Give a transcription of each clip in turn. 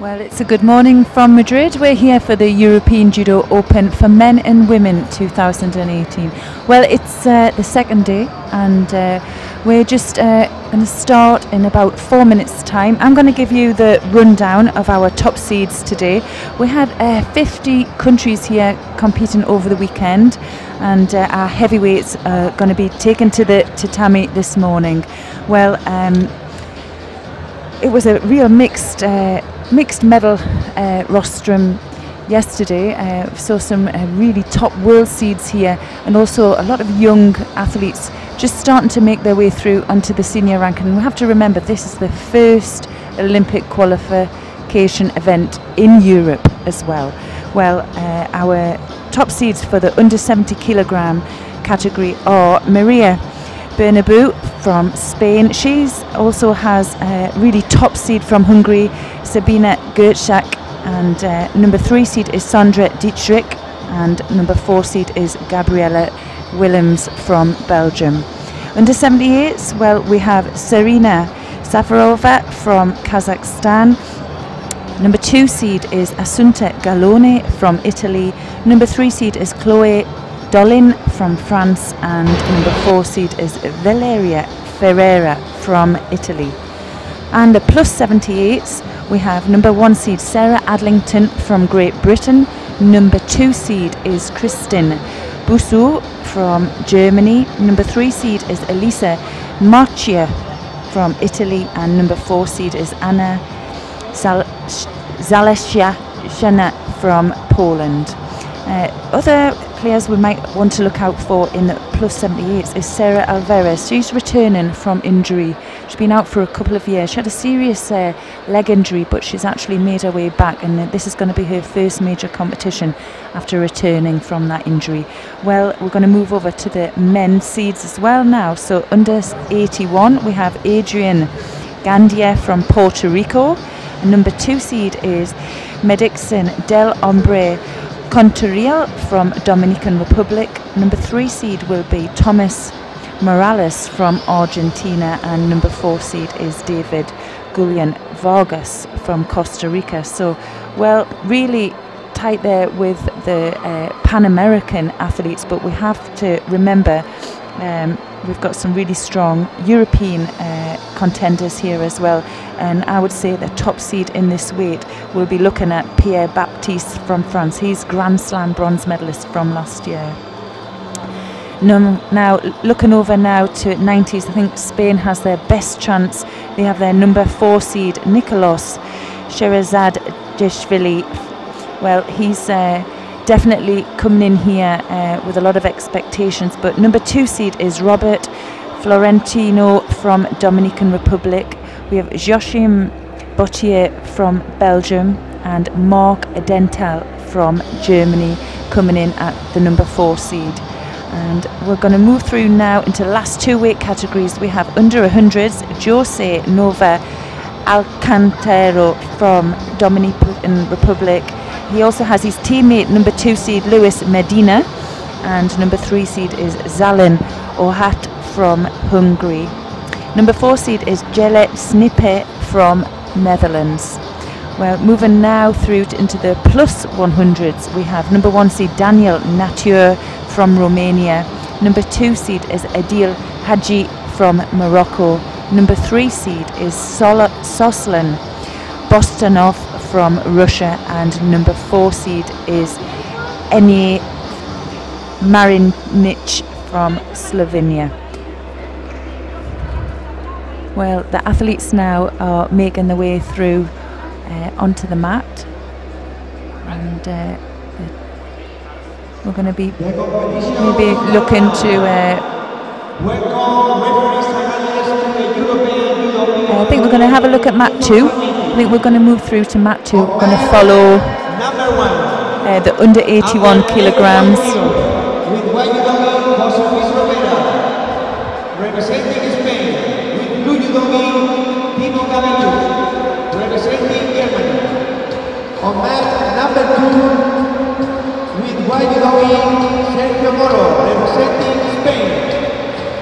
Well, it's a good morning from Madrid. We're here for the European Judo Open for Men and Women 2018. Well, it's the second day, and we're just going to start in about 4 minutes' time. I'm going to give you the rundown of our top seeds today. We had 50 countries here competing over the weekend, and our heavyweights are going to be taken to the tatami this morning. Well, it was a real mixed medal rostrum yesterday. We saw some really top world seeds here, and also a lot of young athletes just starting to make their way through onto the senior ranking. And we have to remember, this is the first Olympic qualification event in Europe as well. Well, our top seeds for the under 70 kilogram category are Maria Bernabeu from Spain. She's also has a really top seed from Hungary, Sabina Gertschak, and number 3 seed is Sandra Dietrich, and number 4 seed is Gabriella Willems from Belgium. Under 78s, well, we have Serena Safarova from Kazakhstan. Number 2 seed is Assunta Gallone from Italy. Number 3 seed is Chloe Dolin from France, and number 4 seed is Valeria Ferreira from Italy. And the plus 78s, we have number 1 seed Sarah Adlington from Great Britain. Number 2 seed is Kristin Busu from Germany. Number 3 seed is Elisa Marcia from Italy, and number 4 seed is Anna Zaleszczak from Poland. Other players we might want to look out for in the plus 78s is Sarah Alvarez. She's returning from injury. She's been out for a couple of years. She had a serious leg injury, but she's actually made her way back, and this is going to be her first major competition after returning from that injury. Well, we're going to move over to the men's seeds as well now. So under 81, we have Adrian Gandia from Puerto Rico. And number 2 seed is Medixin del Hombre Contoriel from Dominican Republic. Number 3 seed will be Thomas Morales from Argentina, and number 4 seed is David Gulian Vargas from Costa Rica. So, well, really tight there with the Pan American athletes, but we have to remember we've got some really strong European contenders here as well, and I would say the top seed in this weight will be looking at Pierre Baptiste from France. He's Grand Slam bronze medalist from last year. Now looking over now to 90s, I think Spain has their best chance. They have their number 4 seed Nicolas Sherazadishvili. Well, he's definitely coming in here with a lot of expectations, but number 2 seed is Robert Florentino from Dominican Republic. We have Joachim Bottier from Belgium, and Marc Dental from Germany coming in at the number 4 seed. And we're going to move through now into the last 2 weight categories. We have under 100s Jose Nova Alcantara from Dominican Republic. He also has his teammate number 2 seed Luis Medina, and number 3 seed is Zalin Ohat from Hungary. Number 4 seed is Jelle Snippe from Netherlands. Well, moving now through into the plus 100s, we have number 1 seed Daniel Natur from Romania. Number 2 seed is Adil Hadji from Morocco. Number 3 seed is Soslan Bostanov from Russia, and number 4 seed is Enie Marinic from Slovenia. Well, the athletes now are making their way through onto the mat, and we're going to be maybe looking to I think we're going to have a look at mat 2. I think we're going to move through to mat 2. We're going to follow the under 81 kilograms. Representing Spain with blue judogi Timo Gavitu, representing Germany. On mat number 2 with white judogi Sergio Moro, representing Spain.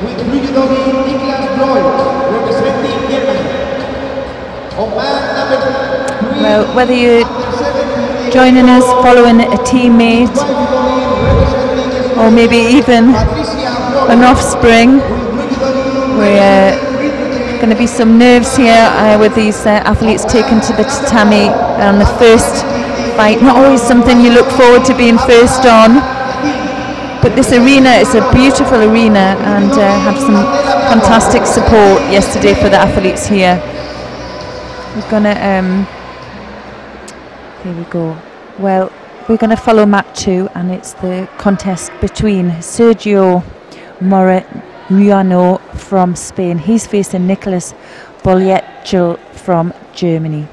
With blue judogi Niklas Bloy, representing Germany. On mat number Well, whether you're joining us, following a teammate, or maybe even an offspring, we're going to be some nerves here with these athletes taken to the tatami on the first fight. Not always something you look forward to being first on, but this arena is a beautiful arena and had some fantastic support yesterday for the athletes here. We're gonna here we go. Well, we're going to follow mat 2, and it's the contest between Sergio Ruano from Spain. He's facing Nicholas Bolyechel from Germany.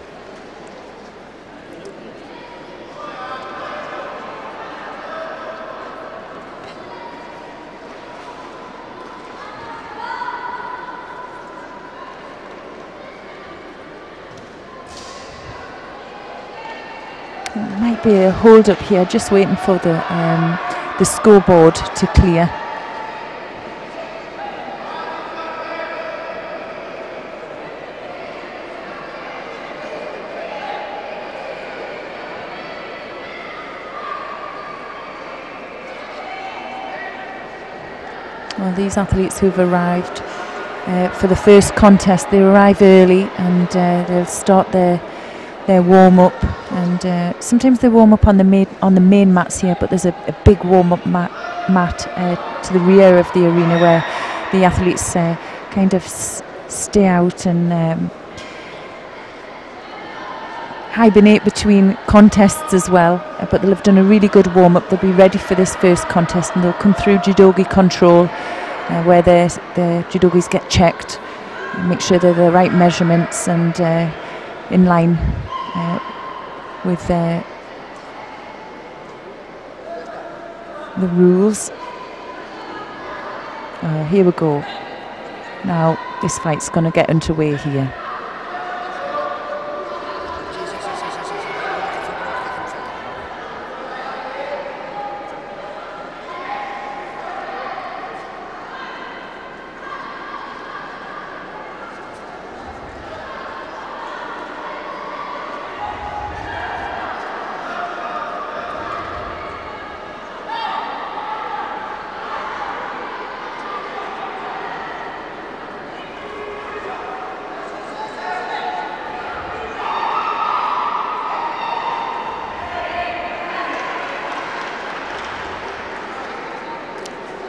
Might be a hold up here, just waiting for the scoreboard to clear. Well, these athletes who've arrived for the first contest, they arrive early and they'll start their warm-up, and sometimes they warm up on the main mats here, but there's a big warm-up mat to the rear of the arena where the athletes kind of stay out and hibernate between contests as well, but they'll have done a really good warm-up. They'll be ready for this first contest, and they'll come through judogi control where their judogis get checked, make sure they're the right measurements and in line with the rules. Here we go. Now this fight's going to get underway here.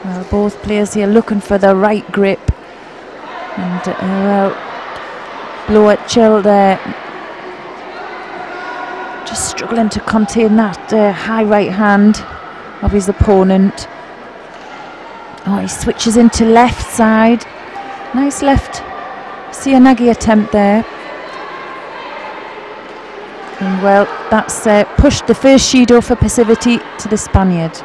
Well, both players here looking for the right grip, and well, Bolyechel there just struggling to contain that high right hand of his opponent. Oh, he switches into left side. Nice left Sianagi attempt there. And well, that's pushed the first Shido for passivity to the Spaniard.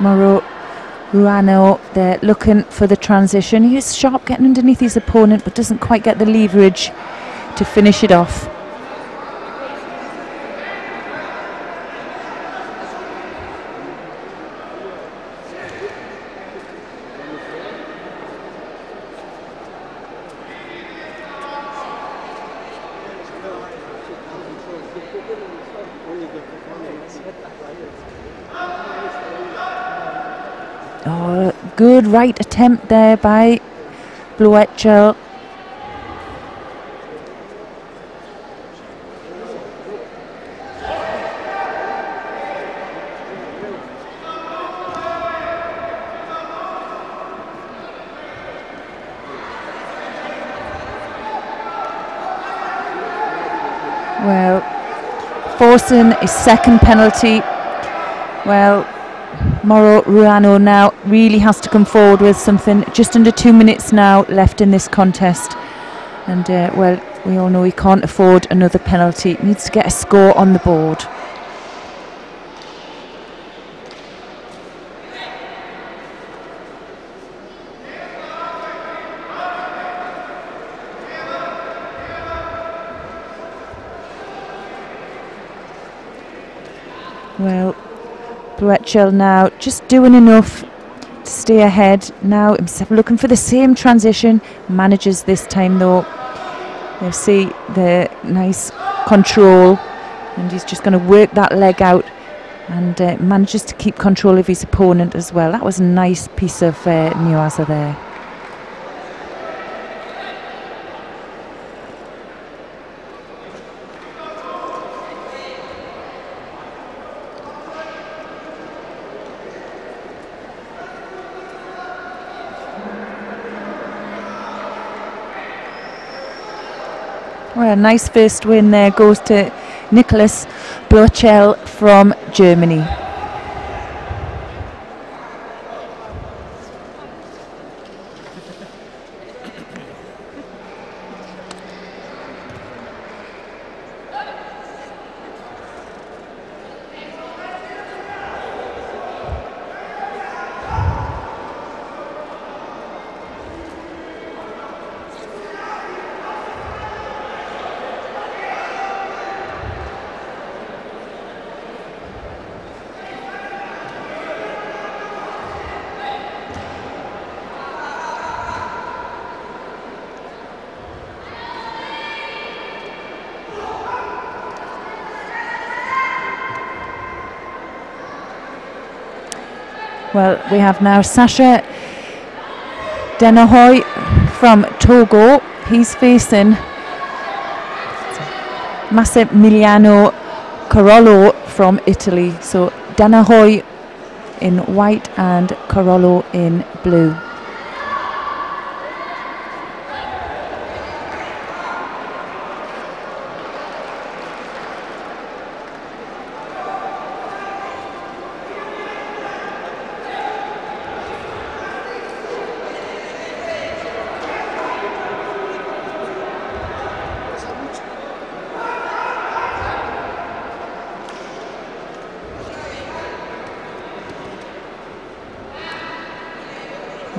Well, Ruano there looking for the transition. He is sharp getting underneath his opponent, but doesn't quite get the leverage to finish it off. Oh, good right attempt there by Bolyechel. Well, forcing his second penalty. Well, Ruano now really has to come forward with something. Just under 2 minutes now left in this contest, and well, we all know he can't afford another penalty. He needs to get a score on the board. Well, Bruechel now just doing enough to stay ahead. Now himself looking for the same transition. Manages this time though. You see the nice control, and he's just going to work that leg out and manages to keep control of his opponent as well. That was a nice piece of Niuaza there. Well, a nice first win there goes to Nicolas Bruechel from Germany. Well, we have now Sacha Denahoy from Togo. He's facing Massimiliano Carollo from Italy. So Denahoy in white and Carollo in blue.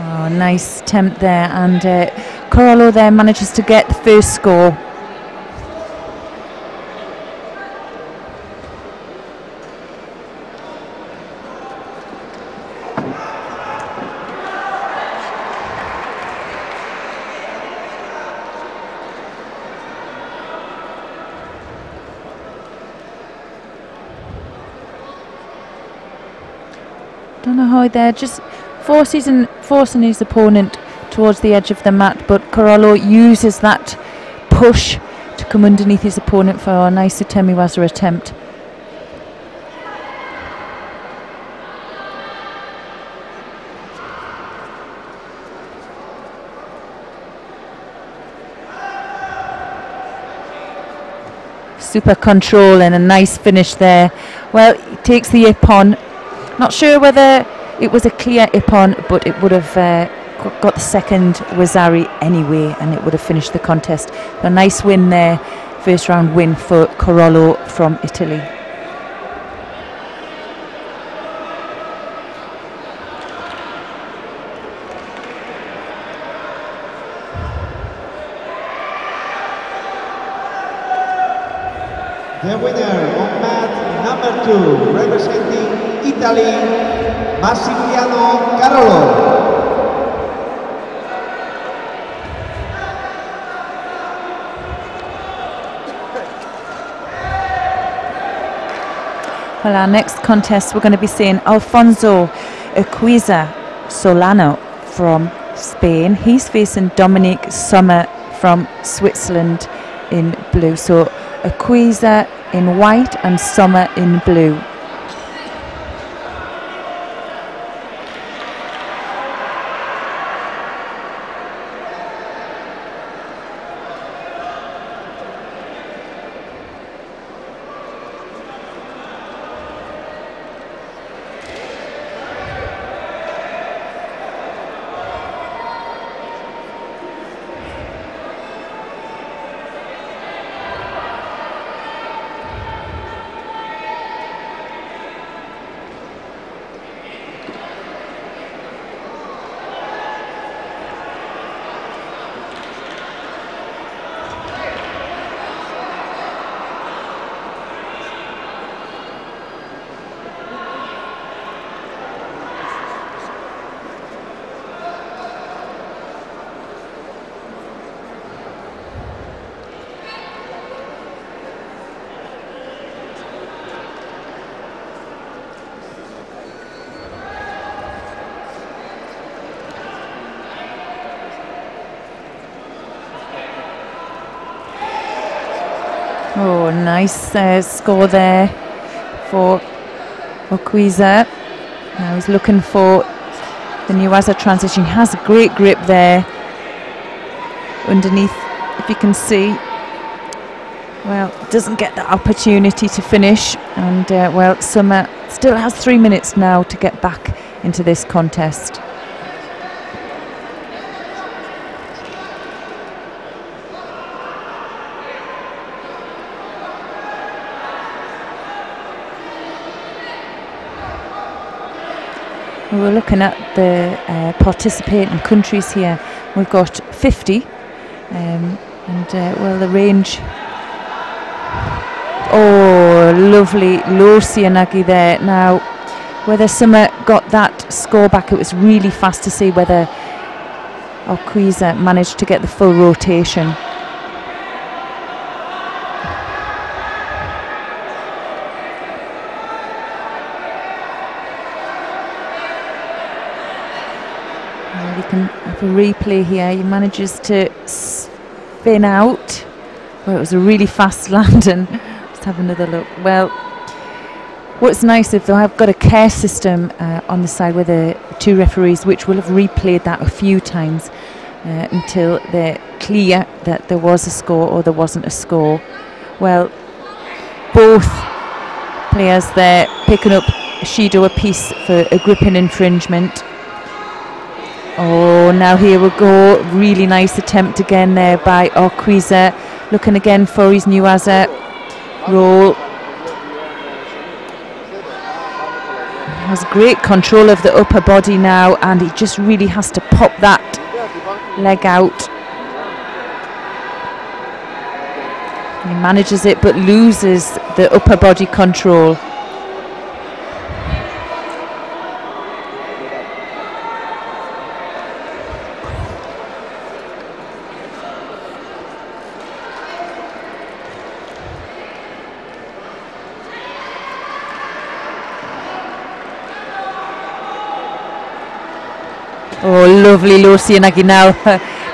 Oh, nice attempt there, and Carollo there manages to get the first score. Denahoy there just forcing his opponent towards the edge of the mat, but Carollo uses that push to come underneath his opponent for a nice Utemiwaza attempt. Super control and a nice finish there. Well, he takes the ippon. Not sure whether it was a clear ippon, but it would have got the second Wazari anyway, and it would have finished the contest. A nice win there, first round win for Carollo from Italy. The winner on mat number 2, representing Italy, Massimiliano Carollo. Well, our next contest we're going to be seeing Alfonso Urquiza Solano from Spain. He's facing Dominique Sommer from Switzerland in blue. So Urquiza in white and Sommer in blue. Oh, nice score there for Okwiza. Now he's looking for the Nuwaza transition. He has a great grip there underneath, if you can see. Well, doesn't get the opportunity to finish, and well, Summer still has 3 minutes now to get back into this contest. We're looking at the participating countries here. We've got 50, well, the range. Oh, lovely low Sianagi there. Now, whether Summer got that score back, it was really fast to see whether Okwiza managed to get the full rotation. You can have a replay here. He manages to spin out. Well, it was a really fast landing. Let's have another look. Well, what's nice is I've got a care system on the side with the two referees, which will have replayed that a few times until they're clear that there was a score or there wasn't a score. Well, both players there picking up Judo a piece for a gripping infringement. Oh, now here we go. Really nice attempt again there by Okwiza. Looking again for his Nuwaza roll. Has great control of the upper body now, and he just really has to pop that leg out. He manages it but loses the upper body control. Oh, lovely low Sianagi now.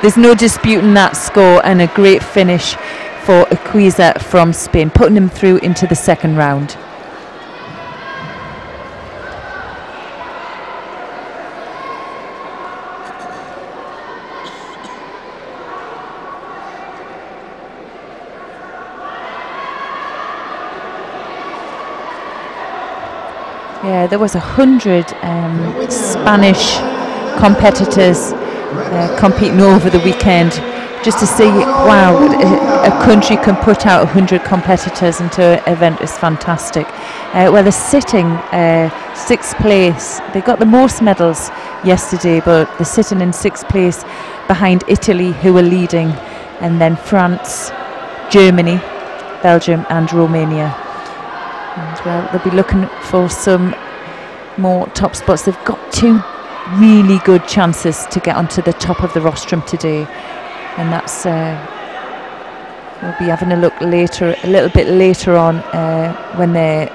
There's no disputing that score, and a great finish for Okwiza from Spain, putting him through into the second round. Yeah, there was 100 Spanish competitors competing over the weekend, just to see, wow, a country can put out 100 competitors into an event is fantastic. Well, they're sitting 6th place. They got the most medals yesterday, but they're sitting in 6th place behind Italy, who were leading, and then France, Germany, Belgium and Romania. And well, they'll be looking for some more top spots. They've got 2 really good chances to get onto the top of the rostrum today, and that's we'll be having a look later, a little bit later on, when they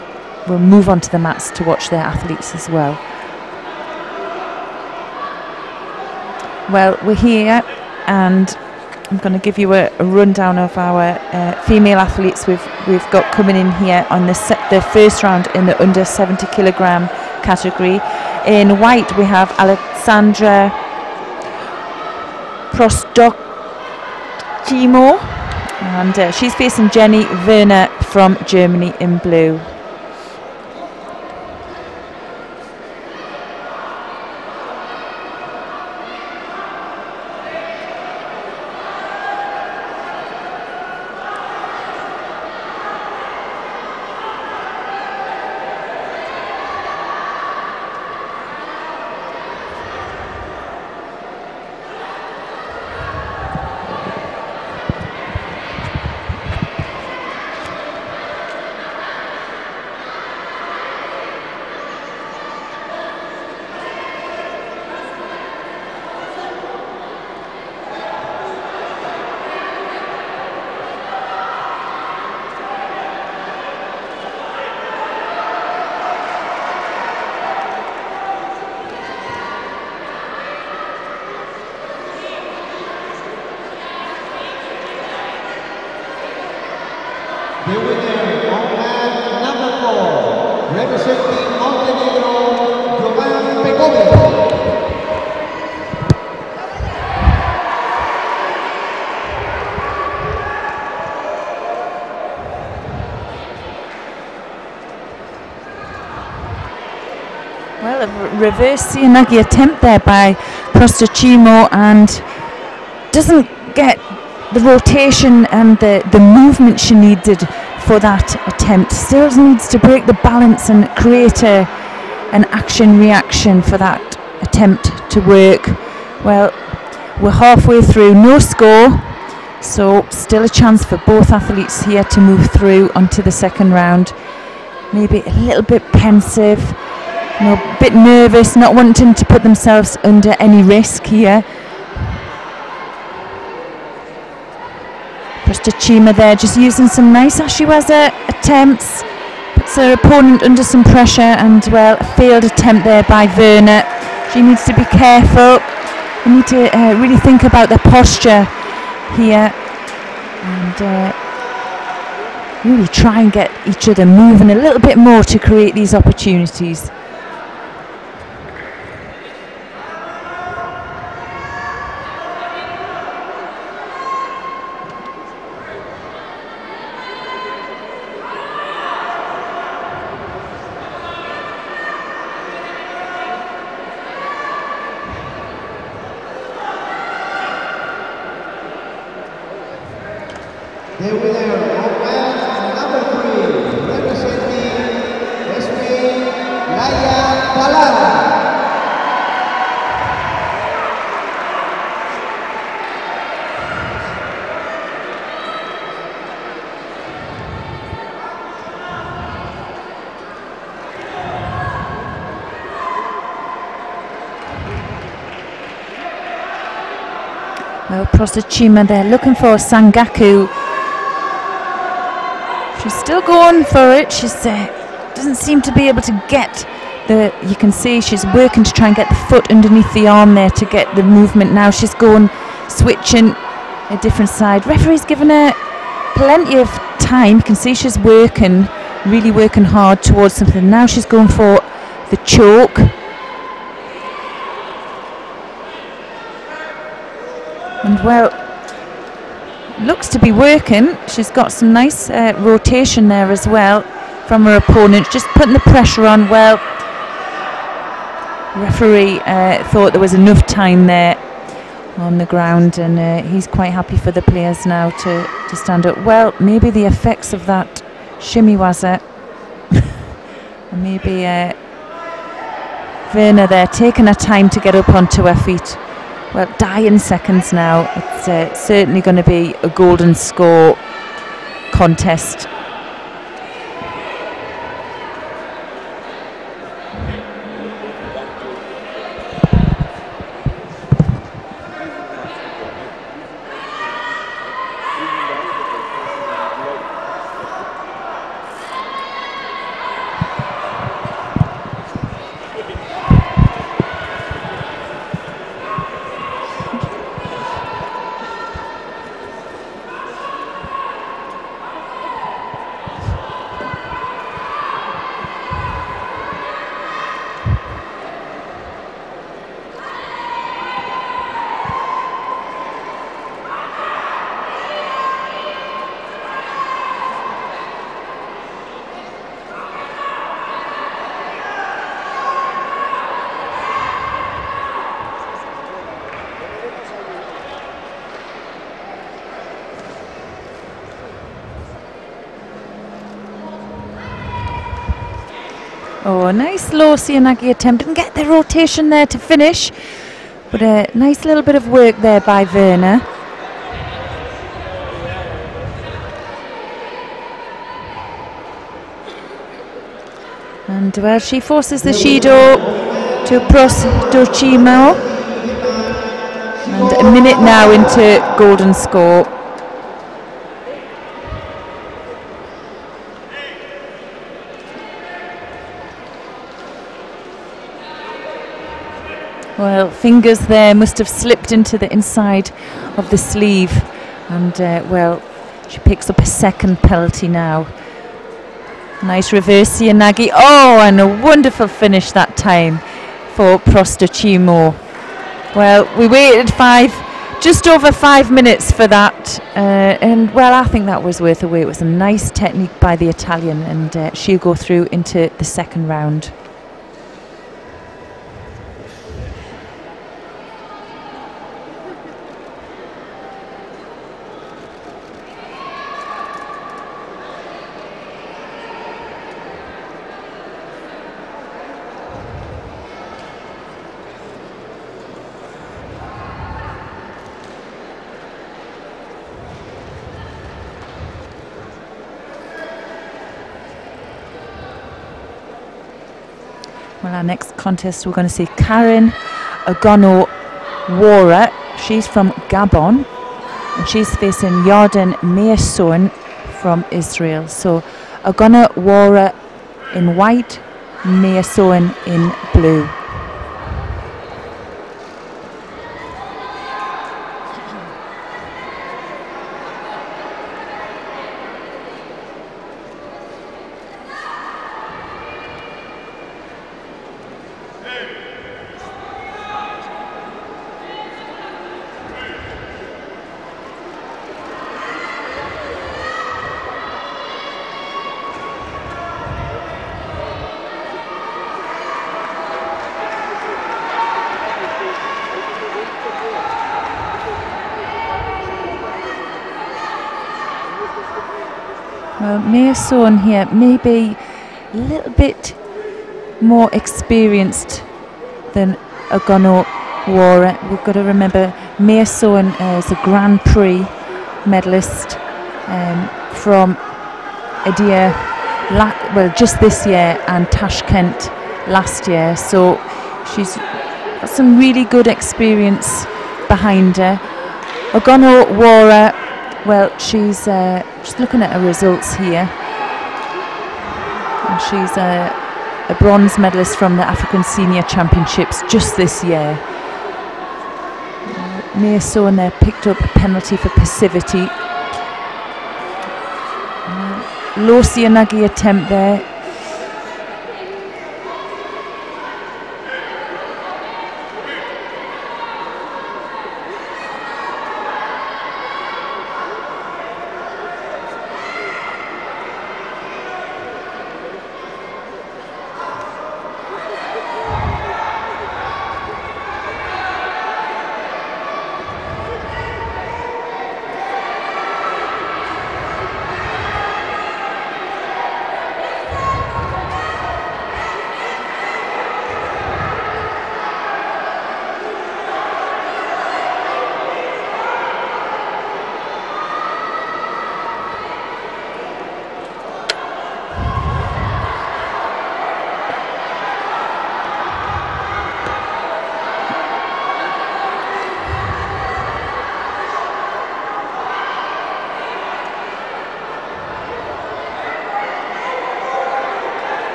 will move onto the mats to watch their athletes as well. Well, we're here, and I'm going to give you a rundown of our female athletes we've got coming in here on the first round in the under 70 kilogram category. In white we have Alexandra Prostokimo, and she's facing Jenny Werner from Germany in blue. Well, a reverse Sianagi attempt there by Prostachimo, and doesn't get the rotation and the movement she needed for that attempt. Still needs to break the balance and create an action-reaction for that attempt to work. Well, we're halfway through, no score, so still a chance for both athletes here to move through onto the second round. Maybe a little bit pensive, a bit nervous, not wanting to put themselves under any risk here. Prostachima there just using some nice Ashiwaza attempts, puts her opponent under some pressure, and well, a failed attempt there by Werner. She needs to be careful. They need to really think about their posture here and really try and get each other moving a little bit more to create these opportunities. The winner of match number 3, representing Spain, Laia Talada. Well, Prostachima there looking for Sangaku. She's still going for it. She's doesn't seem to be able to get the. You can see she's working to try and get the foot underneath the arm there to get the movement. Now she's going, switching a different side. Referee's given her plenty of time. You can see she's working, really working hard towards something. Now she's going for the choke. And well, looks to be working. She's got some nice rotation there as well from her opponent, just putting the pressure on. Well, referee thought there was enough time there on the ground, and he's quite happy for the players now to stand up. Well, maybe the effects of that shimiwaza, and maybe Werner there taking her time to get up onto her feet. Well, dying seconds now. It's certainly going to be a golden score contest. Oh, a nice low Sianagi attempt. Didn't get the rotation there to finish, but a nice little bit of work there by Werner. And well, she forces the Judo to Prostachimo. And a minute now into golden score. Well, fingers there must have slipped into the inside of the sleeve, and well, she picks up a second penalty now. Nice reverse Sianagi. Oh, and a wonderful finish that time for Prostachimo. Well, we waited just over 5 minutes for that, and well, I think that was worth the wait. It was a nice technique by the Italian, and she'll go through into the second round. Well, our next contest, we're going to see Karen Ogono-Wara. She's from Gabon, and she's facing Yarden Meirsoen from Israel. So Ogono-Wara in white, Meirsoen in blue. Well, Meirsoen here may be a little bit more experienced than Ogono-Wara. We've got to remember Meirsoen is a Grand Prix medalist from Edir, well, just this year, and Tashkent last year. So she's got some really good experience behind her. Ogono-Wara, well, she's just looking at her results here. And she's a bronze medalist from the African Senior Championships just this year. Meirsoen there picked up a penalty for passivity. Low Sianagi attempt there.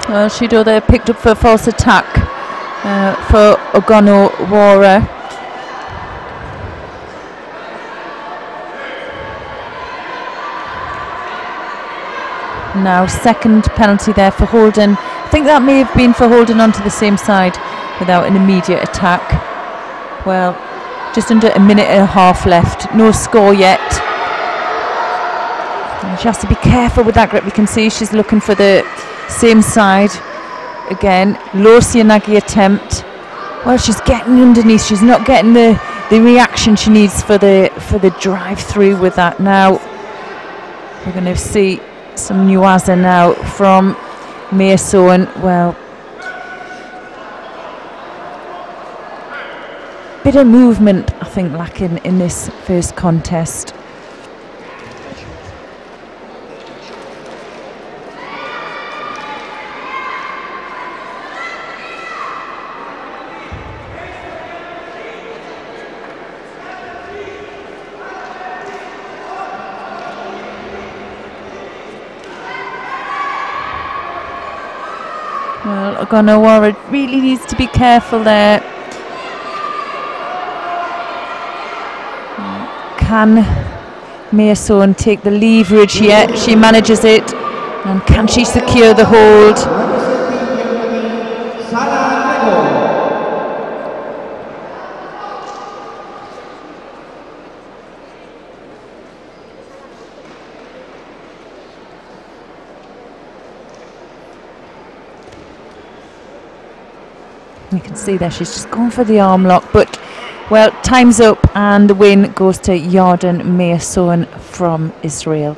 Well, Judo there picked up for a false attack for Ogono-Wara. Now second penalty there for holding. I think that may have been for holding onto the same side without an immediate attack. Well, just under a minute and a half left. No score yet. And she has to be careful with that grip. You can see she's looking for the same side again. Low Sianagi attempt. Well, she's getting underneath. She's not getting the reaction she needs for the drive through with that. Now we're going to see some Nuaza now from Meirsoen. Well, bit of movement I think lacking in this first contest. Well, Ogono-Wara really needs to be careful there. Can Meirsoen take the leverage yet? She manages it. And can she secure the hold? You can see there she's just going for the arm lock, but well, time's up and the win goes to Yarden Meirsoen from Israel.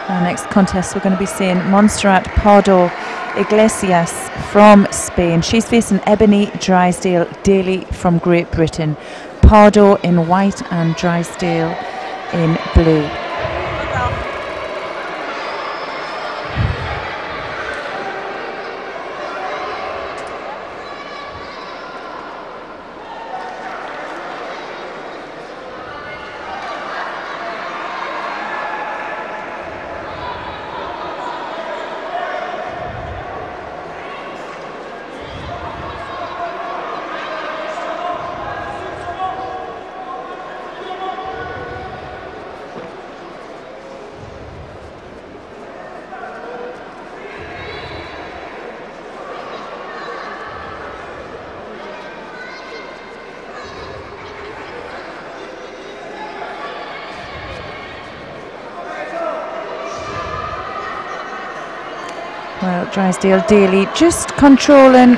Our next contest we're going to be seeing Montserrat Pardo Iglesias from Spain. She's facing Ebony Drysdale Daly from Great Britain. Pardo in white and Drysdale in blue. Well, Drysdale Daly just controlling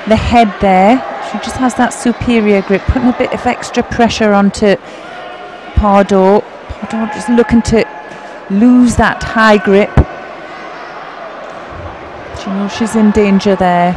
the head there. She just has that superior grip, putting a bit of extra pressure onto Pardo. Pardo just looking to lose that high grip. She knows she's in danger there.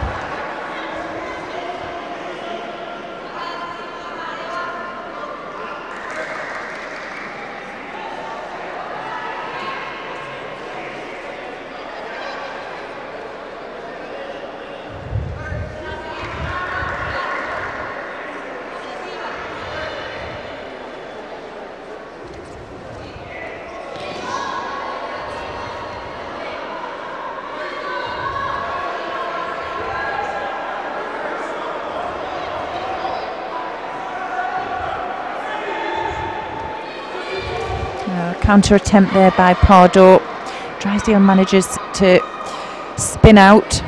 Counter attempt there by Pardo. Drysdale manages to spin out.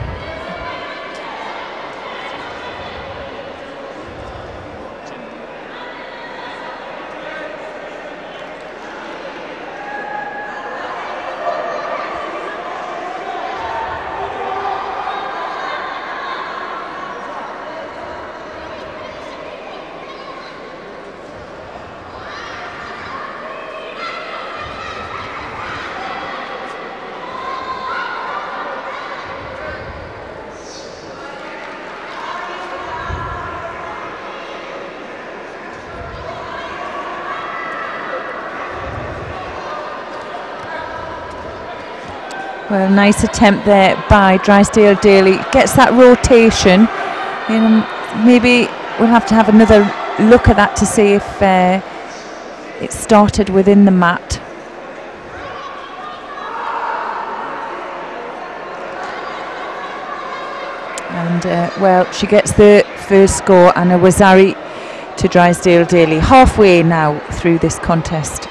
Well, nice attempt there by Drysdale Daly. Gets that rotation. Maybe we'll have to have another look at that to see if it started within the mat. And well, she gets the first score and a Wazari to Drysdale Daly. Halfway now through this contest.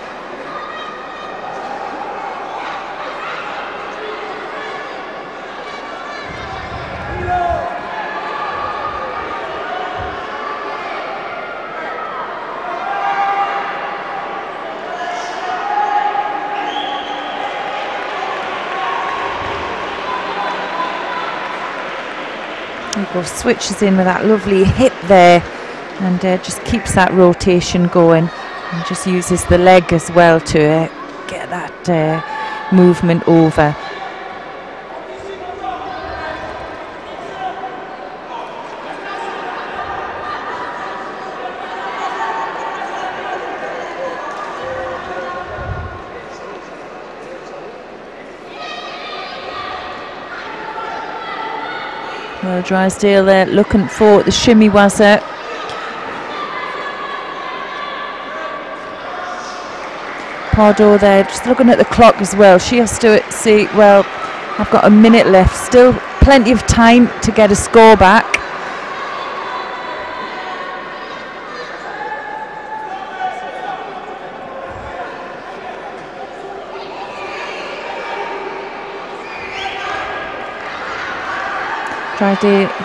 Switches in with that lovely hip there and just keeps that rotation going and just uses the leg as well to get that movement over. Well, Drysdale there looking for the shimmy waza. Pardo there just looking at the clock as well. She has to see, well, I've got a minute left. Still plenty of time to get a score back.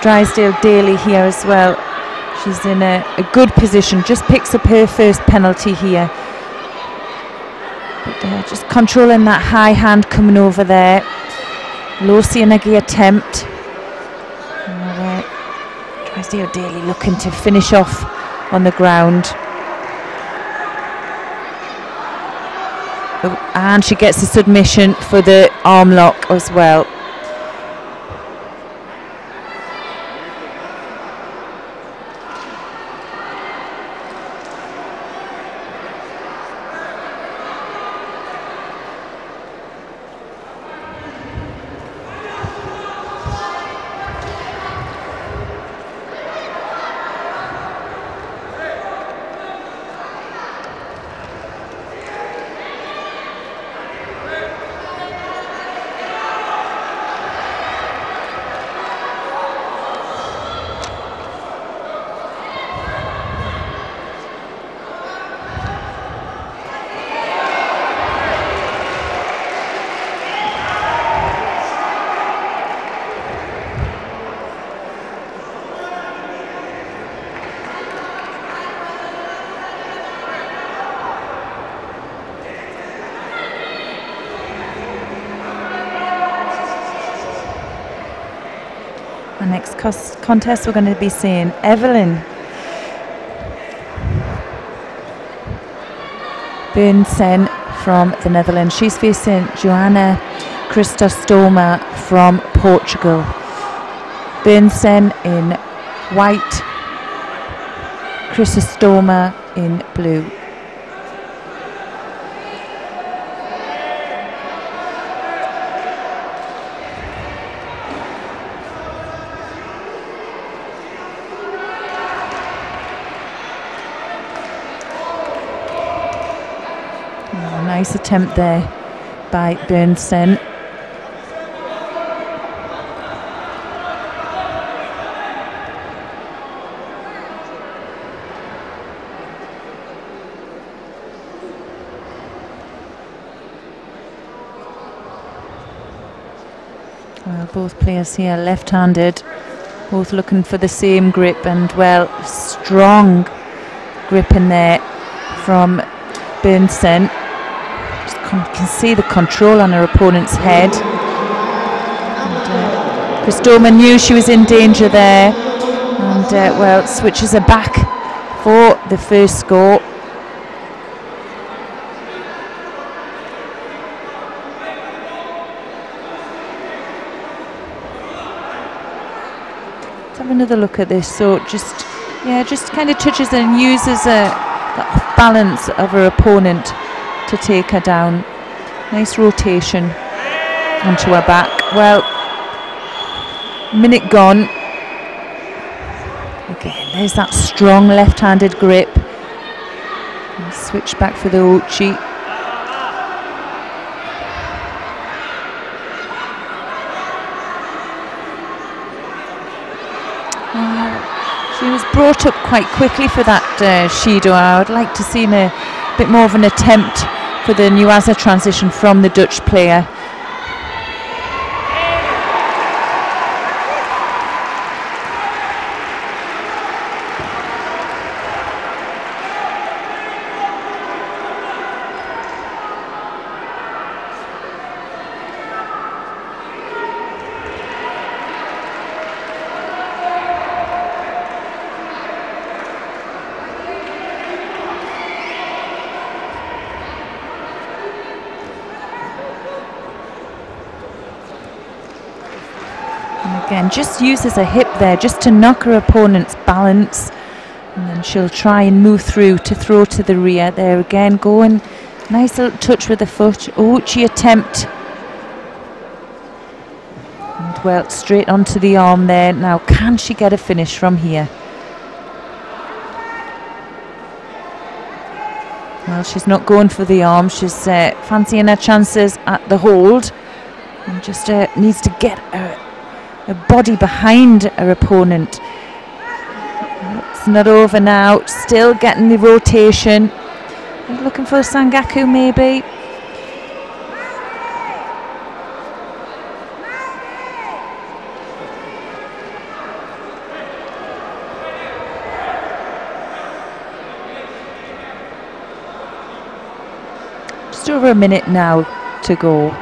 Drysdale Daly here as well. She's in a good position, just picks up her first penalty here. But just controlling that high hand coming over there. Low Sienegi attempt. Drysdale Daly looking to finish off on the ground. And she gets a submission for the arm lock as well. The next contest we're going to be seeing Evelyn Bernsen from the Netherlands. She's facing Joanna Chrysostoma from Portugal. Bernsen in white, Chrysostoma in blue. Nice attempt there by Bernsen. Well, both players here left-handed, both looking for the same grip, and well, strong grip in there from Bernsen. Can see the control on her opponent's head. Chrysostoma knew she was in danger there, and well, switches her back for the first score. Let's have another look at this. So just kind of touches and uses the off balance of her opponent to take her down. Nice rotation onto her back. Well, minute gone. Again, there's that strong left-handed grip. And switch back for the Uchi. She was brought up quite quickly for that Judo. I would like to see a bit more of an attempt for the Nuaza transition from the Dutch player. Again, just uses her hip there just to knock her opponent's balance, and then she'll try and move through to throw to the rear. There again, going nice little touch with the foot. Uchi attempt, and well, straight onto the arm there. Now, can she get a finish from here? Well, she's not going for the arm. She's fancying her chances at the hold, and just needs to get her body behind her opponent. It's not over now, still getting the rotation. Looking for a Sangaku maybe. Just over a minute now to go.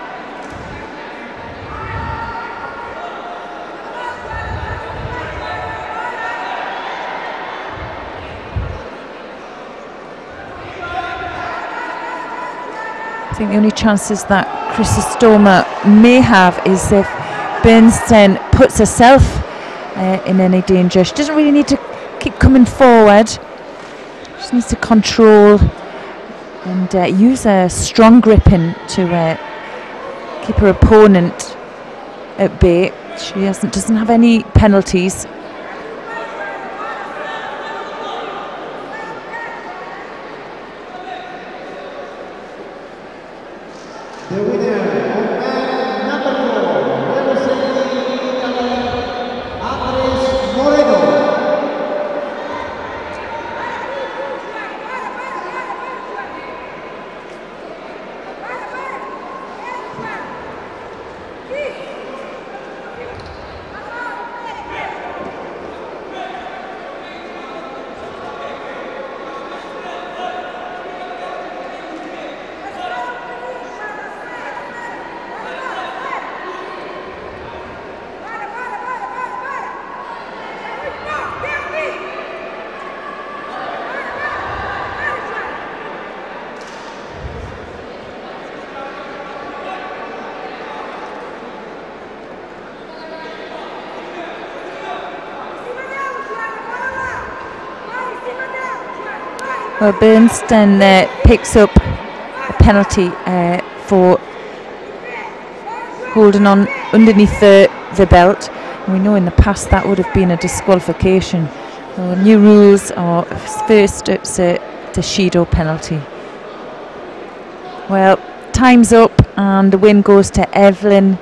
I think the only chances that Chrysostoma may have is if Bernstein puts herself in any danger. She doesn't really need to keep coming forward. She just needs to control and use a strong gripping to keep her opponent at bay. She doesn't have any penalties. The winner of man number 4, representing Italy, Andres Moreno. Well, Bernstein picks up a penalty for holding on underneath the belt. We know in the past that would have been a disqualification. So new rules are first it's a Judo penalty. Well, time's up and the win goes to Evelyn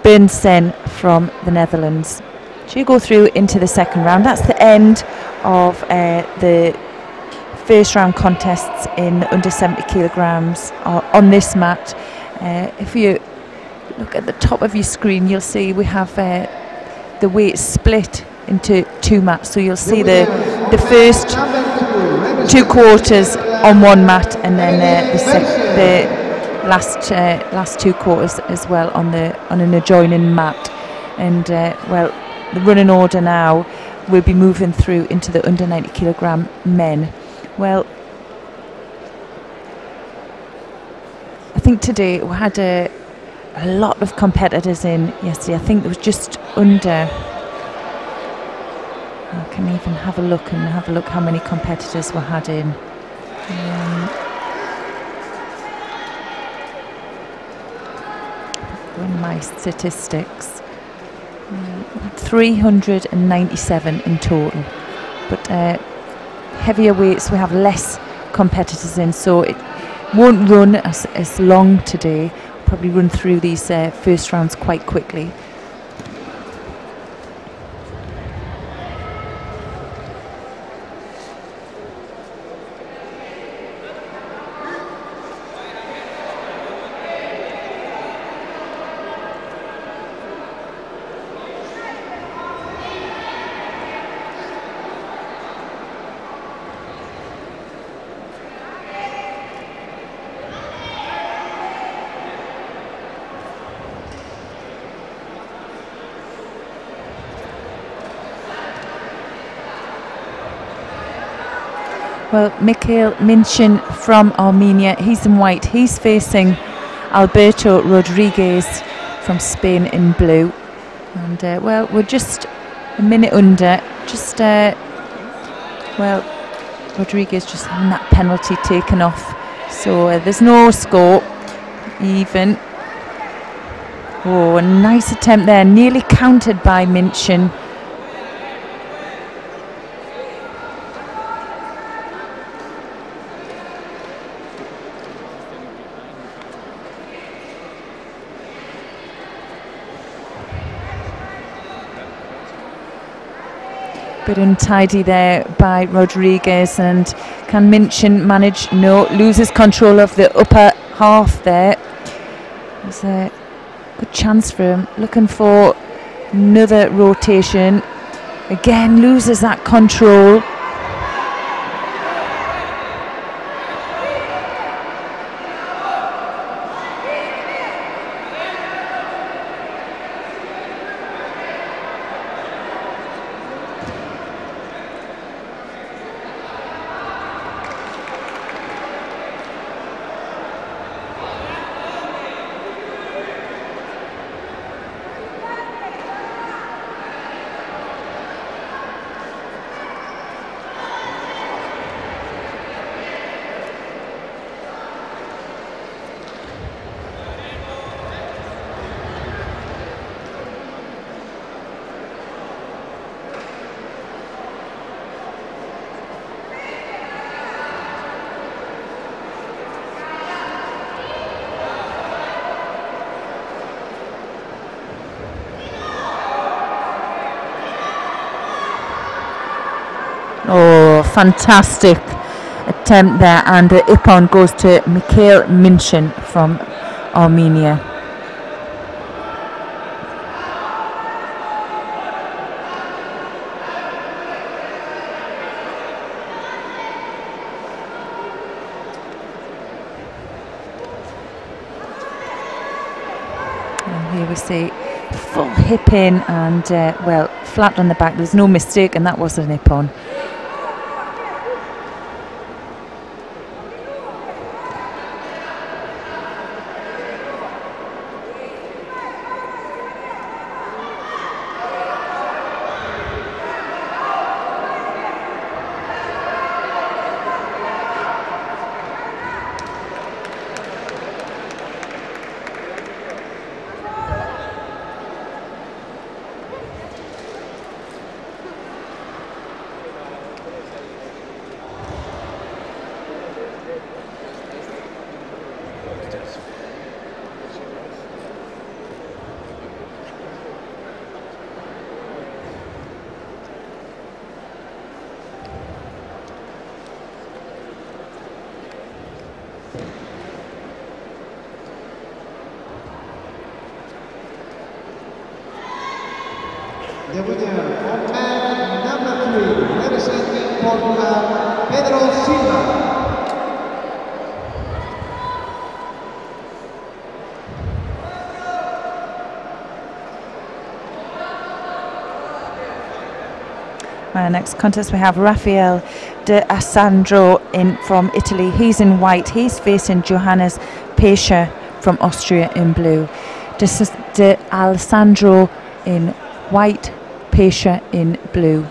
Bernstein from the Netherlands. She'll go through into the second round. That's the end of the first round contests in under 70 kilograms on this mat. If you look at the top of your screen, you'll see we have the weight split into two mats. So you'll see the first 2 quarters on one mat, and then the last 2 quarters as well on an adjoining mat. And well, the running order now will be moving through into the under 90 kilogram men. Well, I think today we had a lot of competitors in yesterday. I think it was just under, I can even have a look how many competitors we had in. In my statistics, 397 in total, but heavier weights we have less competitors in, so it won't run as long today. Probably run through these first rounds quite quickly. Well, Mikhail Minchin from Armenia, he's in white. He's facing Alberto Rodriguez from Spain in blue. And well, we're just a minute under. Just well, Rodriguez just having that penalty taken off. So there's no score, even. Oh, a nice attempt there, nearly countered by Minchin. Bit untidy there by Rodriguez, and can Minchin manage? No, loses control of the upper half there. There's a good chance for him, looking for another rotation. Again, loses that control. Oh, fantastic attempt there, and the ippon goes to Mikhail Minchin from Armenia. And here we see full hip in and well, flat on the back. There's no mistake, and that was an ippon. The winner of man number 3, representing Portugal, Pedro Silva. Next contest we have Rafael de Alessandro from Italy. He's in white. He's facing Johannes Pescher from Austria in blue. De Alessandro in white, Pescher in blue.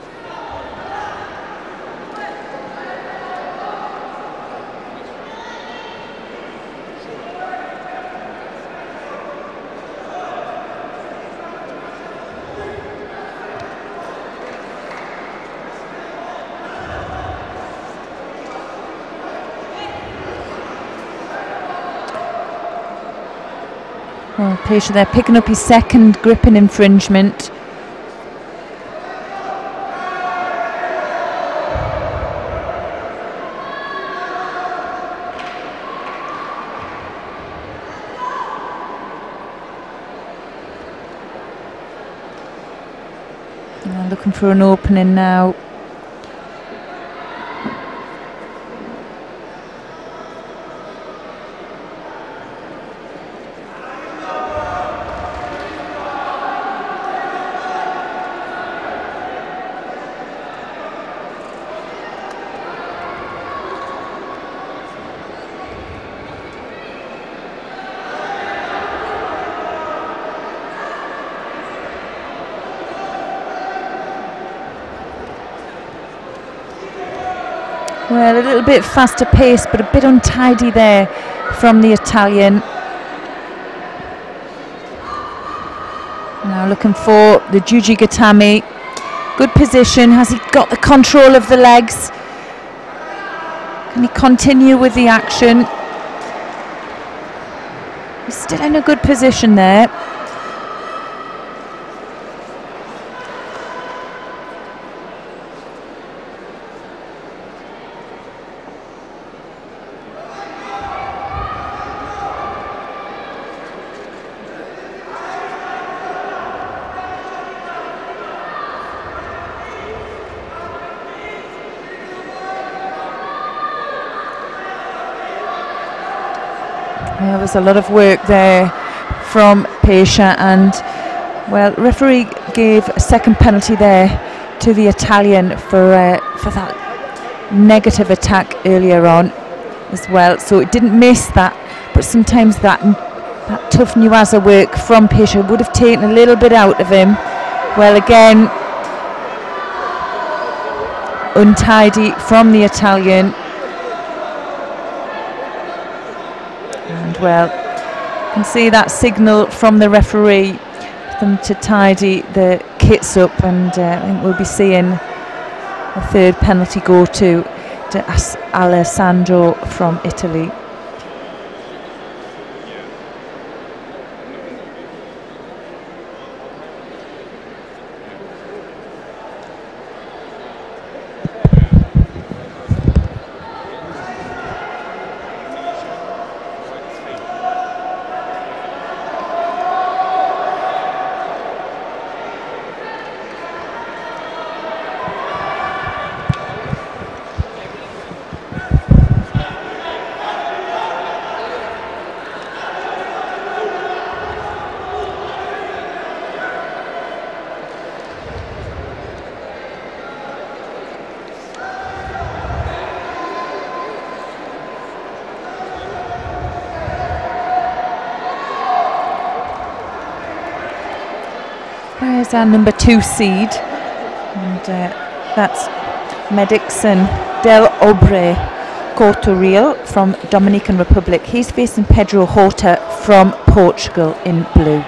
Well, Pescher there picking up his second gripping infringement. Looking for an opening now. Well, a little bit faster pace, but a bit untidy there from the Italian. Now looking for the Juji Gatame. Good position. Has he got the control of the legs? Can he continue with the action? He's still in a good position there. There was a lot of work there from Pescher, and well, referee gave a second penalty there to the Italian for that negative attack earlier on as well. So it didn't miss that, but sometimes that tough Nuaza work from Pescher would have taken a little bit out of him. Well, again, untidy from the Italian. And well, you can see that signal from the referee for them to tidy the kits up, and I think we'll be seeing a third penalty go to Alessandro from Italy. There's our number 2 seed, and that's Medixon del Obre Cortoril from Dominican Republic. He's facing Pedro Horta from Portugal in blue.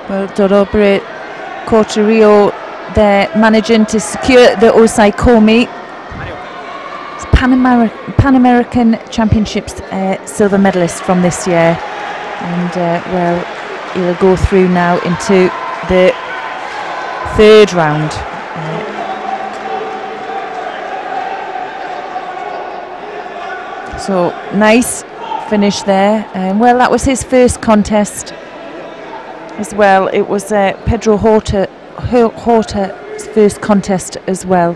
Well, Dorobre Cortorio, they're managing to secure the Osai Komi. It's Pan American Championships silver medalist from this year, and well, he'll go through now into the 3rd round. So nice finish there, and well, that was his first contest as well. It was Pedro Horta's first contest as well,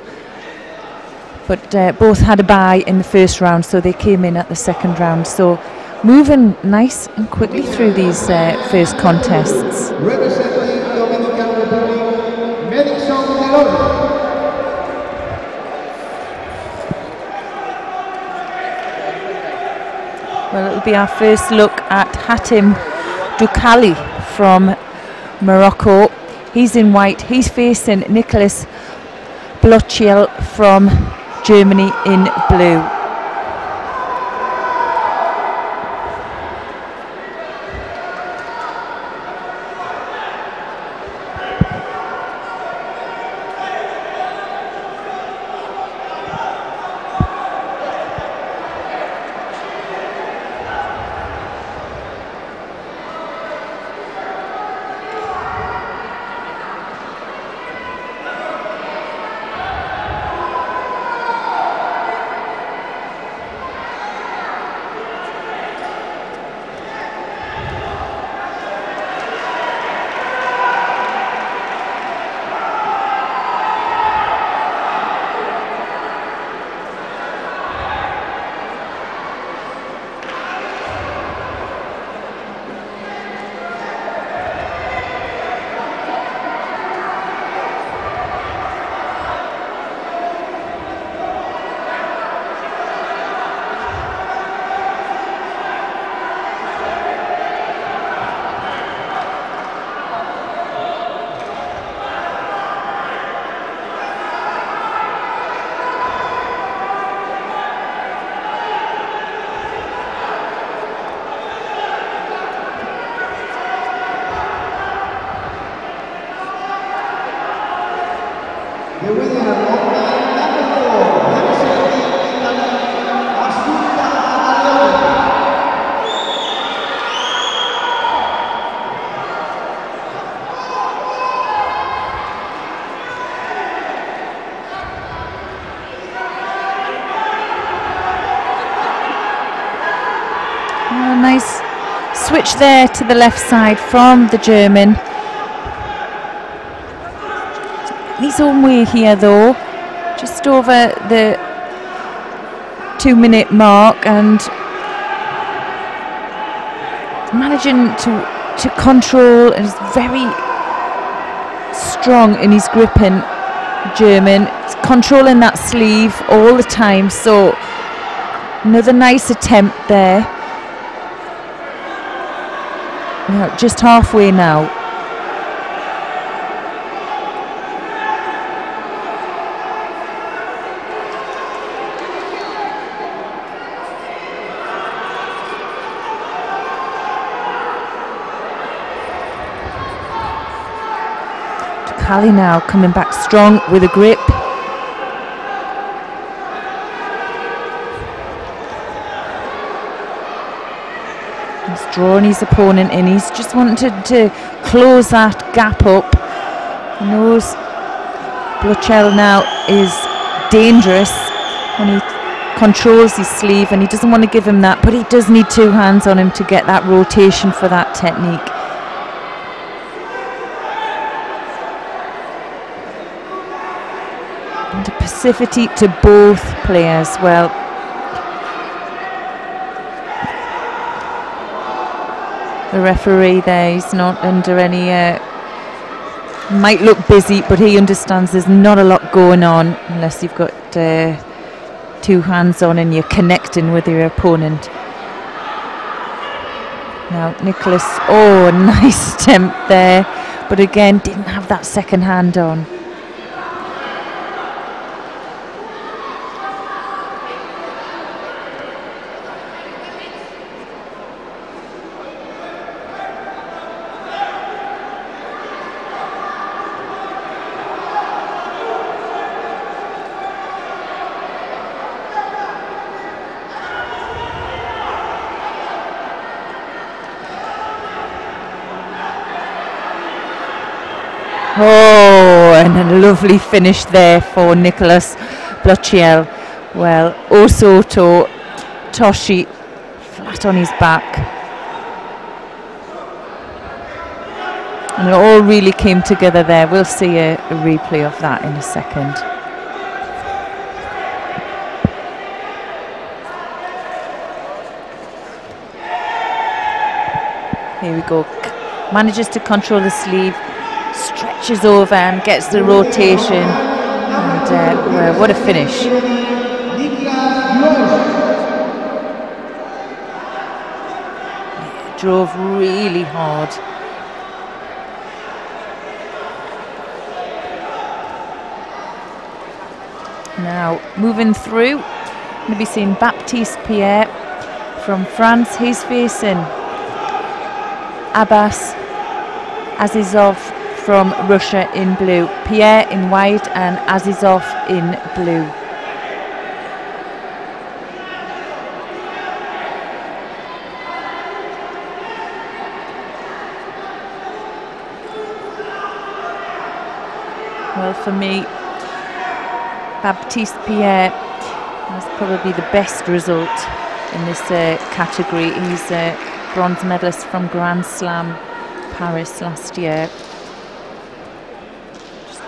but both had a bye in the 1st round, so they came in at the 2nd round. So moving nice and quickly through these first contests. Representing Dominican Republic, Madison Delore. Well, it'll be our first look at Hatim Doukali from Morocco. He's in white. He's facing Nicolas Blochiel from Germany in blue. The winner of number 4, representing Italy, Assunta Alione. Oh, nice switch there to the left side from the German. His own way here though, just over the 2-minute mark, and managing to control, and is very strong in his gripping. German, he's controlling that sleeve all the time, so another nice attempt there. Well, just halfway now. Doukali now coming back strong with a grip. He's drawing his opponent in. He's just wanted to close that gap up. He knows Blochiel now is dangerous when he controls his sleeve, and he doesn't want to give him that, but he does need 2 hands on him to get that rotation for that technique. And a passivity to both players. Well, the referee there, he's not under any, might look busy, but he understands there's not a lot going on unless you've got two hands on and you're connecting with your opponent. Now Nicholas, oh, nice attempt there, but again didn't have that second hand on. Oh, and a lovely finish there for Nicholas Blochiel. Well, Osoto, Toshi, flat on his back. And it all really came together there. We'll see a replay of that in a second. Here we go. Manages to control the sleeve. Stretches over and gets the rotation, and well, what a finish. Drove really hard. Now moving through, going to be seeing Baptiste Pierre from France. He's facing Abbas Azizov from Russia in blue. Pierre in white and Azizov in blue. Well, for me, Baptiste Pierre has probably the best result in this category. He's a bronze medalist from Grand Slam Paris last year.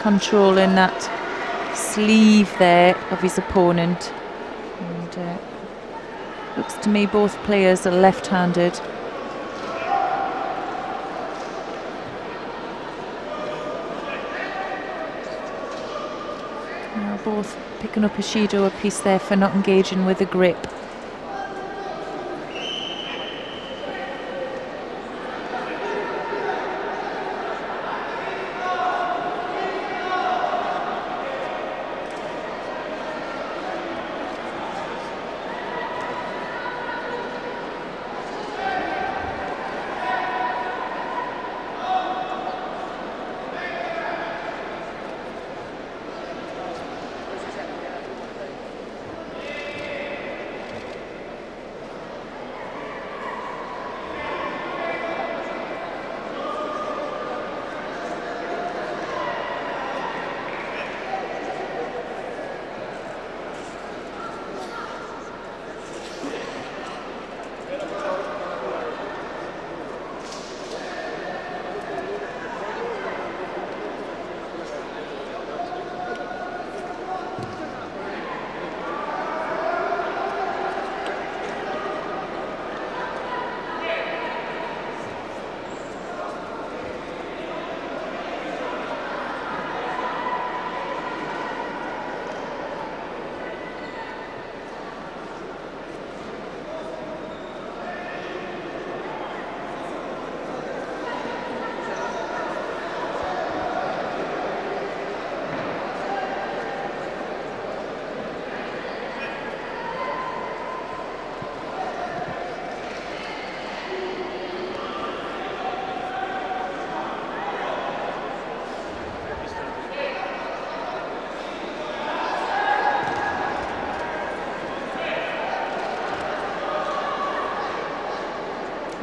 Controlling that sleeve there of his opponent, and looks to me both players are left-handed. Now both picking up a Judo a piece there for not engaging with the grip.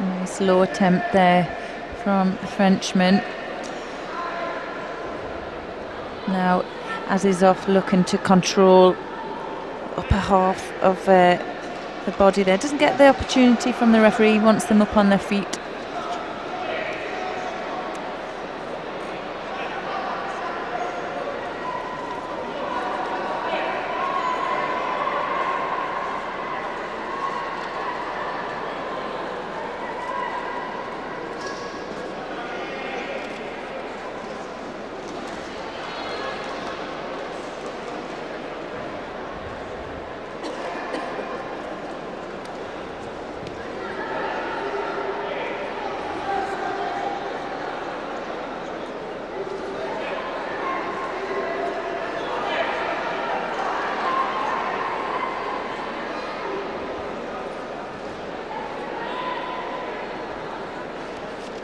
Nice low attempt there from the Frenchman. Now Azizov looking to control upper half of the body there. Doesn't get the opportunity from the referee, he wants them up on their feet.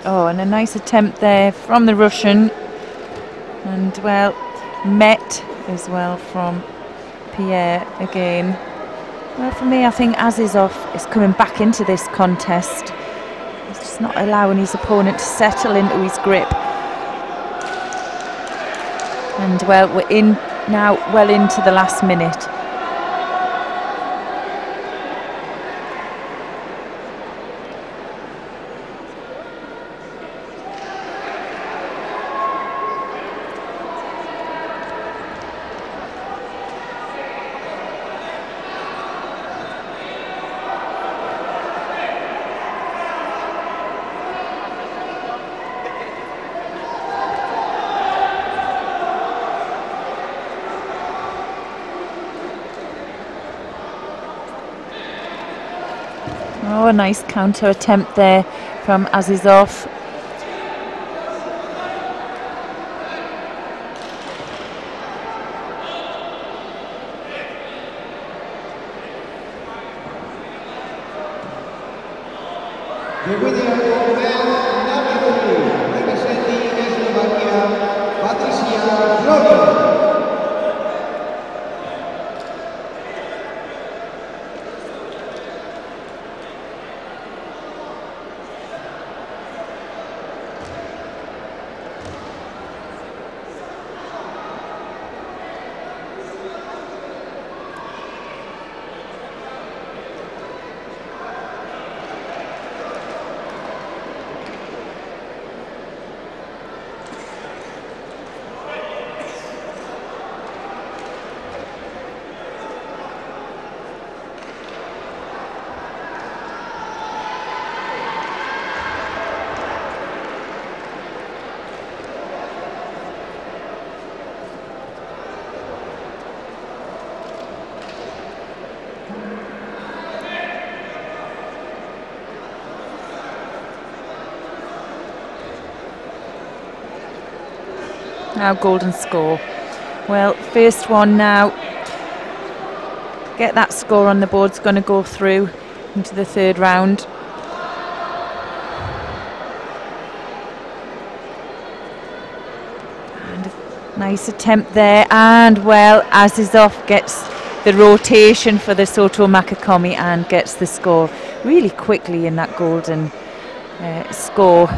Oh, and a nice attempt there from the Russian. And, well, met as well from Pierre again. Well, for me, I think Azizov is coming back into this contest. He's just not allowing his opponent to settle into his grip. And, well, we're in now well into the last minute. Oh, a nice counter attempt there from Azizov. The winner of belt number 3, representing Slovakia, Patricia Florian. Now golden score. Well, first one now. Get that score on the board's going to go through into the third round. And a nice attempt there. And, well, Azizov gets the rotation for the Soto Makakomi and gets the score really quickly in that golden score.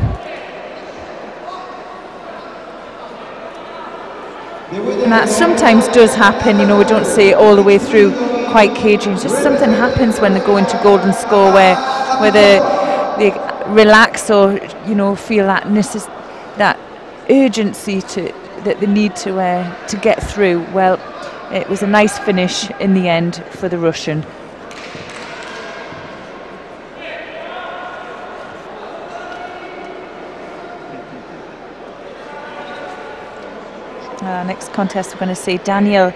And that sometimes does happen, you know, we don't see it all the way through quite cagey. Just something happens when they go into golden score where they relax or, you know, feel that urgency that they need to get through. Well, it was a nice finish in the end for the Russian. Next contest we're going to see Daniel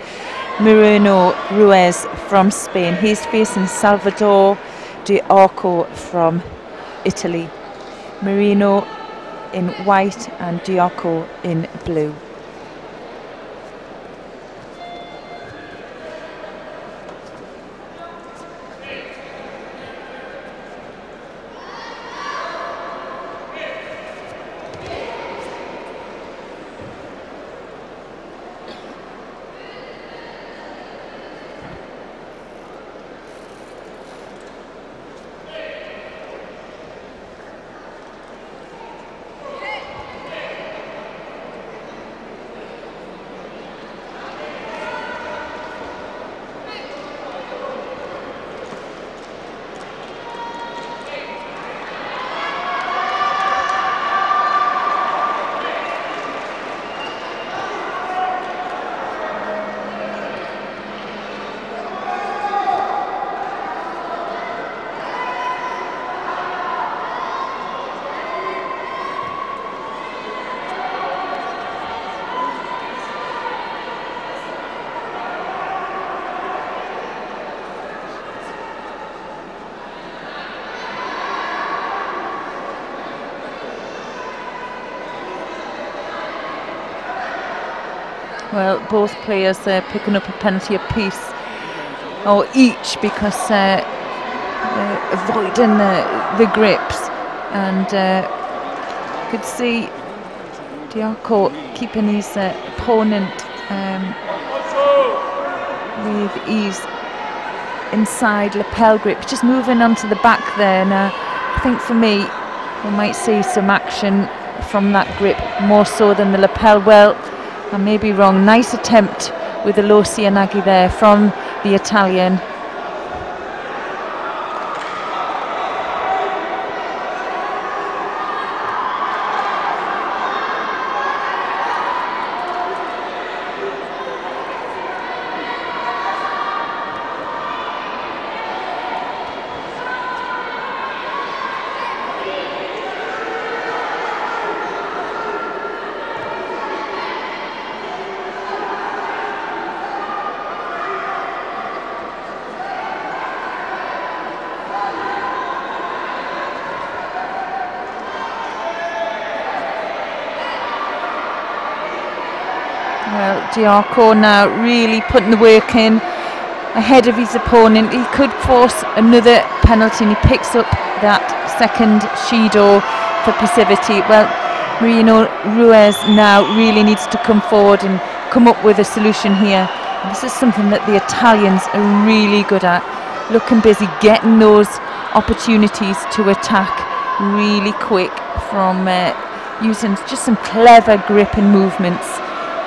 Moreno Ruiz from Spain. He's facing Salvador de Arco from Italy. Moreno in white and de Arco in blue. Well, both players picking up a penalty apiece, or each, because avoiding the grips, and could see Diaco keeping his opponent with ease inside lapel grip, just moving onto the back there. Now I think for me we might see some action from that grip more so than the lapel. Well, I may be wrong. Nice attempt with the low Sianagi there from the Italian. Well, Diaco now really putting the work in ahead of his opponent. He could force another penalty, and he picks up that second Judo for passivity. Well, Marino Ruiz now really needs to come forward and come up with a solution here. And this is something that the Italians are really good at, looking busy, getting those opportunities to attack really quick from using just some clever grip and movements.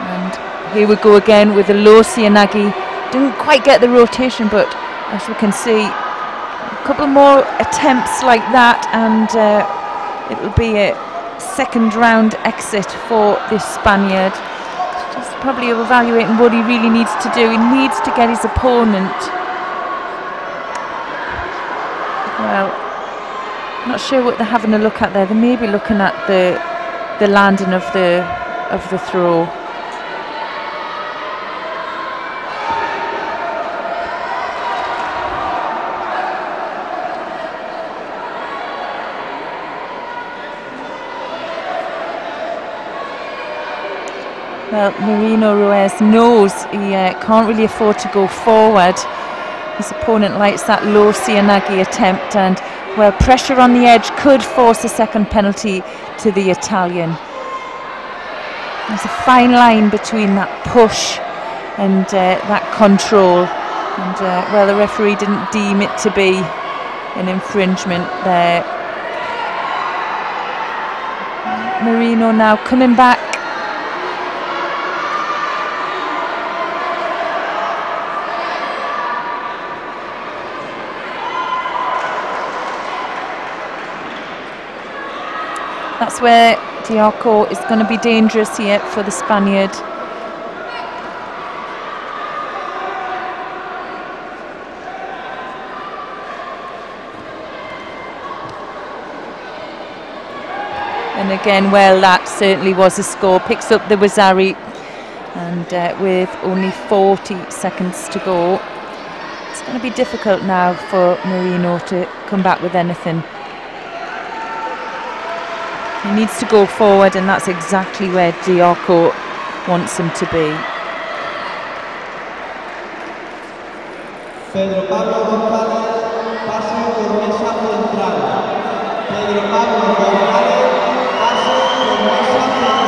And here we go again with the low Sianagi. Didn't quite get the rotation, but as we can see, a couple more attempts like that, and it will be a second round exit for this Spaniard. Just probably evaluating what he really needs to do. He needs to get his opponent. Well, not sure what they're having a look at there. They may be looking at the landing of the throw. Well, Marino Ruiz knows he can't really afford to go forward. His opponent likes that low Sianagi attempt, and well, pressure on the edge could force a second penalty to the Italian. There's a fine line between that push and that control, and well, the referee didn't deem it to be an infringement there. Marino now coming back. That's where Diaco is going to be dangerous here for the Spaniard. And again, well, that certainly was a score. Picks up the Wazari, and with only 40 seconds to go, it's going to be difficult now for Marino to come back with anything. He needs to go forward, and that's exactly where Diaco wants him to be. Pedro Pablo González, pase por mesa central. Pedro Pablo González, pase por mesa central.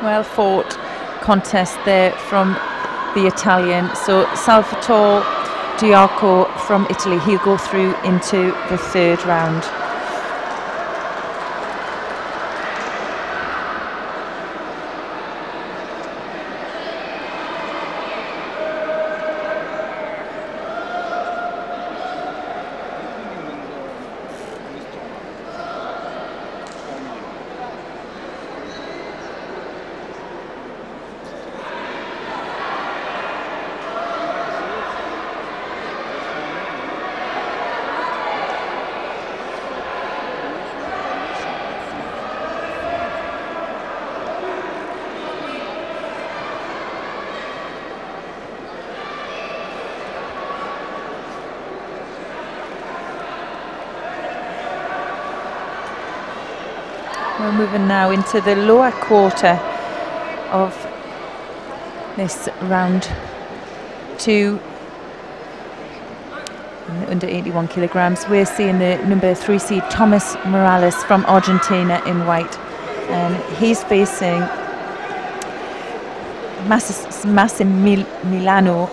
Well fought contest there from the Italian. So Salvatore Diaco from Italy, he'll go through into the third round. We're moving now into the lower quarter of this round 2 in the under 81 kilograms. We're seeing the number 3 seed Thomas Morales from Argentina in white, and he's facing Massimiliano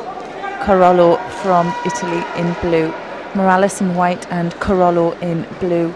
Carollo from Italy in blue. Morales in white and Carollo in blue.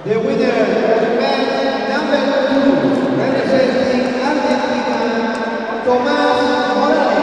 The winner, event number 2, representing Argentina, Tomás Morales.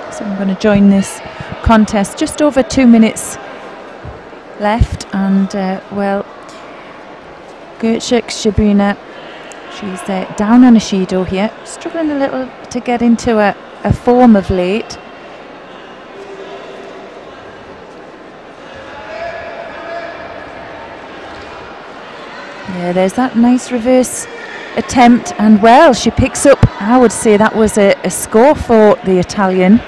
So I'm going to join this contest. Just over 2 minutes left, and well, Gertrude Sabrina, she's down on a Judo here, struggling a little to get into a form of late. Yeah, there's that nice reverse attempt, and well, she picks up, I would say that was a score for the Italian.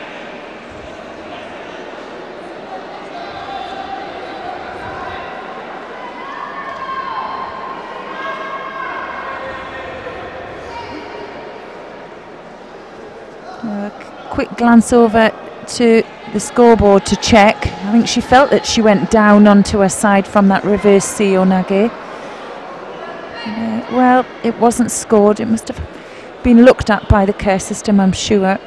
Quick glance over to the scoreboard to check. I think she felt that she went down onto her side from that reverse Seo Nage. Well, it wasn't scored. It must have been looked at by the care system, I'm sure.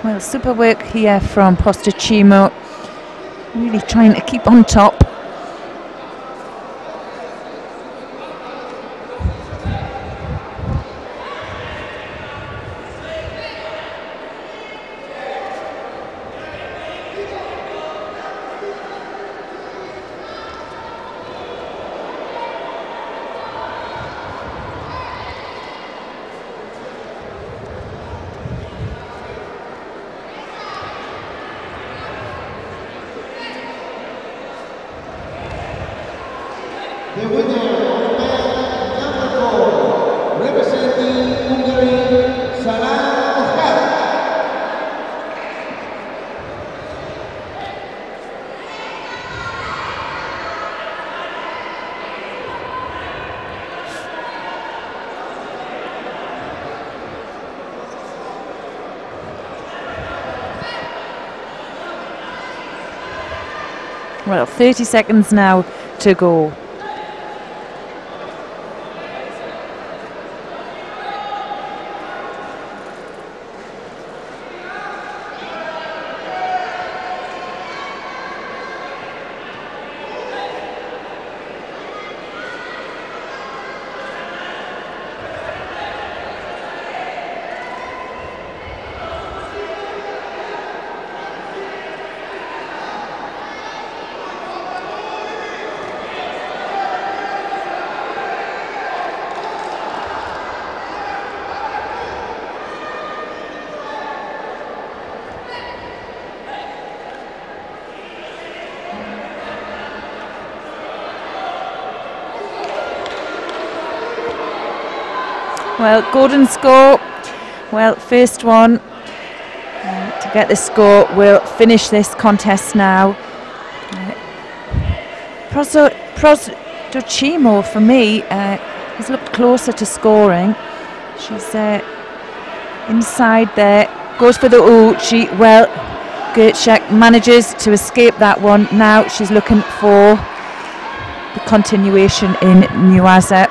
Well, super work here from Postacimo, really trying to keep on top. Well, 30 seconds now to go. Well, golden score. Well, first one to get the score will finish this contest now. Prostochimo, for me, has looked closer to scoring. She's inside there, goes for the uchi. Well, Gertschek manages to escape that one. Now she's looking for the continuation in Nuaza.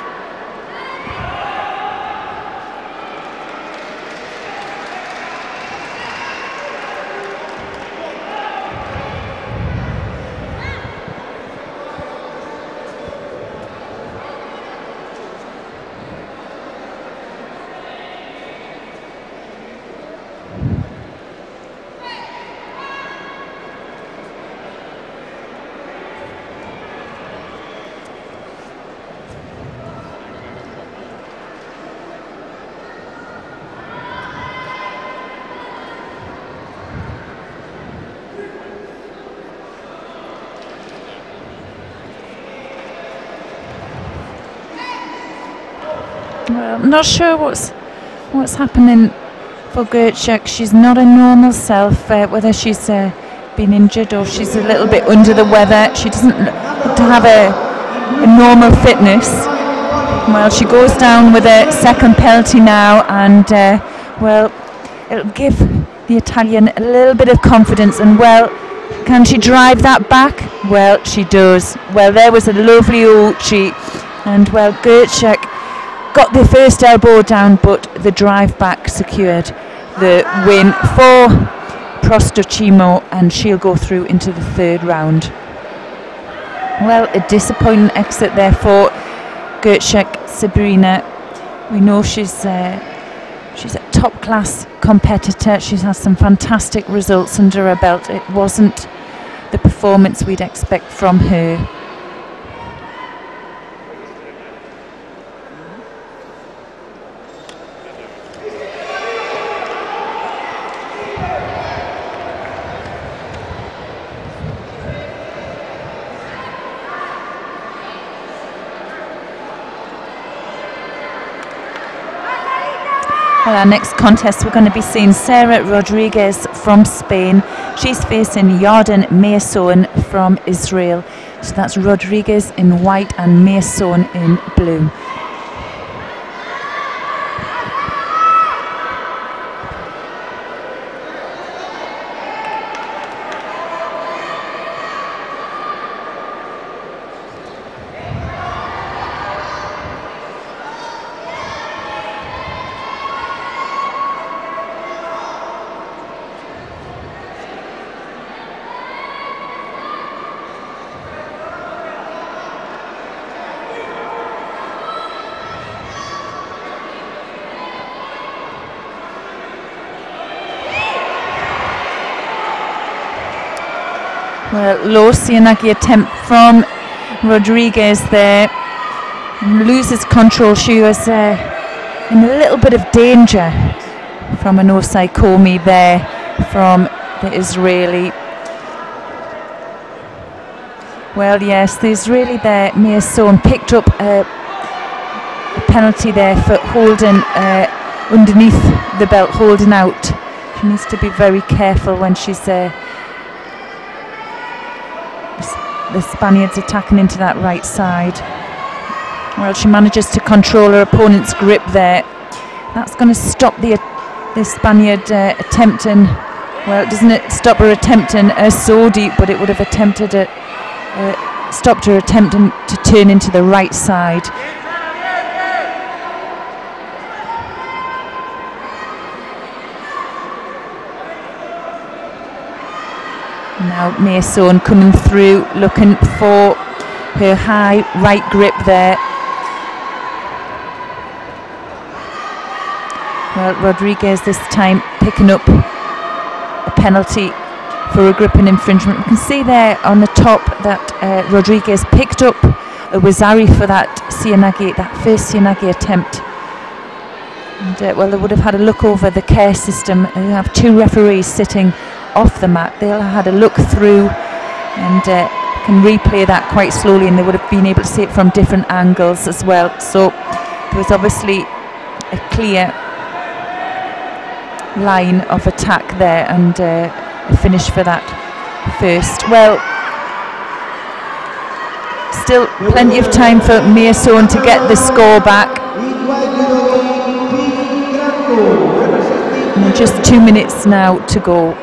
Well, I'm not sure what's happening for Gertschek. She's not a normal self, whether she's been injured or she's a little bit under the weather. She doesn't look to have a normal fitness. Well, she goes down with a second penalty now, and well, it'll give the Italian a little bit of confidence. And well, can she drive that back? Well, she does. Well, there was a lovely uchi, and well, Gertschek got the first elbow down, but the drive back secured the win for Prostochimo, and she'll go through into the third round. Well, a disappointing exit there for Gertschek Sabrina. We know she's a top class competitor. She's had some fantastic results under her belt. It wasn't the performance we'd expect from her. Well, our next contest, we're going to be seeing Sarah Rodriguez from Spain. She's facing Yarden Meason from Israel. So that's Rodriguez in white and Meason in blue. Well, low Sianagi attempt from Rodriguez there. Loses control. She was in a little bit of danger from an Osai Komi there from the Israeli. Well, yes, the Israeli there, Meason, picked up a penalty there for holding underneath the belt, holding out. She needs to be very careful when she's the Spaniards attacking into that right side. Well, she manages to control her opponent's grip there. That's going to stop the Spaniard attempting. Well, doesn't it stop her attempting a so deep, but it would have attempted it stopped her attempting to turn into the right side. Now Mason coming through, looking for her high right grip there. Well, Rodriguez this time picking up a penalty for a gripping infringement. We can see there on the top that Rodriguez picked up a Wazari for that first Sianagi attempt. And well, they would have had a look over the care system. They have two referees sitting off the mat. They'll have had a look through and can replay that quite slowly, and they would have been able to see it from different angles as well. So there was obviously a clear line of attack there, and a finish for that first. Well, still plenty of time for Mason to get the score back. And just 2 minutes now to go.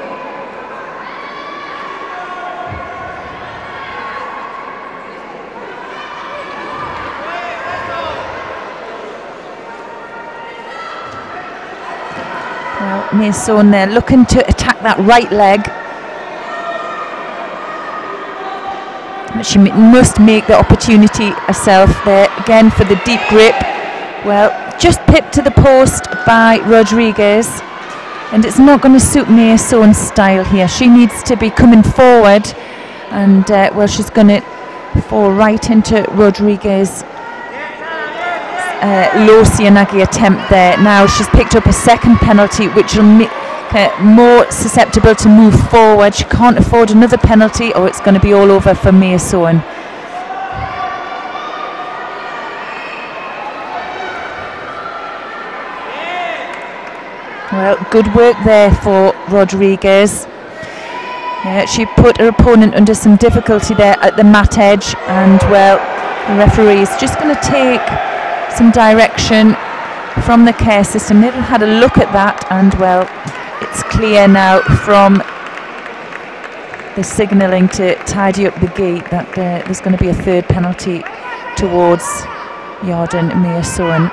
Well, Mason there looking to attack that right leg. But she must make the opportunity herself there again for the deep grip. Well, just pipped to the post by Rodriguez, and it's not going to suit Mason's style here. She needs to be coming forward, and well, she's going to fall right into Rodriguez's low Sianagi attempt there. Now she's picked up a second penalty, which will make her more susceptible to move forward. She can't afford another penalty, or it's going to be all over for Mason. Well, good work there for Rodriguez. She put her opponent under some difficulty there at the mat edge, and well, the referee is just going to take some direction from the care system. They've had a look at that, and well, it's clear now from the signalling to tidy up the gate that there's going to be a third penalty towards Yarden Mason.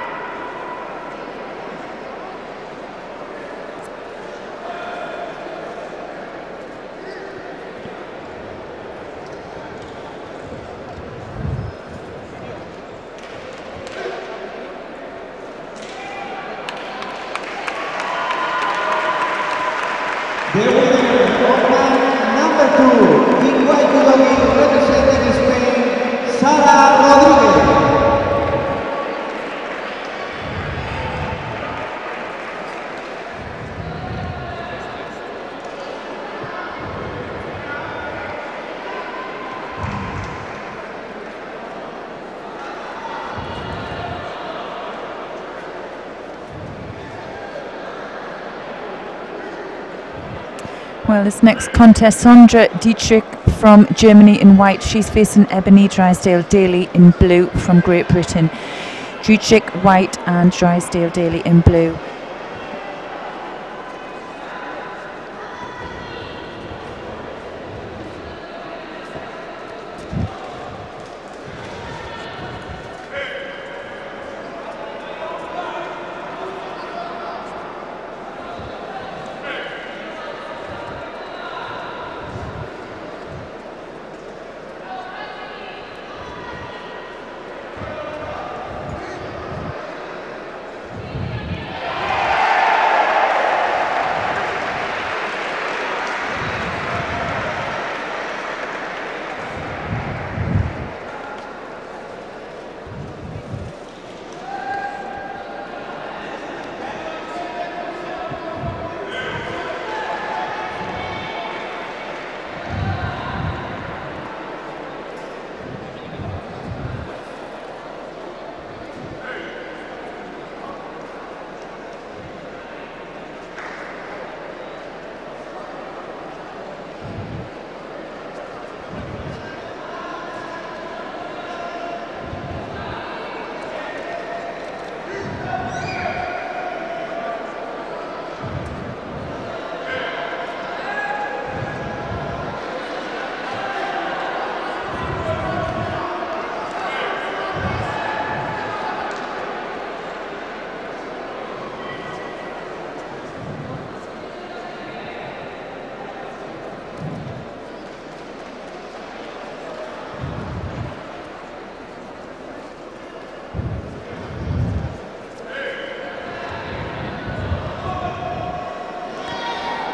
Well, this next contest, Sandra Dietrich from Germany in white. She's facing Ebony Drysdale-Daly in blue from Great Britain. Dietrich white and Drysdale-Daly in blue.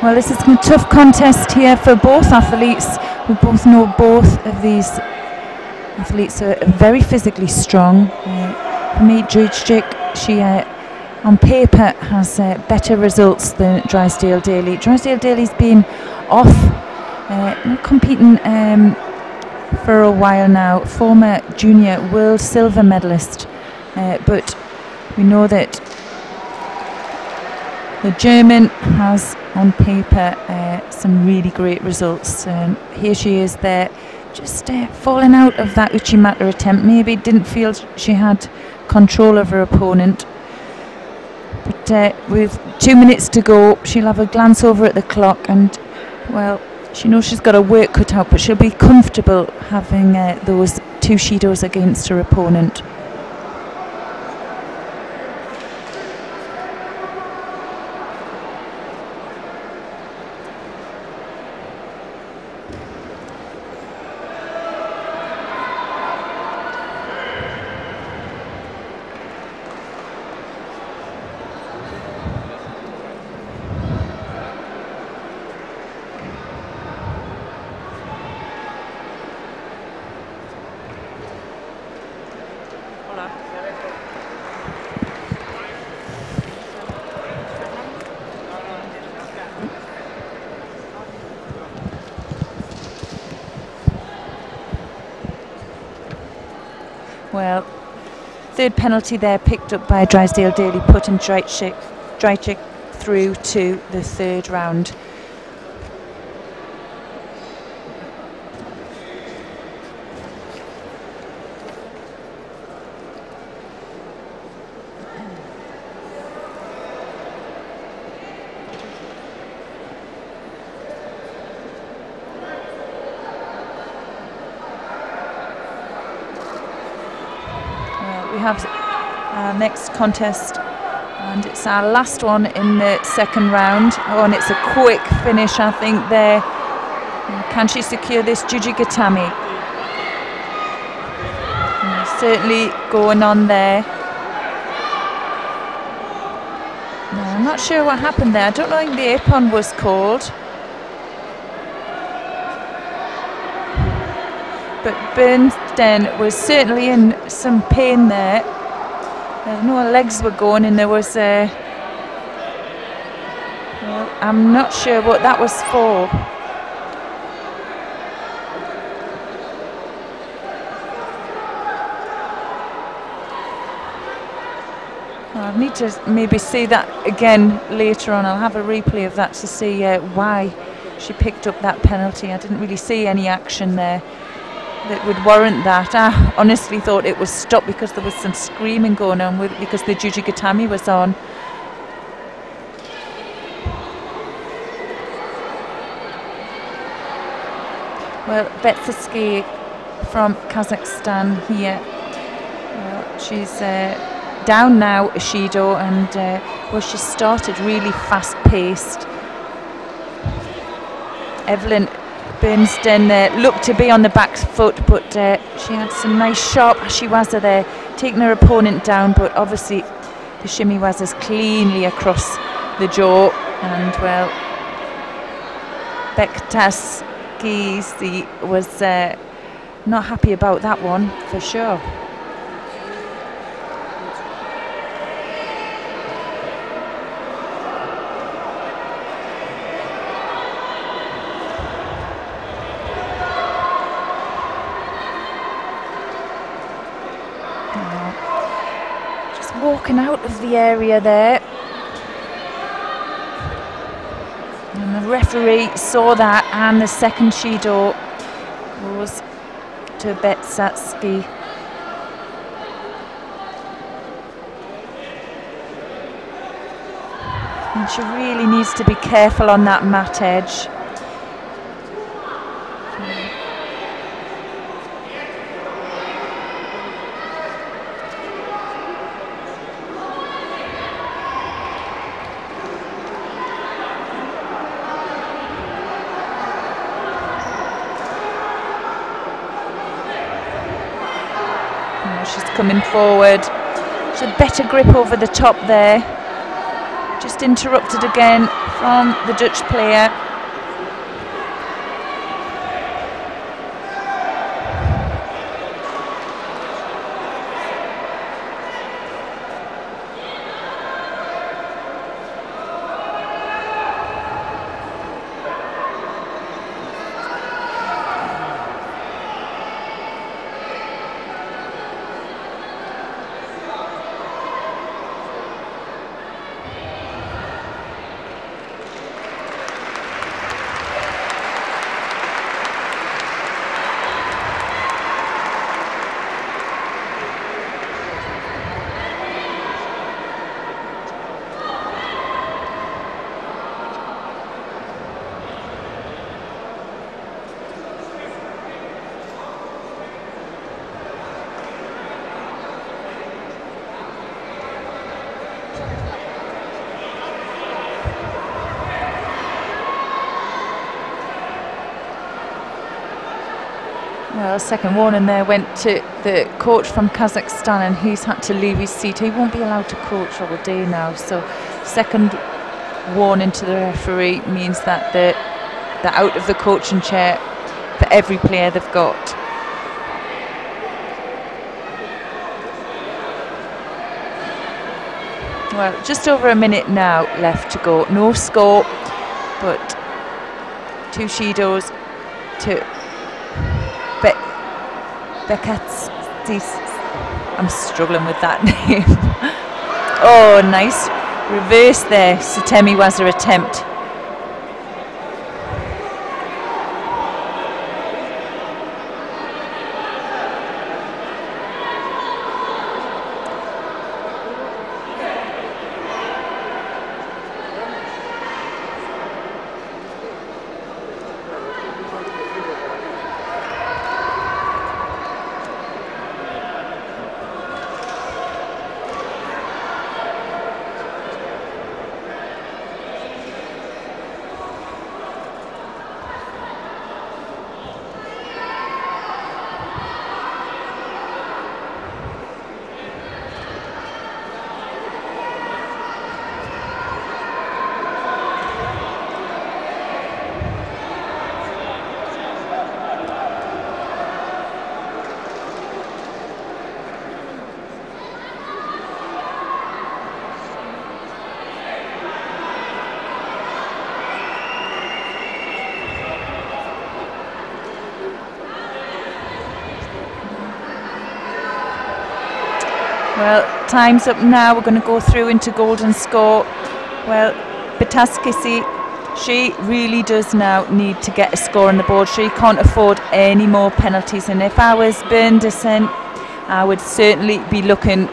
Well, this is a tough contest here for both athletes. We both know both of these athletes are very physically strong. For me, Judo, she on paper has better results than Drysdale Daly. Drysdale Daly's been off, not competing for a while now. Former junior world silver medalist, but we know that the German has on paper some really great results. Here she is there, just falling out of that Uchimata attempt. Maybe didn't feel she had control of her opponent. But with 2 minutes to go, she'll have a glance over at the clock and, well, she knows she's got her work cut out, but she'll be comfortable having those 2 Shidos against her opponent. Well, third penalty there picked up by Drysdale Daly, putting Drejcik through to the third round. We have our next contest, and it's our last one in the second round. Oh, and it's a quick finish, I think, there. Can she secure this Jujigatami? Certainly going on there. No, I'm not sure what happened there. I don't know if the ippon was called. But Bernstein was certainly in some pain there. I know her legs were going, and there was well, I'm not sure what that was for. I need to maybe see that again later on. I'll have a replay of that to see why she picked up that penalty. I didn't really see any action there that would warrant that. I honestly thought it was stopped because there was some screaming going on because the Jujigatami was on. Well, Betsaski from Kazakhstan here. Well, she's down now, Ishido, and well, she started really fast-paced. Evelyn Bernstein looked to be on the back foot, but she had some nice sharp ashiwaza there, taking her opponent down, but obviously the shimiwaza's cleanly across the jaw, and well, Bektaski was not happy about that one for sure. Walking out of the area there, and the referee saw that, and the second Shido goes to Betsatsky. And she really needs to be careful on that mat edge. She's coming forward. She's a better grip over the top there. Just interrupted again from the Dutch player. Well, second warning there went to the coach from Kazakhstan, and he's had to leave his seat. He won't be allowed to coach all day now. So second warning to the referee means that they're out of the coaching chair for every player they've got. Well, just over a minute now left to go. No score, but 2 Judos to Bekatis. I'm struggling with that name. Oh, nice reverse there. Satemi was her attempt. Well, time's up now. We're going to go through into golden score. Well, Betaskisi, she really does now need to get a score on the board. She can't afford any more penalties. And if I was Berndersen, I would certainly be looking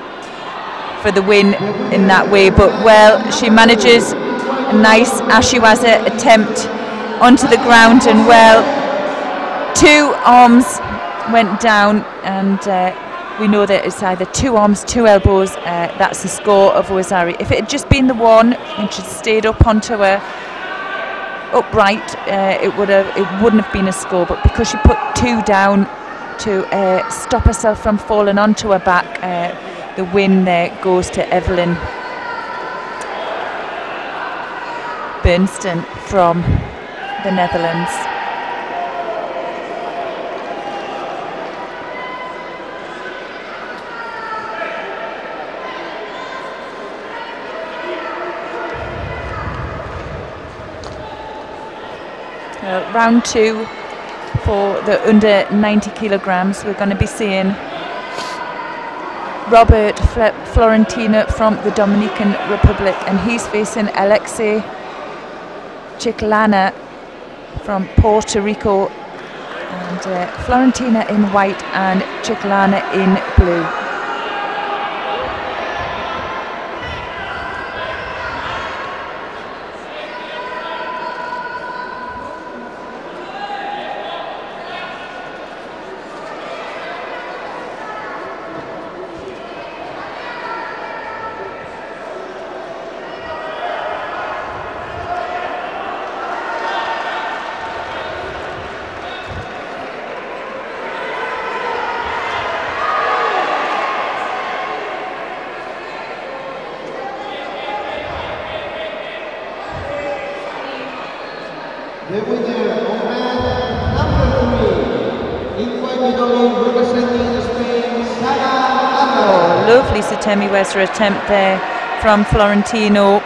for the win in that way. But, well, she manages a nice Ashiwaza attempt onto the ground. And, well, 2 arms went down, and we know that it's either 2 arms, 2 elbows. That's the score of Wazari. If it had just been the one and she'd stayed up onto her upright, it wouldn't have been a score. But because she put 2 down to stop herself from falling onto her back, the win there goes to Evelyn Bernstein from the Netherlands. Round 2 for the under 90 kilograms. We're going to be seeing Robert Florentina from the Dominican Republic, and he's facing Alexei Chiclana from Puerto Rico, and Florentina in white and Chiclana in blue. The winner of match number 3, in Judo representing Spain, Sara. Oh, lovely Satemi Wesser attempt there from Florentino.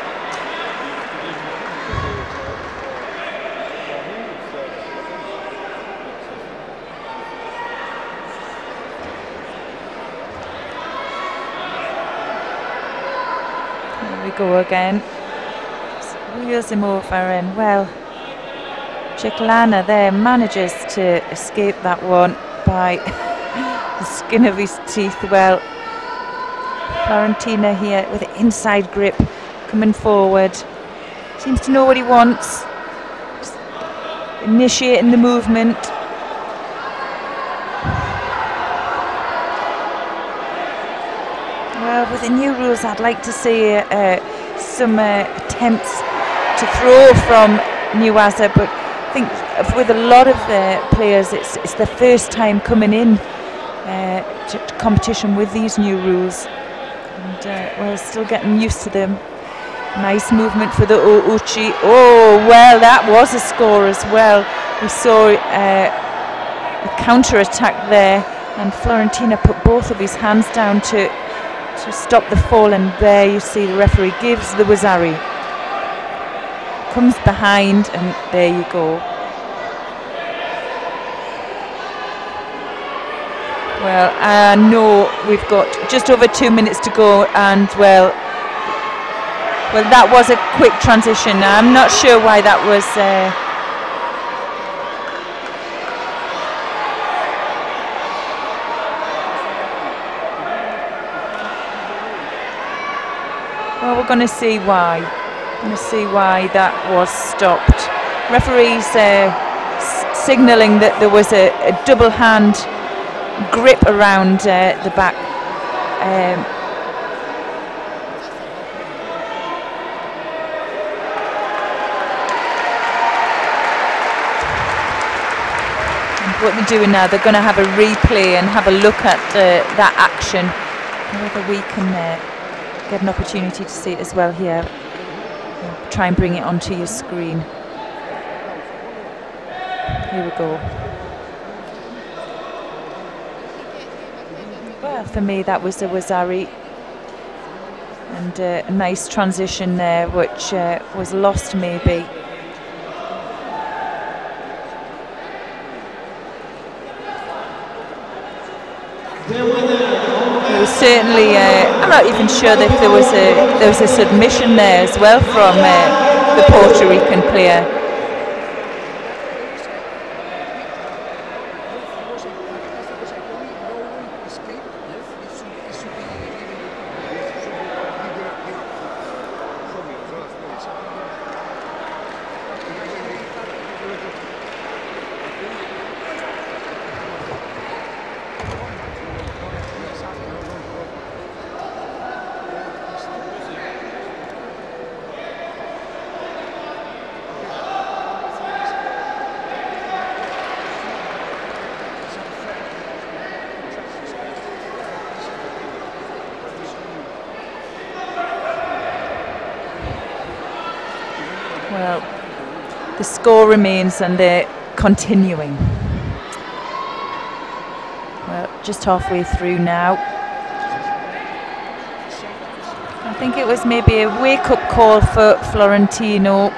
There we go again. Wheels him over, and well, Chiclana there manages to escape that one by the skin of his teeth. Well, Florentina here with an inside grip, coming forward, seems to know what he wants, just initiating the movement. Well, with the new rules, I'd like to see some attempts to throw from Nuwaza, but I think with a lot of players, it's their first time coming in to competition with these new rules, and well, still getting used to them. Nice movement for the Ouchi. Oh, well, that was a score as well. We saw a counter attack there, and Florentina put both of his hands down to stop the fall, and there you see the referee gives the Wazari. Comes behind, and there you go. Well, I know we've got just over 2 minutes to go, and well, that was a quick transition. I'm not sure why that was. Well, we're going to see why. Going to see why that was stopped. Referees signalling that there was a double hand grip around the back. And what they're doing now, they're going to have a replay and have a look at that action, whether we can get an opportunity to see it as well here. Try and bring it onto your screen. Here we go. Well, for me that was a Wazari, and a nice transition there, which was lost maybe. It was certainly, I'm not even sure that there was a submission there as well from the Puerto Rican player. Well, the score remains, and they're continuing. Well, just halfway through now. I think it was maybe a wake-up call for Florentino.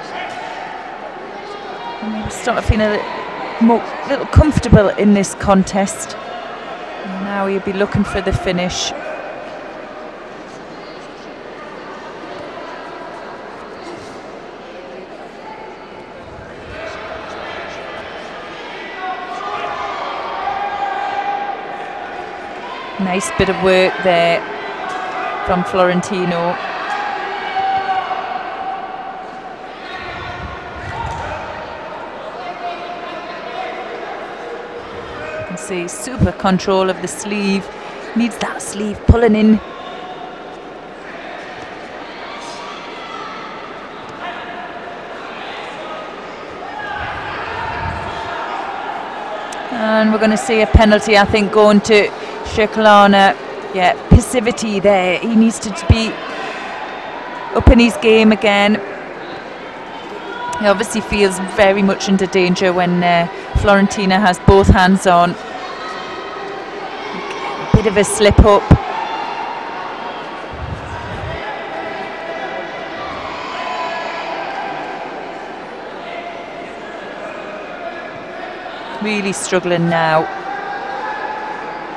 And he was starting to feel a little comfortable in this contest. And now he'll be looking for the finish. Nice bit of work there from Florentino. You can see super control of the sleeve. Needs that sleeve pulling in. And we're going to see a penalty, I think, going to Chiclana. Yeah, passivity there. He needs to be up in his game again. He obviously feels very much under danger when Florentina has both hands on. A bit of a slip up. Really struggling now.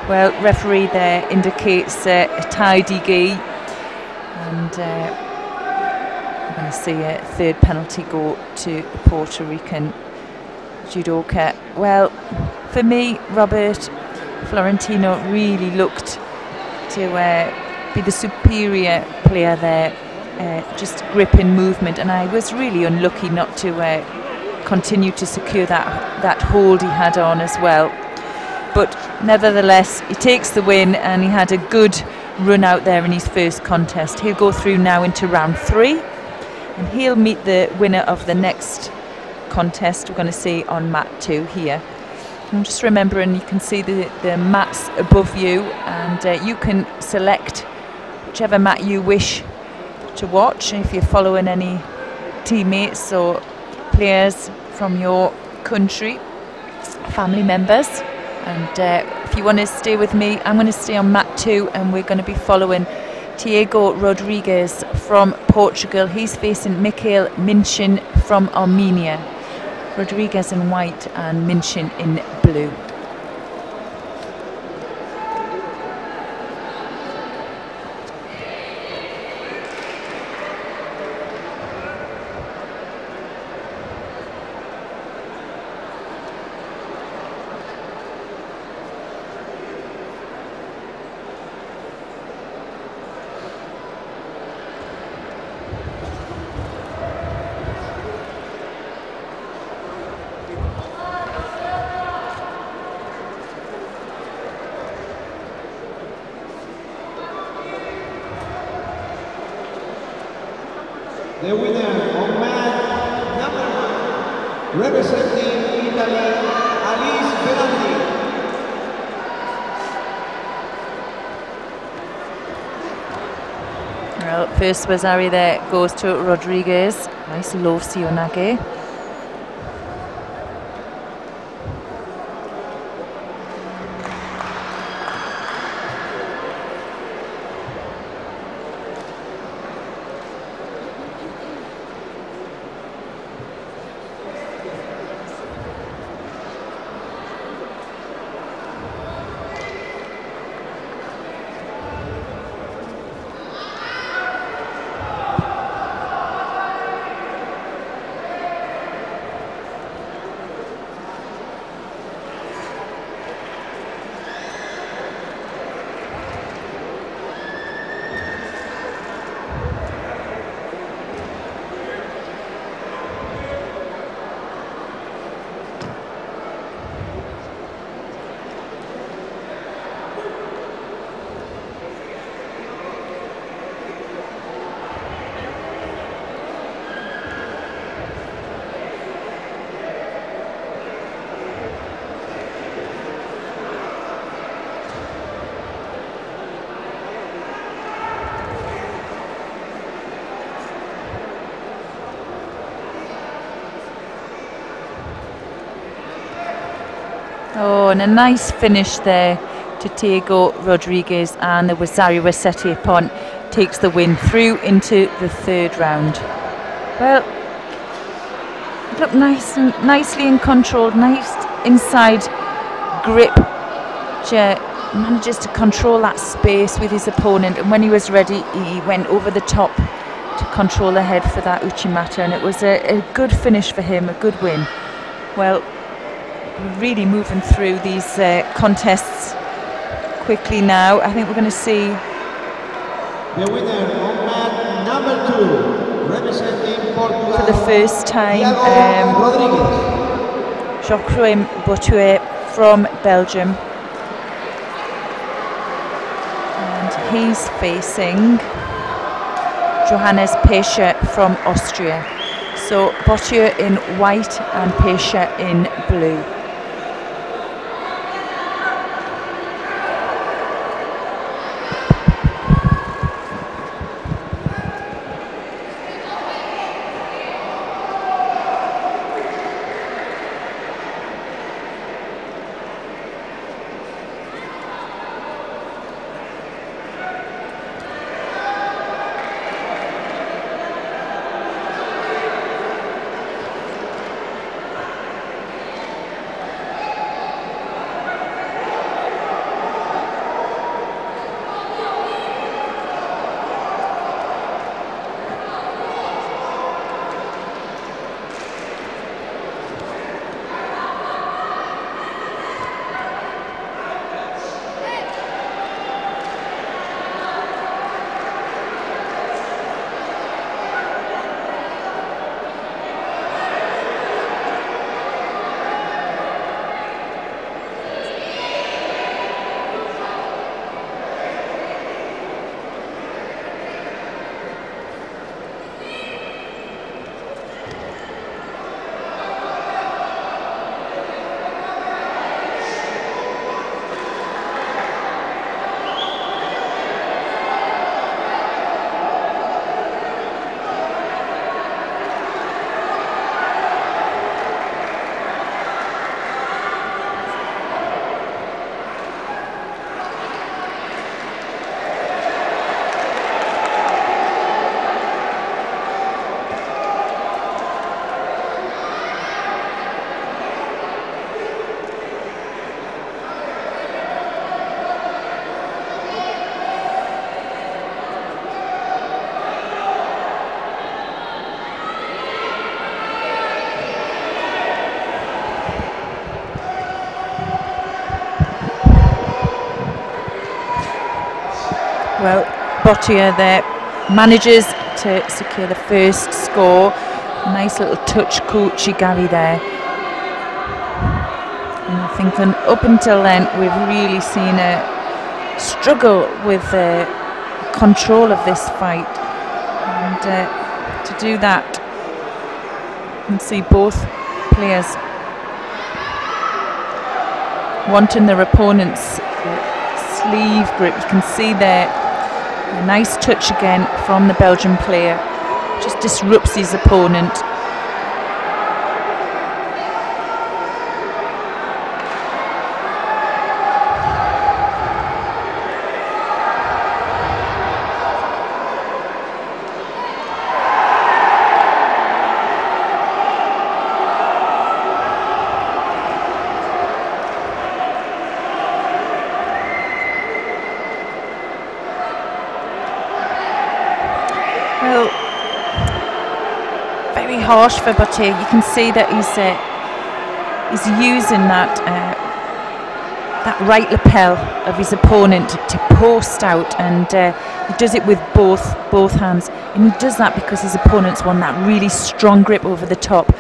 Well, referee there indicates a tidy gi, and we're going to see a third penalty go to the Puerto Rican judoka. Well, for me, Robert, Florentino really looked to be the superior player there, just grip and movement, and I was really unlucky not to continue to secure that hold he had on as well. But nevertheless, he takes the win, and he had a good run out there in his first contest. He'll go through now into round 3, and he'll meet the winner of the next contest we're going to see on mat 2 here. And just remembering, you can see the mats above you, and you can select whichever mat you wish to watch if you're following any teammates or players from your country, family members. And if you want to stay with me, I'm going to stay on mat 2, and we're going to be following Diego Rodriguez from Portugal. He's facing Mikhail Minchin from Armenia. Rodriguez in white and Minchin in blue. The winner of mat number 1, representing Italy, Alice Belandi. Well, first Wazari there goes to Rodriguez. Nice low Sionage. Oh, and a nice finish there to Diego Rodriguez, and the Wazari Waseti Pont takes the win through into the 3rd round. Well, it looked nicely in control, nice inside grip. Manages to control that space with his opponent, and when he was ready, he went over the top to control the head for that Uchimata, and it was a good finish for him, a good win. Well, really moving through these contests quickly now. I think we're going to see the winner of mat number 2, representing Portugal, for the first time, Geoffroy Botouet from Belgium, and he's facing Johannes Pescher from Austria. So Botouet in white and Pescher in blue. Well, Bottier there manages to secure the first score. Nice little touch, Kochi Gary there. And I think up until then we've really seen a struggle with control of this fight, and to do that, you can see both players wanting their opponent's sleeve grip. You can see there a nice touch again from the Belgian player, just disrupts his opponent. Well, very harsh for Bottier. You can see that he's using that right lapel of his opponent to post out, and he does it with both hands, and he does that because his opponent's won that really strong grip over the top.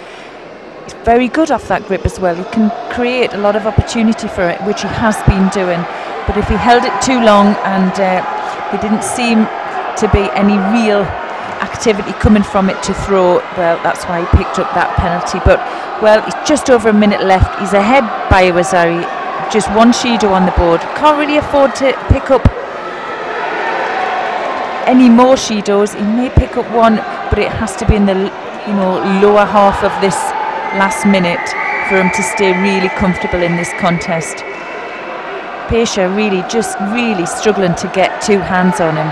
He's very good off that grip as well. He can create a lot of opportunity for it, which he has been doing, but if he held it too long and there didn't seem to be any real activity coming from it to throw, well, that's why he picked up that penalty. But, well, it's just over a minute left. He's ahead by Iwazari, just one Shido on the board. Can't really afford to pick up any more Shidos. He may pick up one, but it has to be in the lower half of this last minute for him to stay really comfortable in this contest. Pesha really struggling to get two hands on him.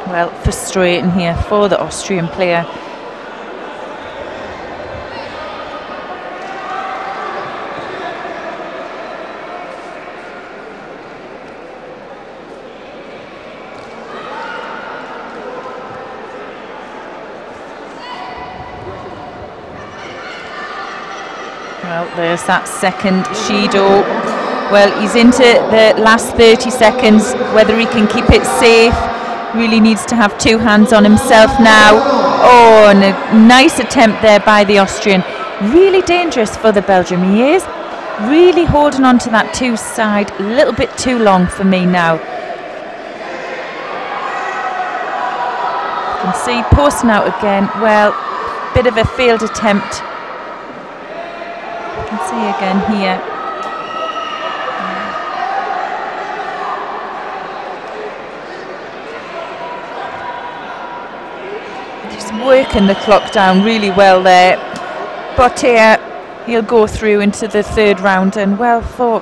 Well, frustrating here for the Austrian player. Well, there's that second Shido. Well, he's into the last 30 seconds. Whether he can keep it safe. Really needs to have two hands on himself now. Oh, and a nice attempt there by the Austrian. Really dangerous for the Belgian. He is really holding on to that two side a little bit too long for me now. You can see posting out again. Well, bit of a failed attempt. You can see again here. Working the clock down really well there. Bottier, he'll go through into the third round, and well, for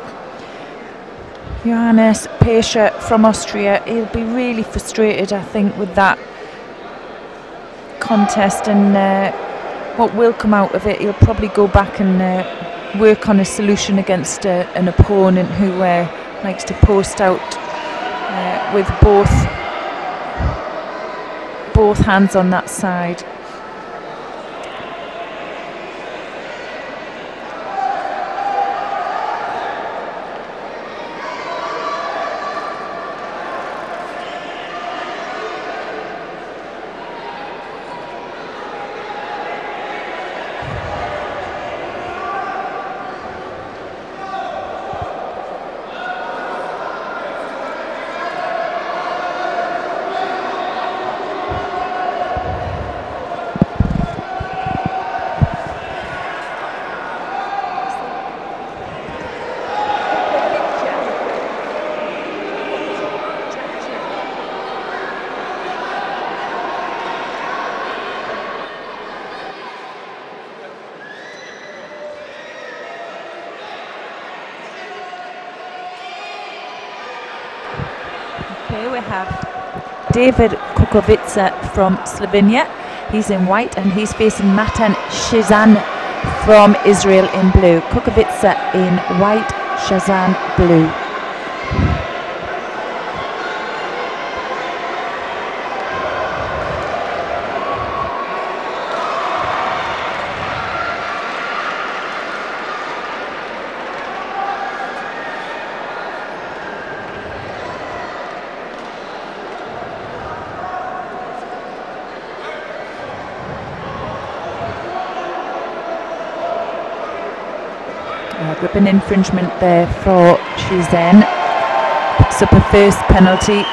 Johannes Pesha from Austria, he'll be really frustrated, I think, with that contest, and what will come out of it, he'll probably go back and work on a solution against an opponent who likes to post out with both hands on that side. Okay, we have David Kukovica from Slovenia. He's in white, and he's facing Matan Shazan from Israel in blue. Kukovica in white, Shazan blue. Gripping infringement there for Shizhen. Picks up a first penalty.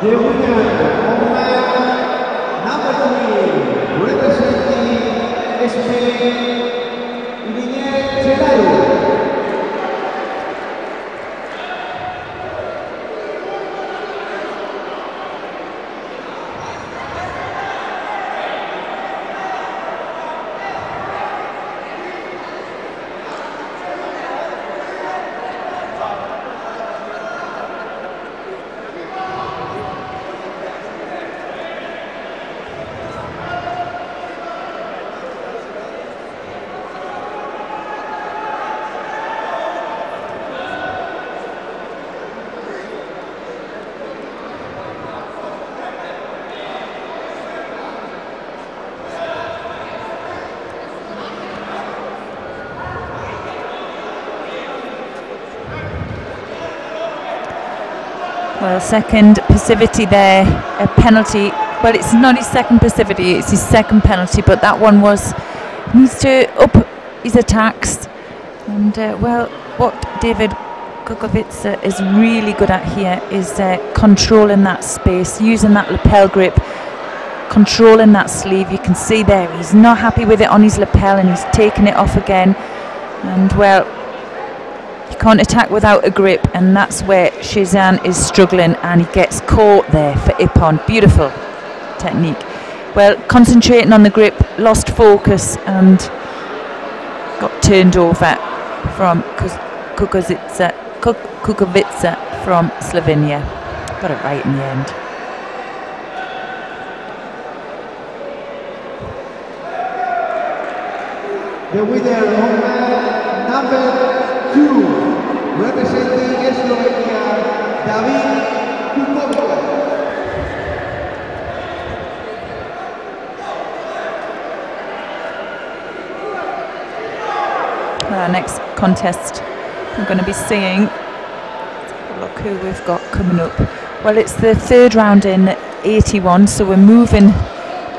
The winner of number 3, representing Spain, Judo. Well, second passivity there, a penalty. Well, it's not his second passivity, it's his second penalty, but that one needs to up his attacks. And well, what David Kukovica is really good at here is controlling that space, using that lapel grip, controlling that sleeve. You can see there he's not happy with it on his lapel and he's taking it off again. And well, you can't attack without a grip, and that's where Shizhen is struggling, and he gets caught there for Ippon. Beautiful technique. Well, concentrating on the grip, lost focus and got turned over from Kukovica from Slovenia. Got it right in the end. The winner of number 2, representing Slovenia, David Kukovica. Our next contest we're going to be seeing, look who we've got coming up. Well, it's the third round in 81, so we're moving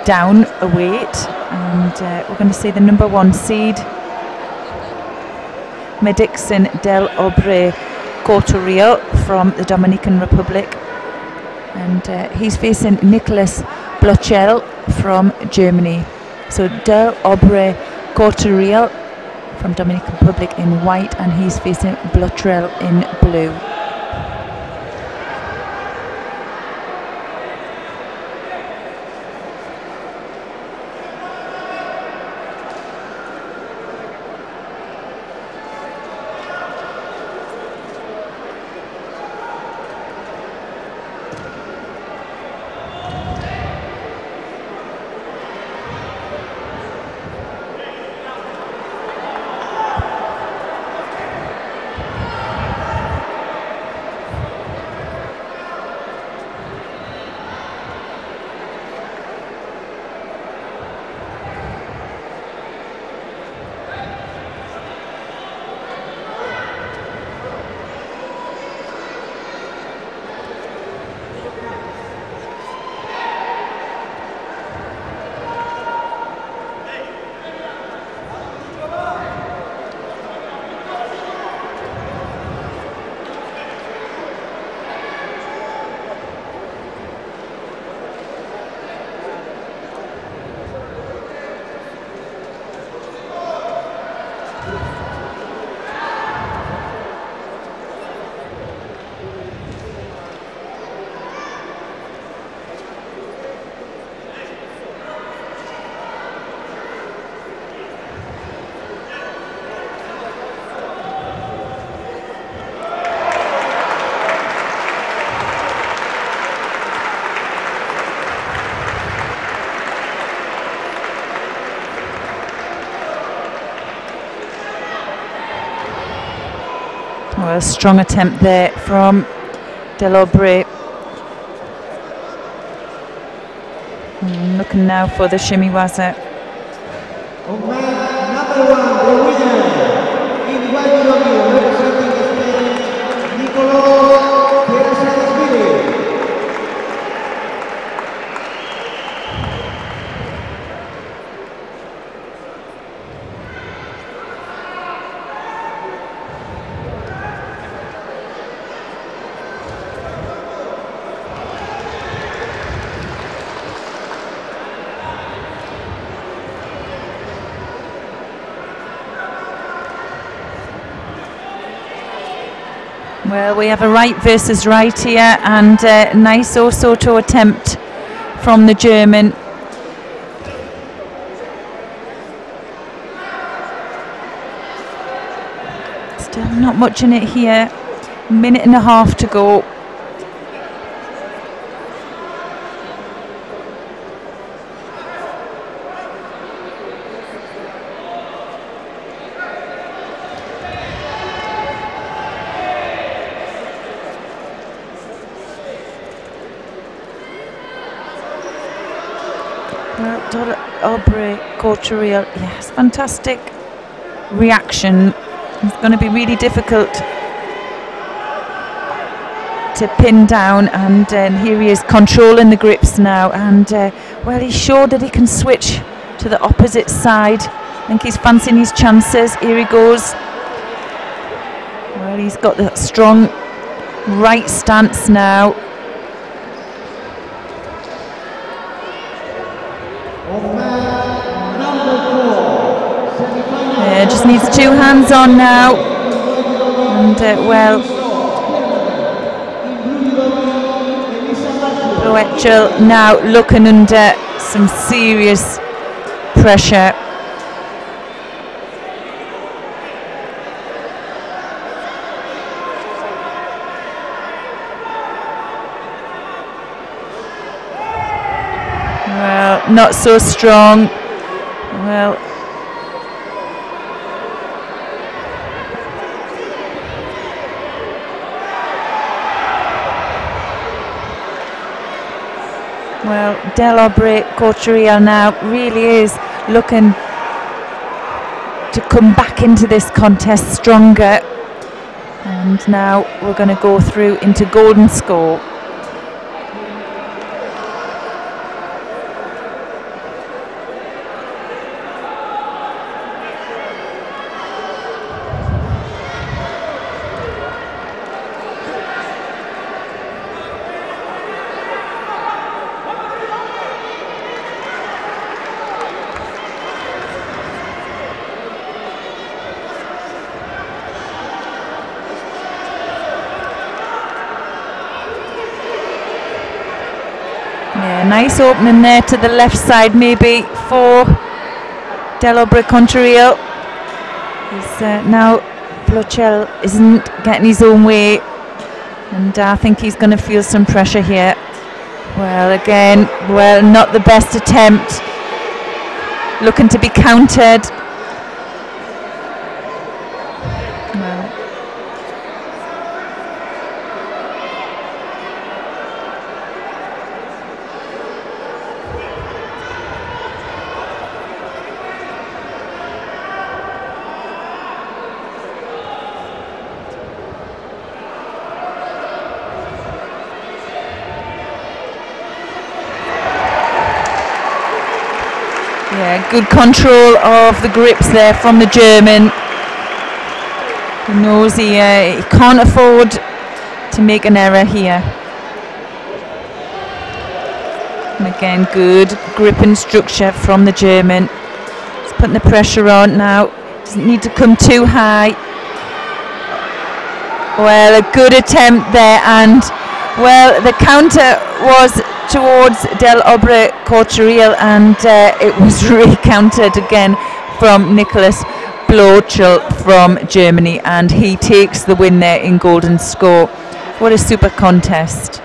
down a weight, and we're going to see the number 1 seed, Medixon del Obre Cortoril from the Dominican Republic, and he's facing Nicolas Blochel from Germany. So del Obre Cortoril from Dominican Republic in white, and he's facing Blochel in blue. Well, a strong attempt there from Del Obre. Looking now for the shimiwaza. On mat number 1, the winner in white judo representing Spain, Nicolò Pierasarasvili. Well, we have a right versus right here, and nice Osoto attempt from the German. Still not much in it here. Minute and a half to go. Couturier, yes, fantastic reaction. It's going to be really difficult to pin down, and here he is controlling the grips now, and well, he's showed that he can switch to the opposite side. I think he's fancying his chances. Here he goes. Well, he's got the strong right stance now. Just needs 2 hands on now, and well, Boetchel now looking under some serious pressure. Well, not so strong. Well, Delaubre Couturier now really is looking to come back into this contest stronger, and now we're going to go through into golden score. Nice opening there to the left side, maybe for Delaubre Couturier. Now Boetchel isn't getting his own way, and I think he's going to feel some pressure here. Well, again, well, not the best attempt. Looking to be countered. Good control of the grips there from the German. He knows he can't afford to make an error here. And again, good grip and structure from the German. Just putting the pressure on now. Doesn't need to come too high. Well, a good attempt there, and well, the counter was towards Delaubre Couturier, and it was recountered again from Nicolas Boetchel from Germany, and he takes the win there in golden score. What a super contest.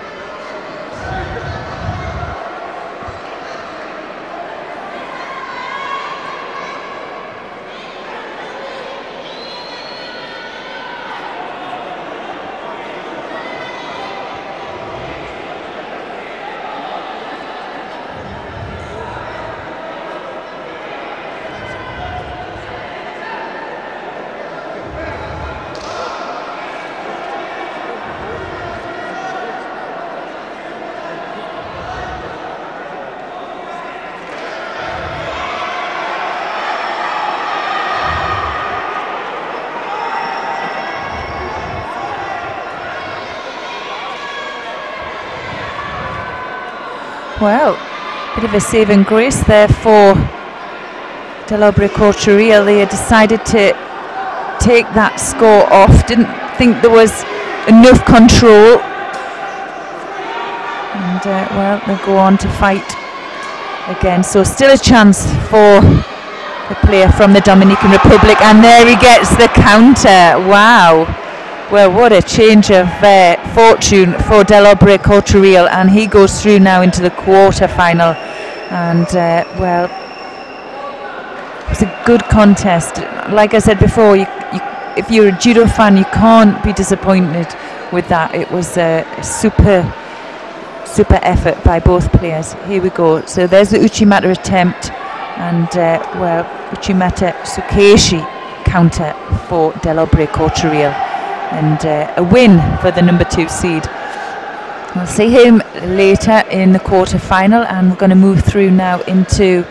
Well, bit of a saving grace there for Delobrio-Cortoril. They had decided to take that score off. Didn't think there was enough control. And well, they'll go on to fight again. So still a chance for the player from the Dominican Republic. And there he gets the counter. Wow. Well, what a change of fortune for Delobrio-Cortoril, and he goes through now into the quarter-final. And well, it's a good contest. Like I said before, if you're a judo fan, you can't be disappointed with that. It was a super effort by both players. Here we go. So there's the Uchimata attempt, and well, Uchimata Tsukeshi counter for Delobrio-Cortoril. And a win for the number 2 seed. We'll see him later in the quarter-final, and we're going to move through now into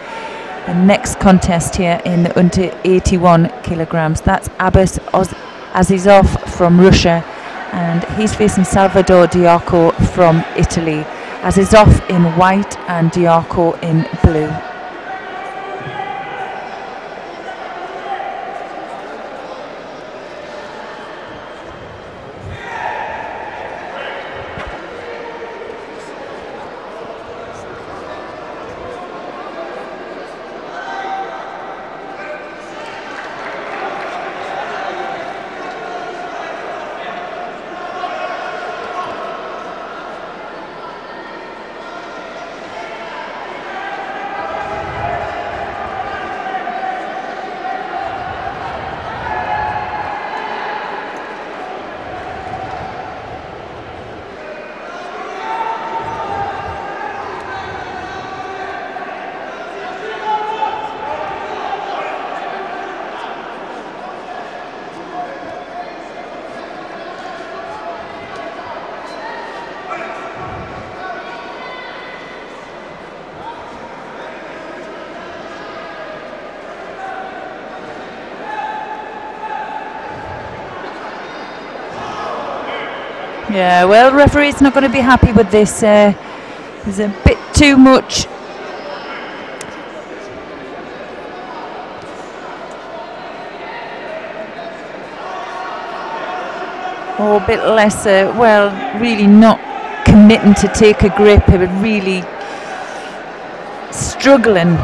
the next contest here in the under 81 kilograms. That's Abbas Azizov from Russia, and he's facing Salvador Diaco from Italy. Azizov in white and Diaco in blue. Yeah, well, referee's not going to be happy with this. There's a bit too much. Or a bit less, well, really not committing to take a grip. They were really struggling.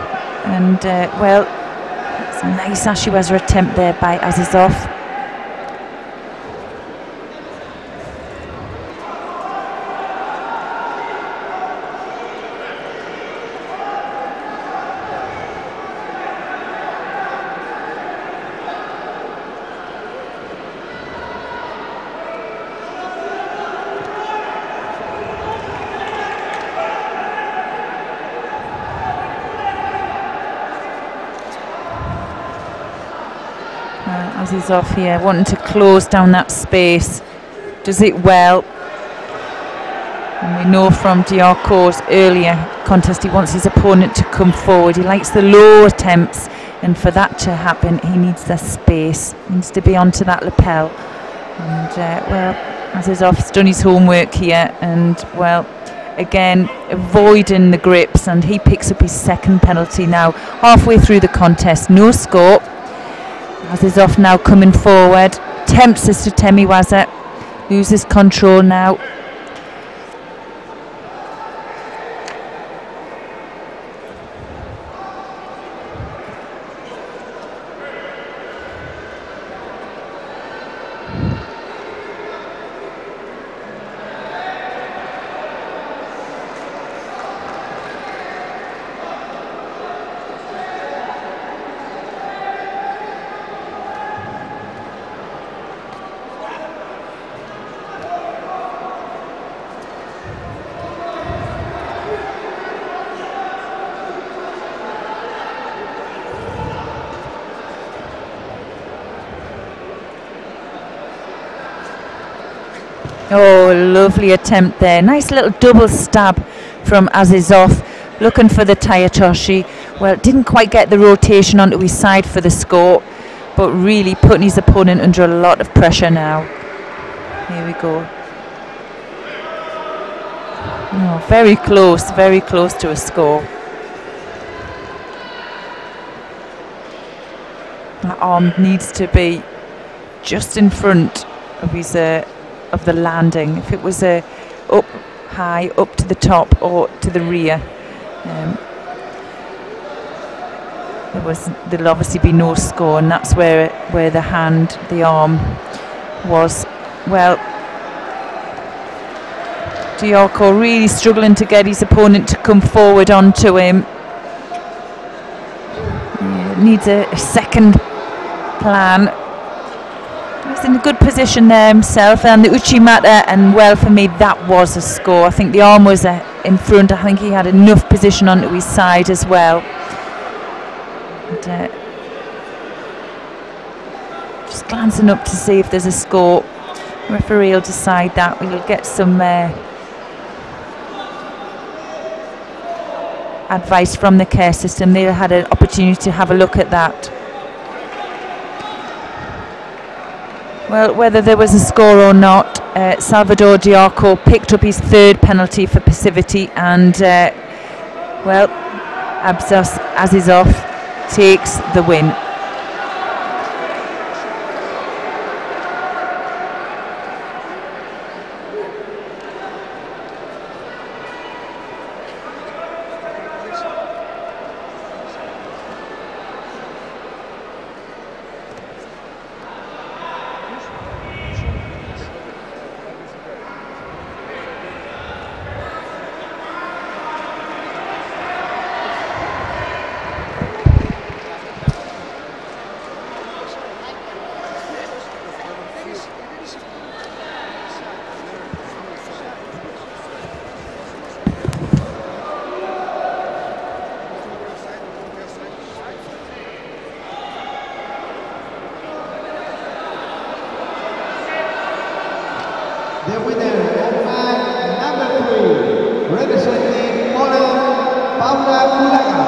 And, well, it's a nice Ashiwaza attempt there by Azizov. Azizov here wanting to close down that space, does it well. And we know from Diaco's earlier contest, he wants his opponent to come forward. He likes the low attempts, and for that to happen, he needs the space. He needs to be onto that lapel. And well, Azizov's done his homework here, and well, again, avoiding the grips, and he picks up his second penalty now, halfway through the contest. No score. Azizov now coming forward, tempts us to Temiwaza, loses control now. Oh, lovely attempt there. Nice little double stab from Azizov, looking for the Tayatoshi. Well, didn't quite get the rotation onto his side for the score, but really putting his opponent under a lot of pressure now. Here we go. No, very close to a score. That arm needs to be just in front of his of the landing. If it was up high, up to the top or to the rear, there'll obviously be no score, and that's where the arm was. Well, Diaco really struggling to get his opponent to come forward onto him. Needs a second plan. He's in a good position there himself, and the Uchimata, and well, for me that was a score. I think the arm was in front. I think he had enough position onto his side as well. And, just glancing up to see if there's a score. Referee will decide that. We'll get some advice from the care system. They had an opportunity to have a look at that. Well, whether there was a score or not, Salvador Diaco picked up his third penalty for passivity, and well, Abzas Azizov takes the win. The winner of match number 3, representing Poland, Paula Kulaga.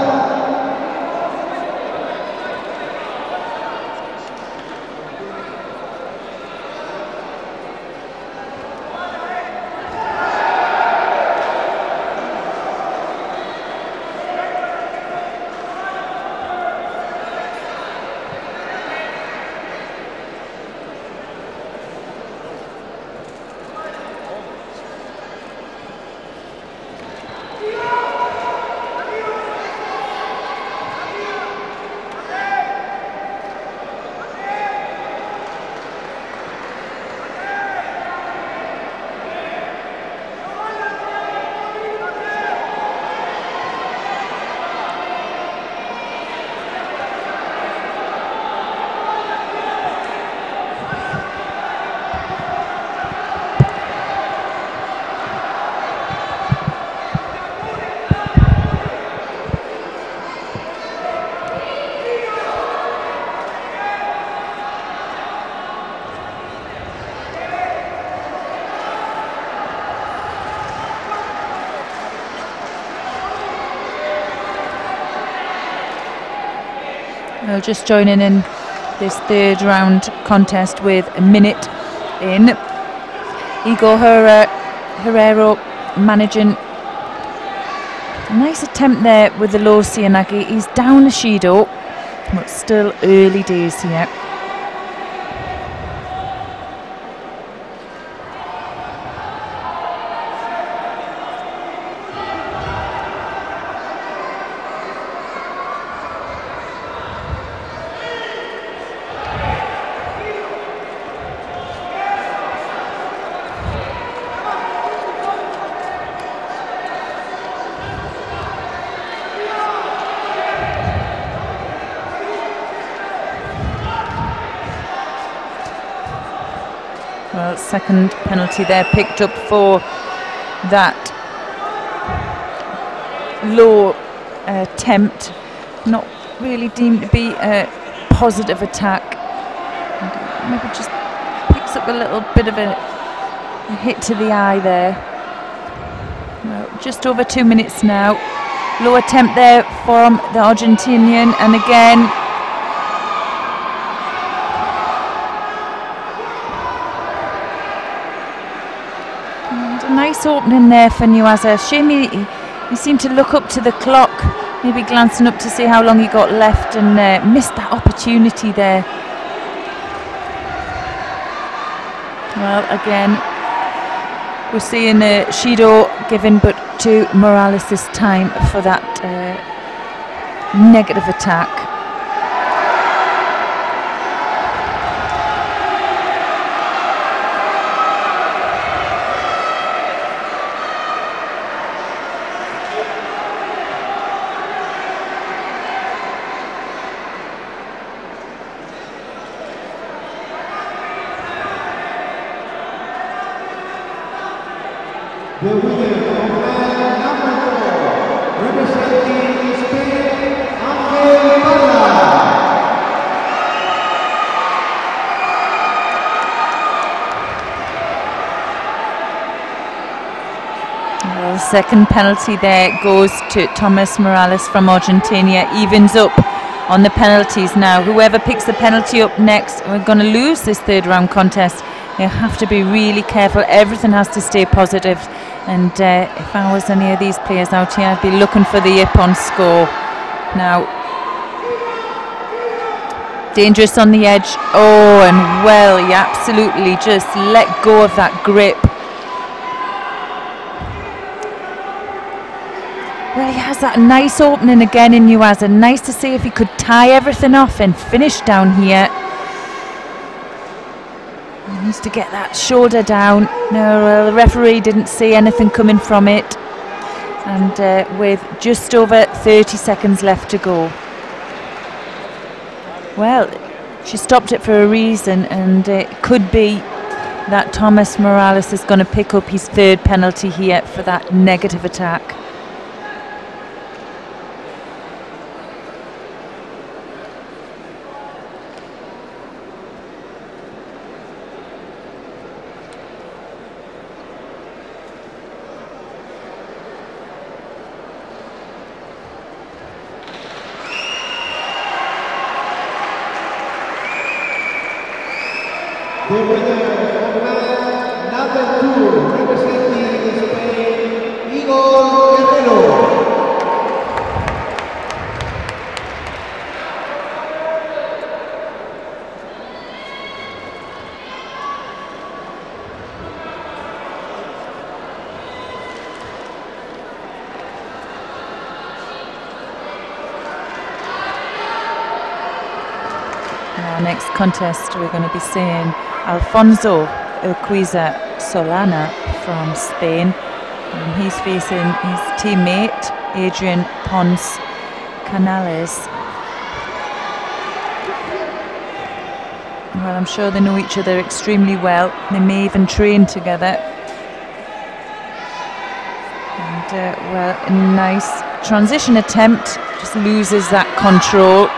Just joining in this third round contest with a minute in. Igor Herrero managing. A nice attempt there with the low Sianagi. He's down the Shido, but still early days here. Well, second penalty there picked up for that low attempt, not really deemed to be a positive attack. Maybe just picks up a little bit of a hit to the eye there. Well, just over 2 minutes now. Low attempt there from the Argentinian, and again nice opening there for Nuaza. Shame he seemed to look up to the clock, maybe glancing up to see how long he got left, and missed that opportunity there. Well, again, we're seeing Shido given but to Morales this time for that negative attack. The winner of man number 4, representing Spain, Angel Parra. Well, the second penalty there goes to Thomas Morales from Argentina. Evens up on the penalties now. Whoever picks the penalty up next, we're going to lose this third round contest. You have to be really careful. Everything has to stay positive. And if I was any of these players out here, I'd be looking for the Ippon score. Now, dangerous on the edge. Oh, and well, he absolutely just let go of that grip. Well, he has that nice opening again in Nuaza. Nice to see if he could tie everything off and finish down here. He needs to get that shoulder down. No, well, the referee didn't see anything coming from it. And with just over 30 seconds left to go. Well, she stopped it for a reason, and it could be that Thomas Morales is going to pick up his third penalty here for that negative attack. The winner of man number 2, representing Spain, Igor Guerrero. Our next contest, we're going to be seeing Alfonso Urquiza Solana from Spain. And he's facing his teammate Adrian Pons Canales. Well, I'm sure they know each other extremely well. They may even train together. And well, a nice transition attempt, just loses that control.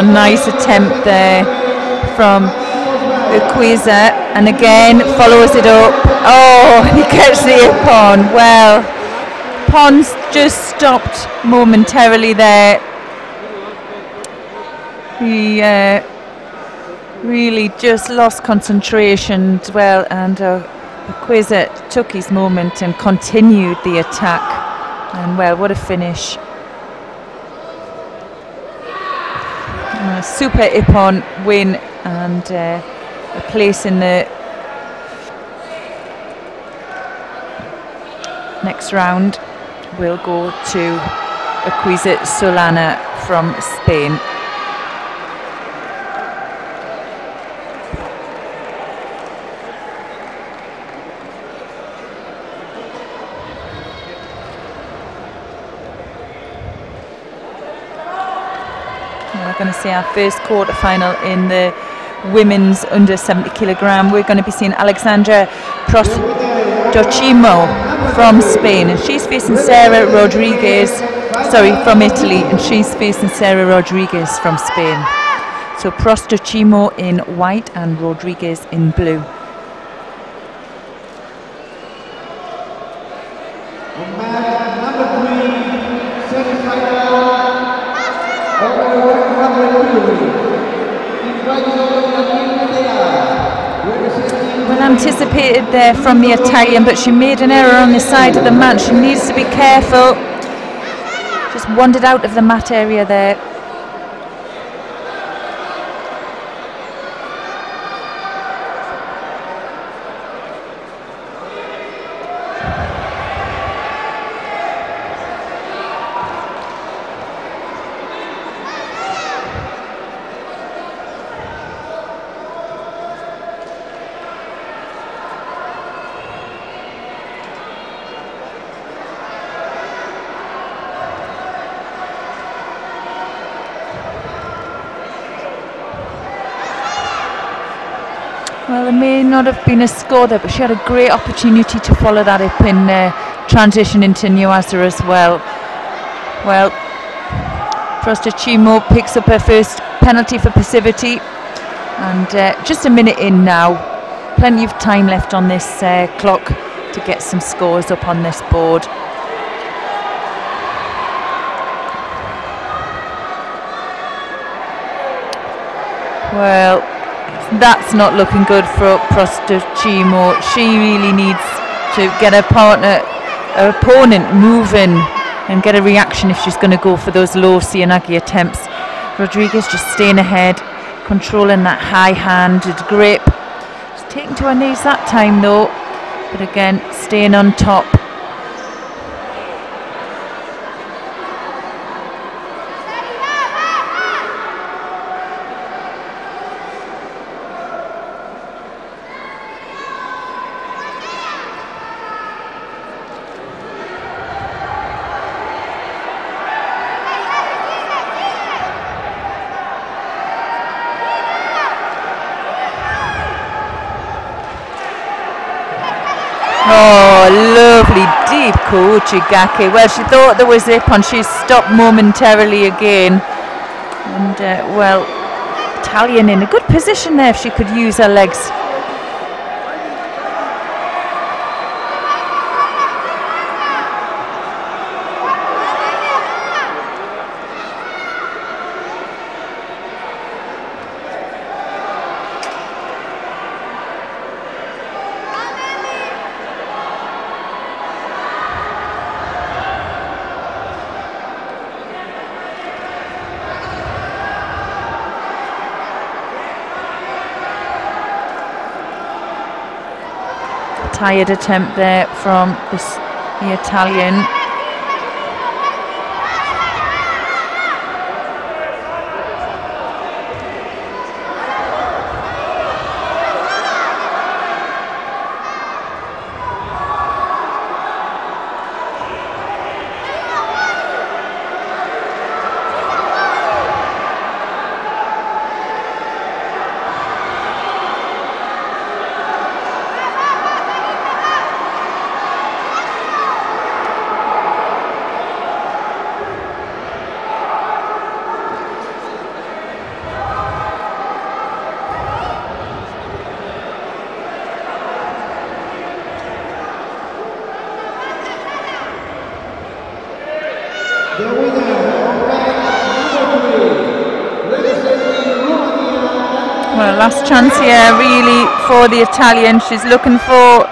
Oh, nice attempt there from Urquiza, and again follows it up. Oh, he gets the ippon. Well, Pons just stopped momentarily there. He really just lost concentration as well, and Urquiza took his moment and continued the attack. And well, what a finish. Super ippon win, and a place in the next round will go to Urquiza Solana from Spain. We're going to see our first quarter-final in the women's under 70 kilogram. We're going to be seeing Alexandra Prostochimo from Spain, and she's facing Sarah Rodriguez, from Italy, and she's facing Sarah Rodriguez from Spain. So Prostochimo in white and Rodriguez in blue. Well anticipated there from the Italian, but she made an error on the side of the mat. She needs to be careful. Just wandered out of the mat area there. Well, there may not have been a score there, but she had a great opportunity to follow that up in transition into Nuasa as well. Well, Prostochimo picks up her first penalty for passivity, and just a minute in now. Plenty of time left on this clock to get some scores up on this board. Well, that's not looking good for Prostochimo. She really needs to get her opponent moving and get a reaction if she's going to go for those low Sianagi attempts. Rodriguez just staying ahead, controlling that high-handed grip. She's taken to her knees that time though, but again, staying on top. Oh, lovely deep Kouchigake. Well, she thought there was ippon. She stopped momentarily again. And, well, Italian in a good position there if she could use her legs. Tired attempt there from the Italian. Well, last chance here really for the Italian. She's looking for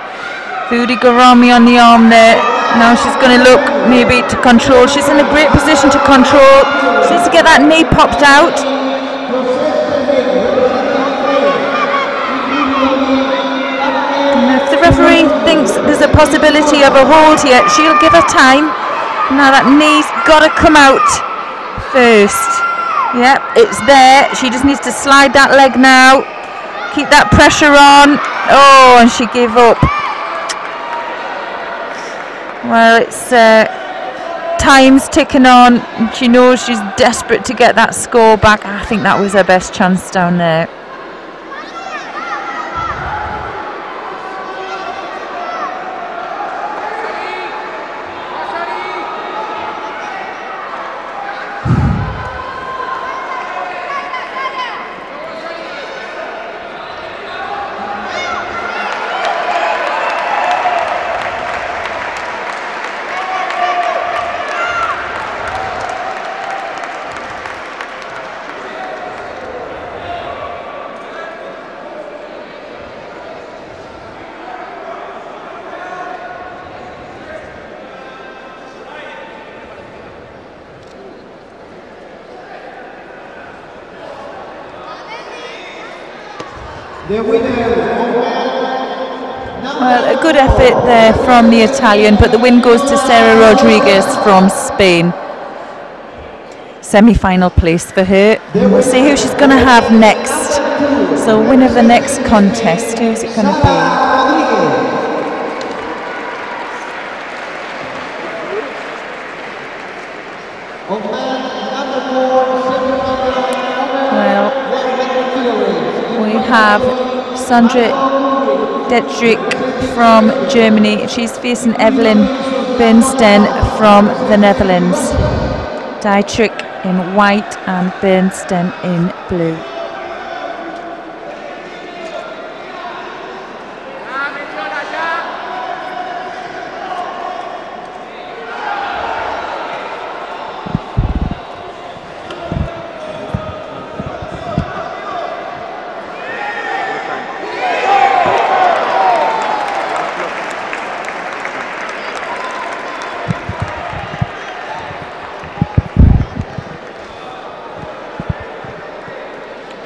Garami on the arm there. Now she's going to look maybe to control. She's in a great position to control. She needs to get that knee popped out. And if the referee thinks there's a possibility of a hold here, she'll give her time. Now that knee's got to come out first. Yep, it's there. She just needs to slide that leg now. Keep that pressure on. Oh, and she gave up. Well, it's time's ticking on. She knows she's desperate to get that score back. I think that was her best chance down there. Well, a good effort there from the Italian, but the win goes to Sarah Rodriguez from Spain. Semi-final place for her. We'll see who she's going to have next. So winner of the next contest, who's it going to be? Well, we have Sandra Dietrich from Germany. She's facing Evelyn Bernstein from the Netherlands. Dietrich in white and Bernstein in blue.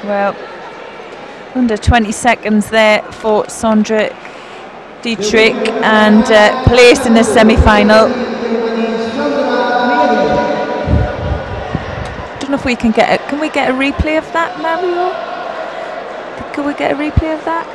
Well, under 20 seconds there for Sandra Dietrich, and placed in the semi-final. Don't know if we can get can we get a replay of that, Mario? Can we get a replay of that?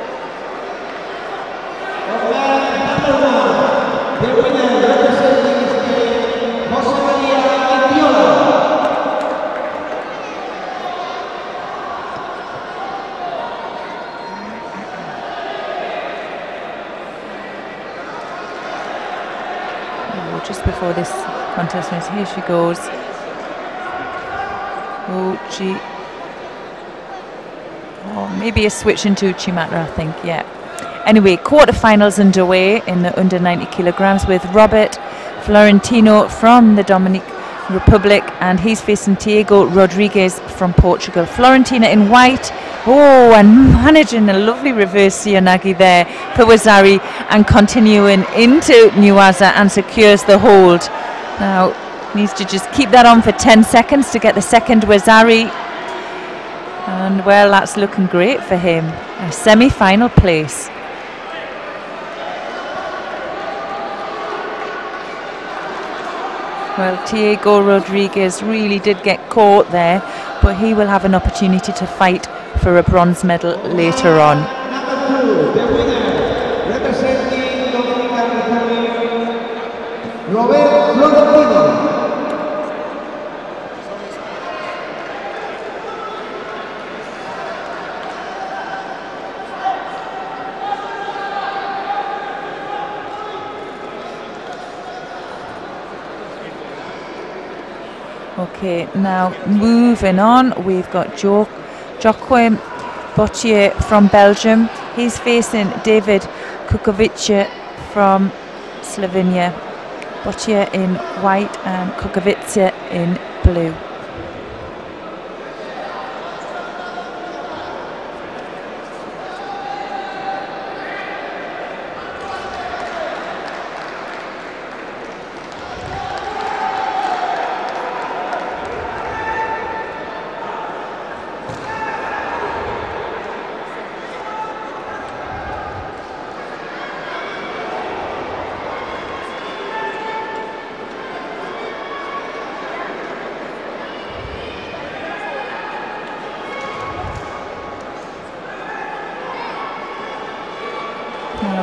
Just before this contest, here she goes. Maybe a switch into Chimata, I think, yeah. Anyway, quarterfinals underway in the under 90 kilograms with Robert Florentino from the Dominican Republic, and he's facing Tiago Rodriguez from Portugal. Florentina in white. Oh, and managing a lovely reverse Siyanagi there for Wazari, and continuing into Nuaza, and secures the hold. Now needs to just keep that on for 10 seconds to get the second Wazari, and well, that's looking great for him. A semi-final place. Well, Tiago Rodriguez really did get caught there, but he will have an opportunity to fight for a bronze medal later on. The winner, representing Dominican Republic, Robert Florentino. Okay, now moving on, we've got Joachim Bottier from Belgium. He's facing David Kukovic from Slovenia. Bottier in white and Kukovic in blue.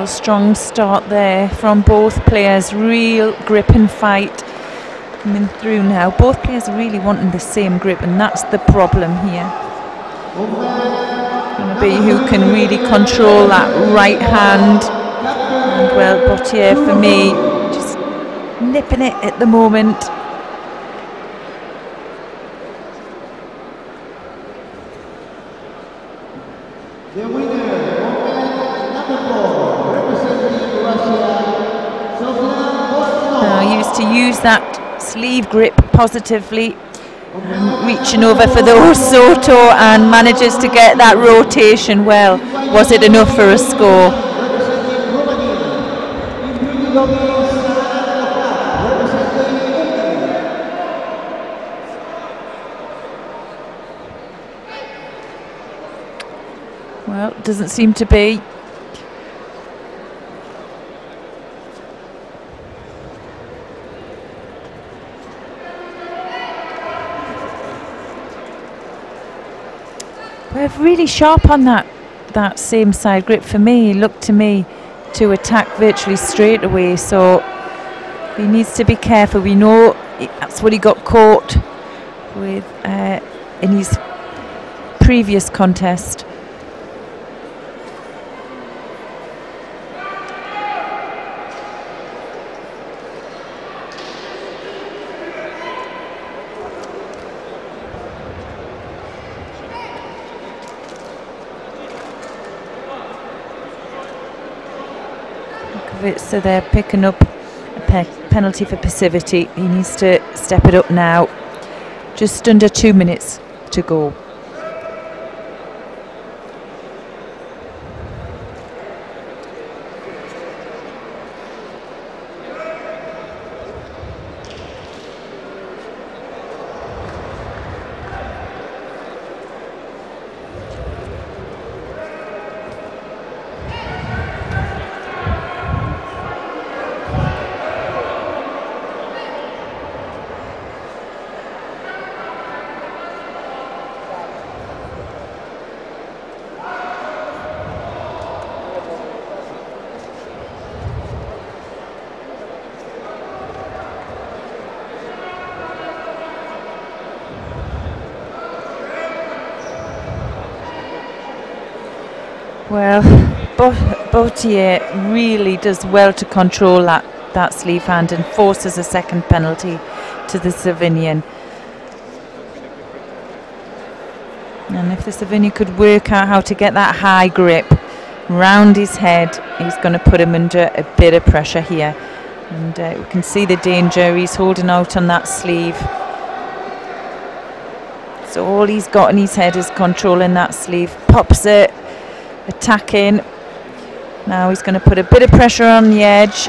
So strong start there from both players, real grip and fight coming through now. Both players are really wanting the same grip, and that's the problem here. It's going to be who can really control that right hand. And well, Bautier for me, just nipping it at the moment. The winner, number 4, representing Russia, Sofia. Used to use that sleeve grip positively, reaching over for the Osoto, and manages to get that rotation well. Was it enough for a score? Well, doesn't seem to be. We're really sharp on that same side grip. For me, looked to me to attack virtually straight away, so he needs to be careful. We know that's what he got caught with in his previous contest. So they're picking up a penalty for passivity. He needs to step it up now. Just under 2 minutes to go. Well, Bautier really does well to control that sleeve hand and forces a second penalty to the Slovenian. And if the Slovenian could work out how to get that high grip round his head, he's going to put him under a bit of pressure here. And we can see the danger. He's holding out on that sleeve. So all he's got in his head is controlling that sleeve. Pops it. Attacking. Now he's going to put a bit of pressure on the edge.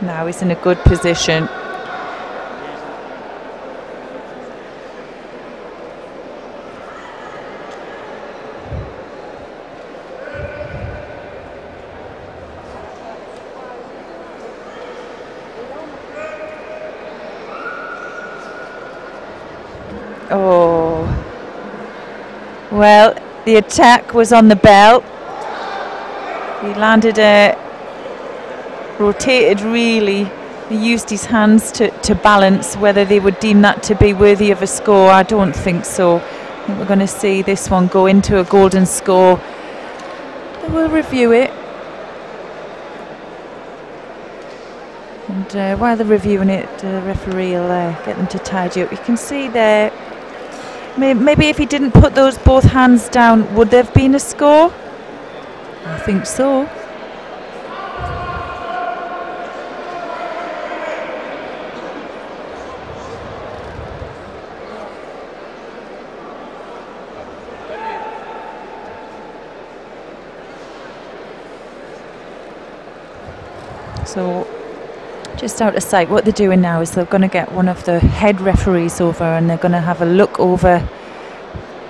Now he's in a good position. Oh, well, the attack was on the bell. He landed rotated really. He used his hands to balance. Whether they would deem that to be worthy of a score, I don't think so. I think we're going to see this one go into a golden score. We'll review it. And while they're reviewing it, the referee will get them to tidy up. You can see there, maybe if he didn't put those both hands down, would there have been a score? I think so. So Just out of sight. What they're doing now is they're going to get one of the head referees over, and they're going to have a look over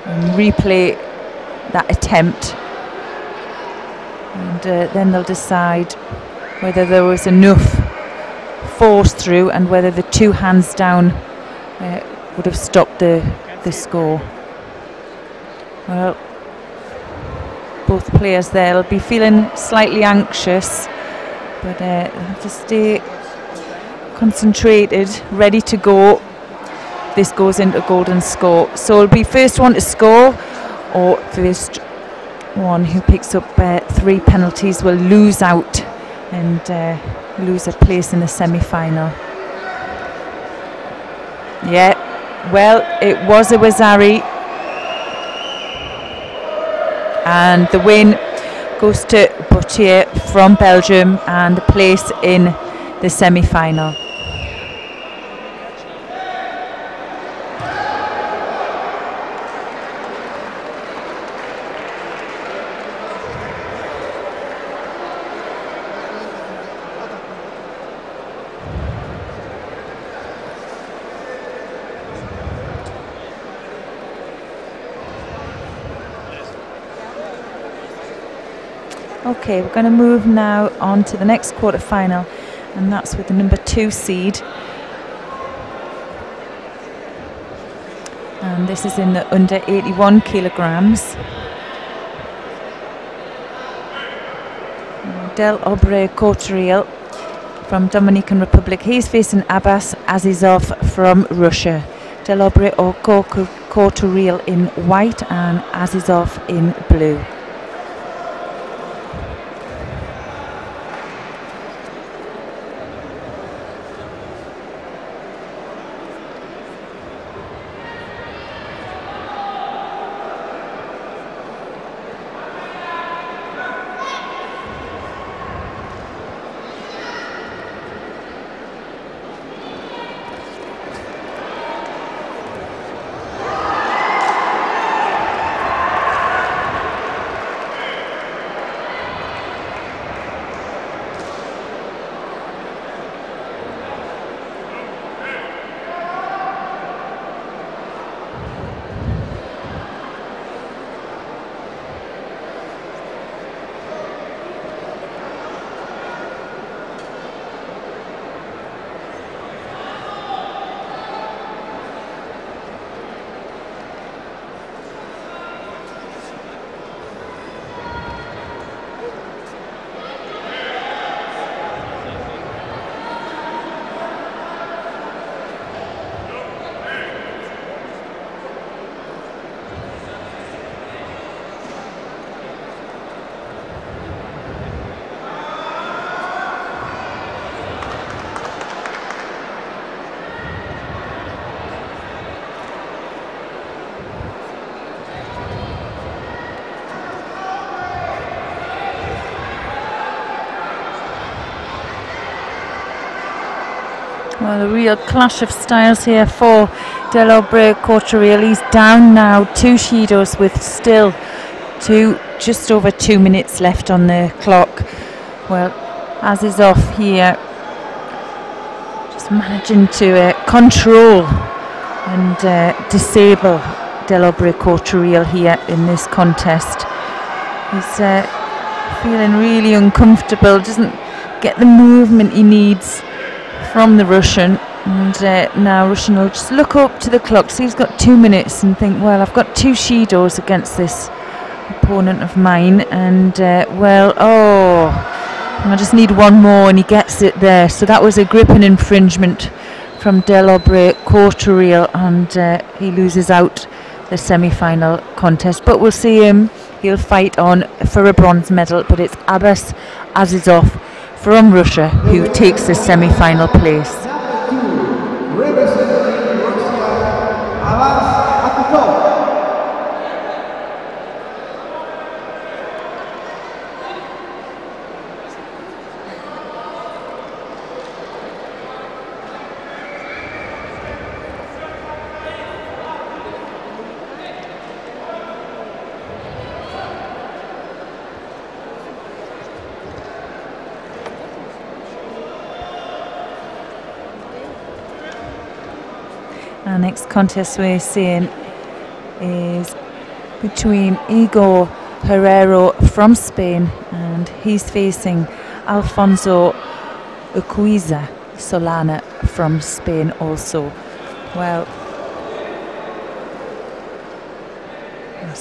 and replay that attempt, and then they'll decide whether there was enough force through and whether the 2 hands down would have stopped the score. Well, both players there will be feeling slightly anxious, but they'll have to stay concentrated, ready to go. This goes into golden score, so it'll be first one to score, or first one who picks up 3 penalties will lose out and lose a place in the semi-final. Yeah, well, it was a Wazari, and the win goes to Boutier from Belgium and the place in the semi-final. Okay, we're going to move now on to the next quarter-final, and that's with the number 2 seed. And this is in the under 81 kilograms. Del Obre Couturiel from Dominican Republic. He's facing Abbas Azizov from Russia. Del Obre Couturiel in white and Azizov in blue. Well, a real clash of styles here for Del Obre Couturiel. He's down now 2 Shidos with still just over 2 minutes left on the clock. Well, Azizov here just managing to control and disable Del Obre Couturiel here in this contest. He's feeling really uncomfortable, doesn't get the movement he needs from the Russian, and now Russian will just look up to the clock, so he's got 2 minutes and think, well, I've got 2 Shidos against this opponent of mine, and well, oh, I just need 1 more, and he gets it there. So that was a gripping infringement from Del Obre Couturiel, and he loses out the semi-final contest, but we'll see him. He'll fight on for a bronze medal, but it's Abbas Azizov from Russia who takes the semi-final place. Representing Russia, Abbas Azizov. Our next contest we're seeing is between Igor Herrero from Spain, and he's facing Alfonso Urquiza Solana from Spain also. Well,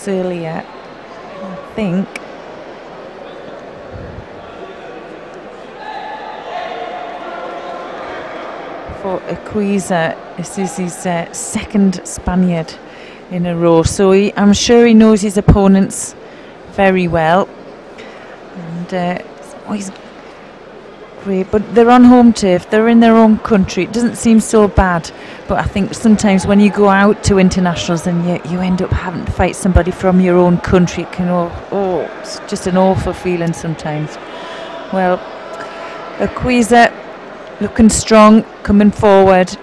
earlier, I think for Urquiza, this is his second Spaniard in a row, so I'm sure he knows his opponents very well, and he's great, but they're on home turf, they're in their own country. It doesn't seem so bad, but I think sometimes when you go out to internationals and you end up having to fight somebody from your own country, it can it's just an awful feeling sometimes. Well, Urquiza looking strong, coming forward.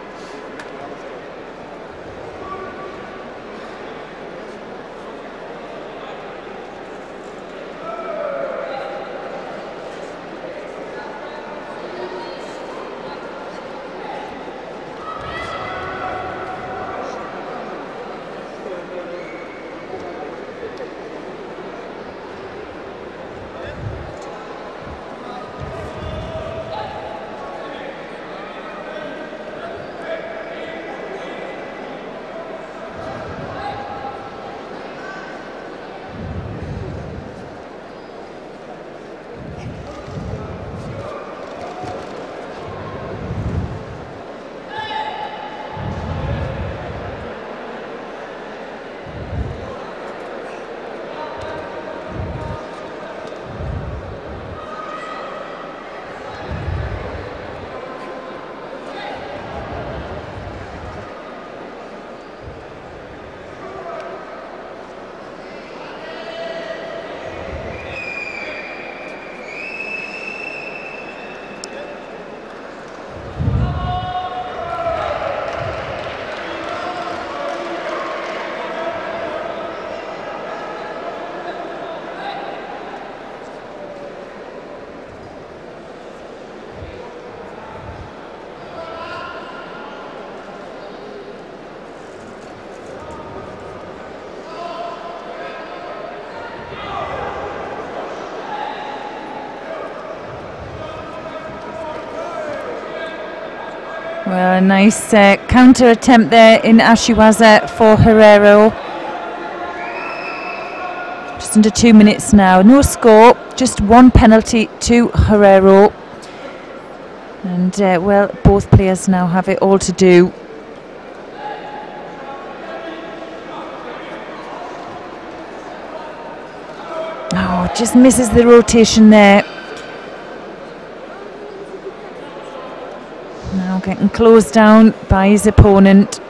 Well, a nice counter attempt there in Ashiwaza for Herrero. Just under 2 minutes now. No score, just one penalty to Herrero. And, well, both players now have it all to do. Oh, just misses the rotation there. Now getting closed down by his opponent.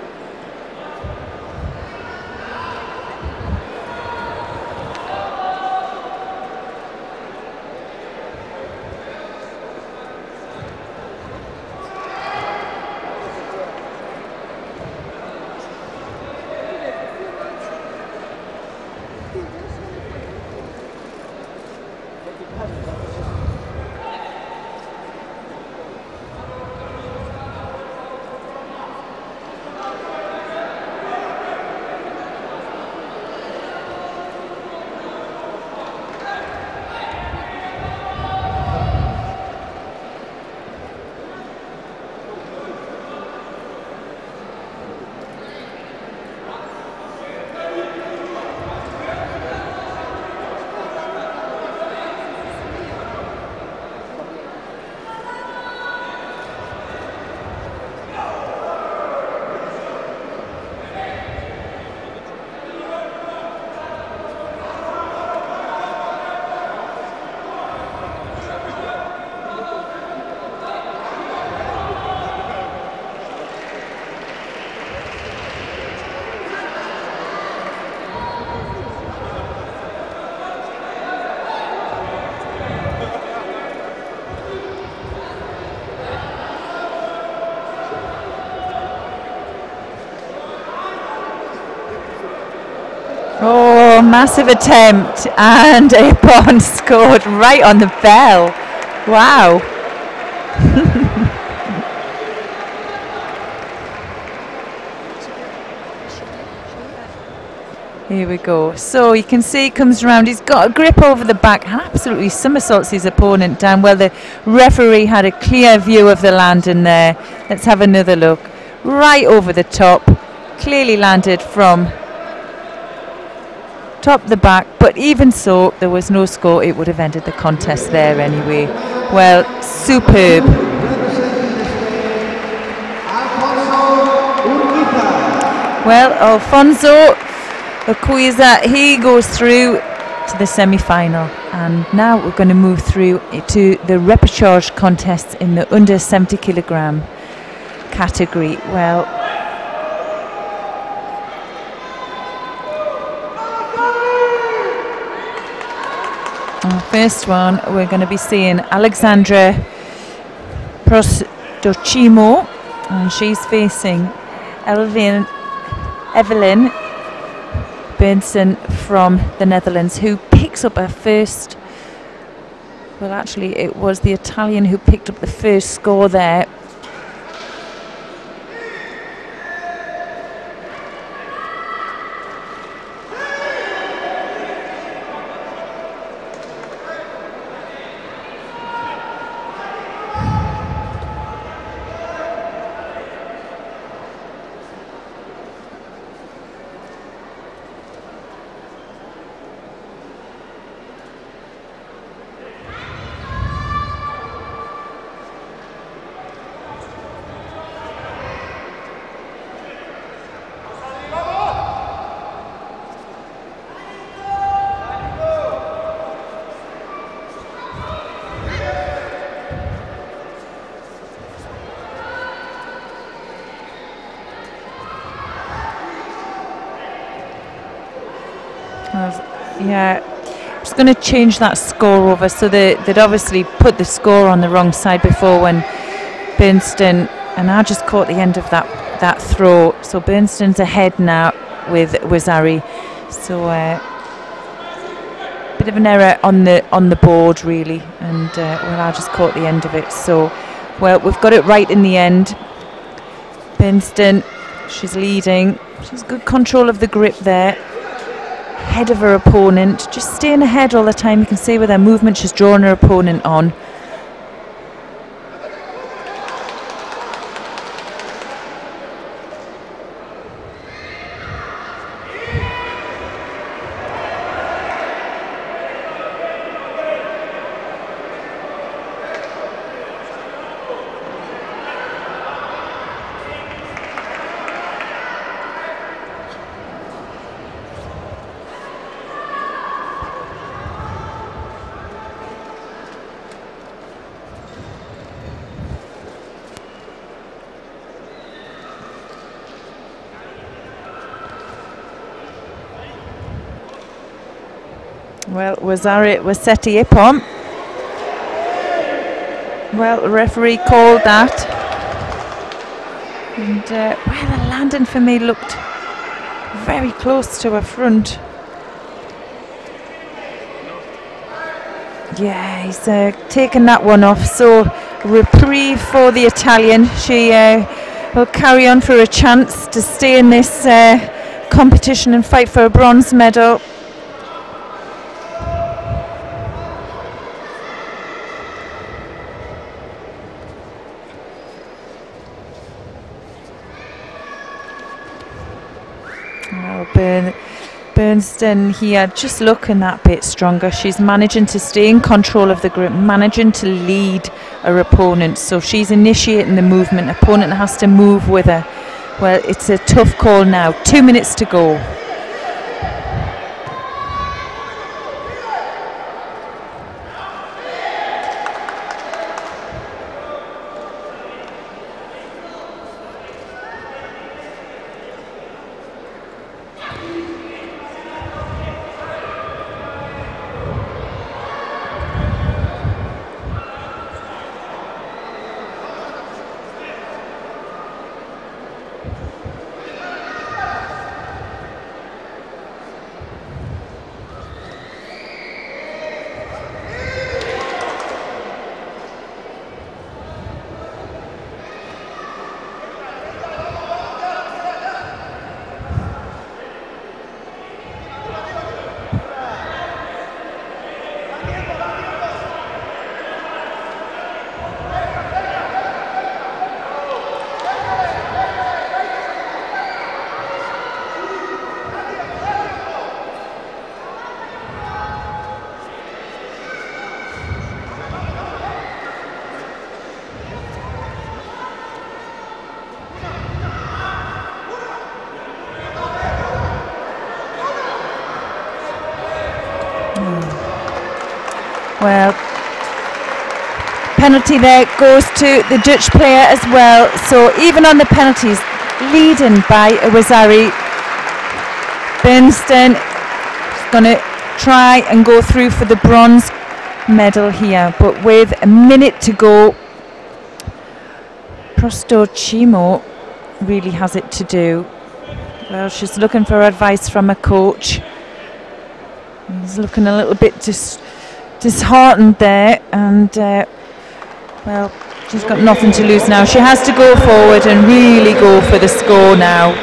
Oh, massive attempt, and Epon scored right on the bell. Wow. Here we go. So you can see he comes around. He's got a grip over the back and absolutely somersaults his opponent down. Well, the referee had a clear view of the landing there. Let's have another look. Right over the top. Clearly landed from top the back. But even so, there was no score. It would have ended the contest there anyway. Well, superb. Well, Alfonso Urquiza, he goes through to the semi-final, and now we're going to move through to the repechage contests in the under 70 kilogram category. Well, our first one, we're going to be seeing Alexandra Prostocimo, and she's facing Evelyn Bernsen from the Netherlands, who picks up her first. Well, actually, it was the Italian who picked up the first score there. Yeah, just going to change that score over. So they'd obviously put the score on the wrong side before when Bernstein, and I just caught the end of that throw. So Bernstein's ahead now with Wazari. So bit of an error on the board really, and well, I just caught the end of it. So well, we've got it right in the end. Bernstein, she's leading. She's good control of the grip there. Head of her opponent, just staying ahead all the time. You can see with her movement she's drawing her opponent on. Well, Wasetti Ipom. Well, the referee called that. And well, the landing for me looked very close to her front. Yeah, he's taken that one off. So reprieve for the Italian. She will carry on for a chance to stay in this competition and fight for a bronze medal. Bernstein here just looking that bit stronger. She's managing to stay in control of the grip, managing to lead her opponent. So she's initiating the movement. Opponent has to move with her. Well, it's a tough call now. 2 minutes to go. Well, penalty there goes to the Dutch player as well. So even on the penalties, leading by Wazari. Bernstein is going to try and go through for the bronze medal here, but with a minute to go, Prostocimo really has it to do. Well, she's looking for advice from a coach. He's looking a little bit disheartened there, and well, she's got nothing to lose now. She has to go forward and really go for the score now.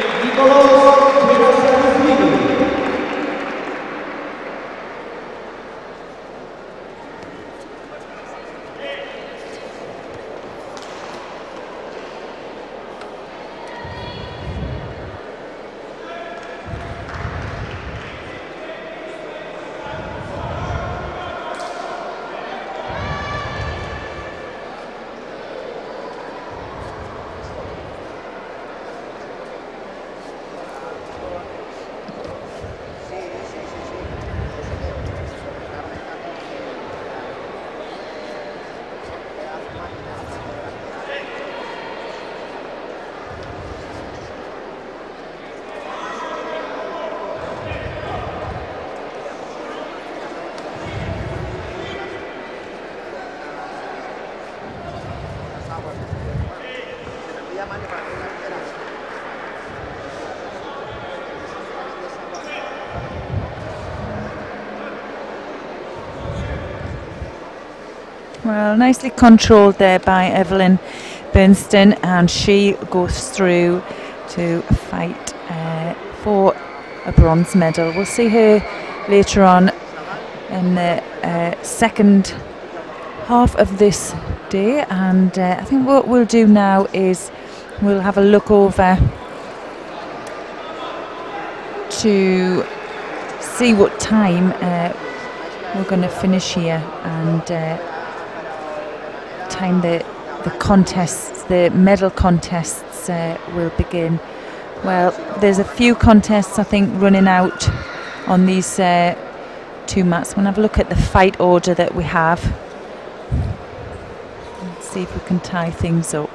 Well, nicely controlled there by Evelyn Bernstein, and she goes through to fight for a bronze medal. We'll see her later on in the second half of this day, and I think what we'll do now is we'll have a look over to see what time we're going to finish here, and time the contests, the medal contests will begin. Well, there's a few contests I think running out on these two mats. We'll have a look at the fight order that we have. Let's see if we can tie things up.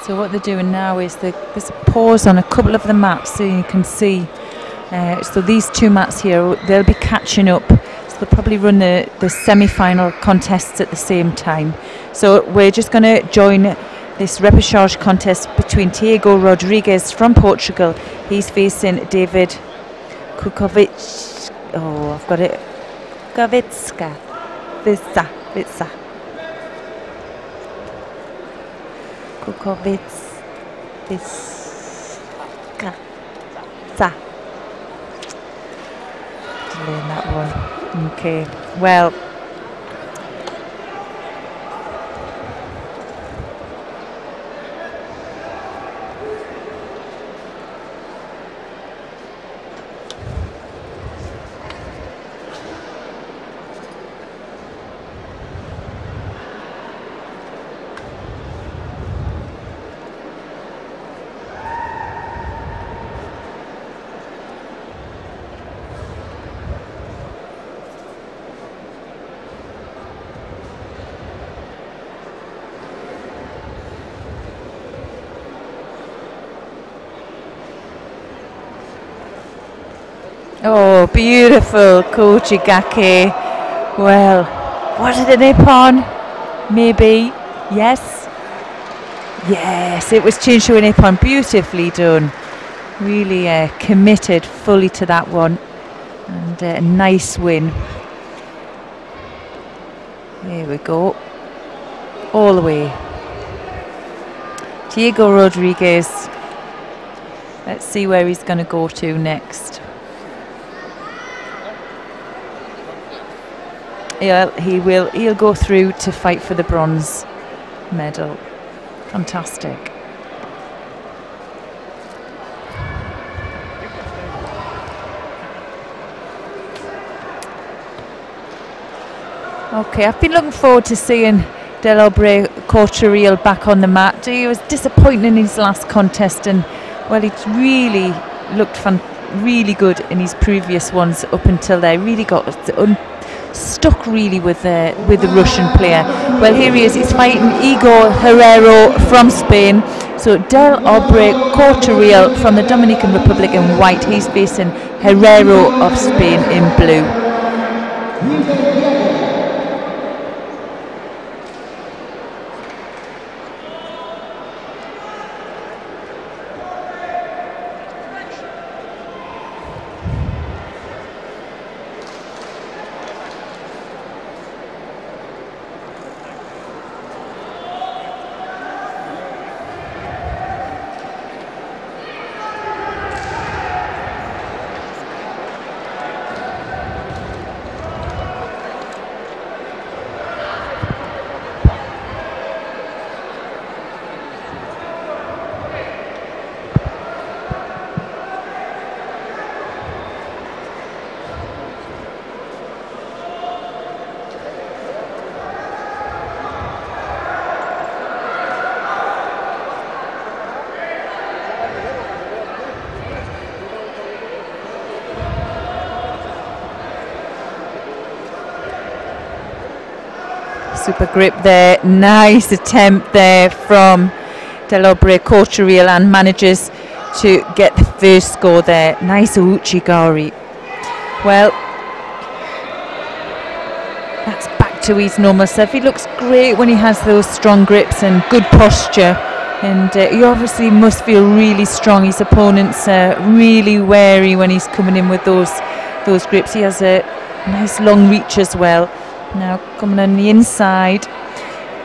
So what they're doing now is there's a pause on a couple of the mats, so you can see. So these two mats here, they'll be catching up. So they'll probably run the semi-final contests at the same time. So we're just going to join this repechage contest between Tiago Rodrigues from Portugal. He's facing David Kukovic. Oh, I've got it. Kukovitska. Vitsa. Kukovic, learn that one. Okay, well, oh, beautiful, Kochigake. Well, was it a Nippon? Maybe. Yes. Yes, it was changed to a Nippon. Beautifully done. Really committed fully to that one. And a nice win. There we go. All the way. Diego Rodriguez. Let's see where he's going to go to next. he'll go through to fight for the bronze medal. Fantastic. Okay, I've been looking forward to seeing Delaubre Cortoril back on the mat. He was disappointing in his last contest, and well, he's really looked really good in his previous ones up until there. Really got stuck really with the Russian player. Well, here he is. He's fighting Igor Herrero from Spain. So Delaubre Cortoril from the Dominican Republic in white. He's facing Herrero of Spain in blue. Super grip there, nice attempt there from Delaubre Cortoril, and manages to get the first score there. Nice Uchigari. Well, that's back to his normal self. He looks great when he has those strong grips and good posture, and he obviously must feel really strong. His opponent's really wary when he's coming in with those grips. He has a nice long reach as well. Now coming on the inside.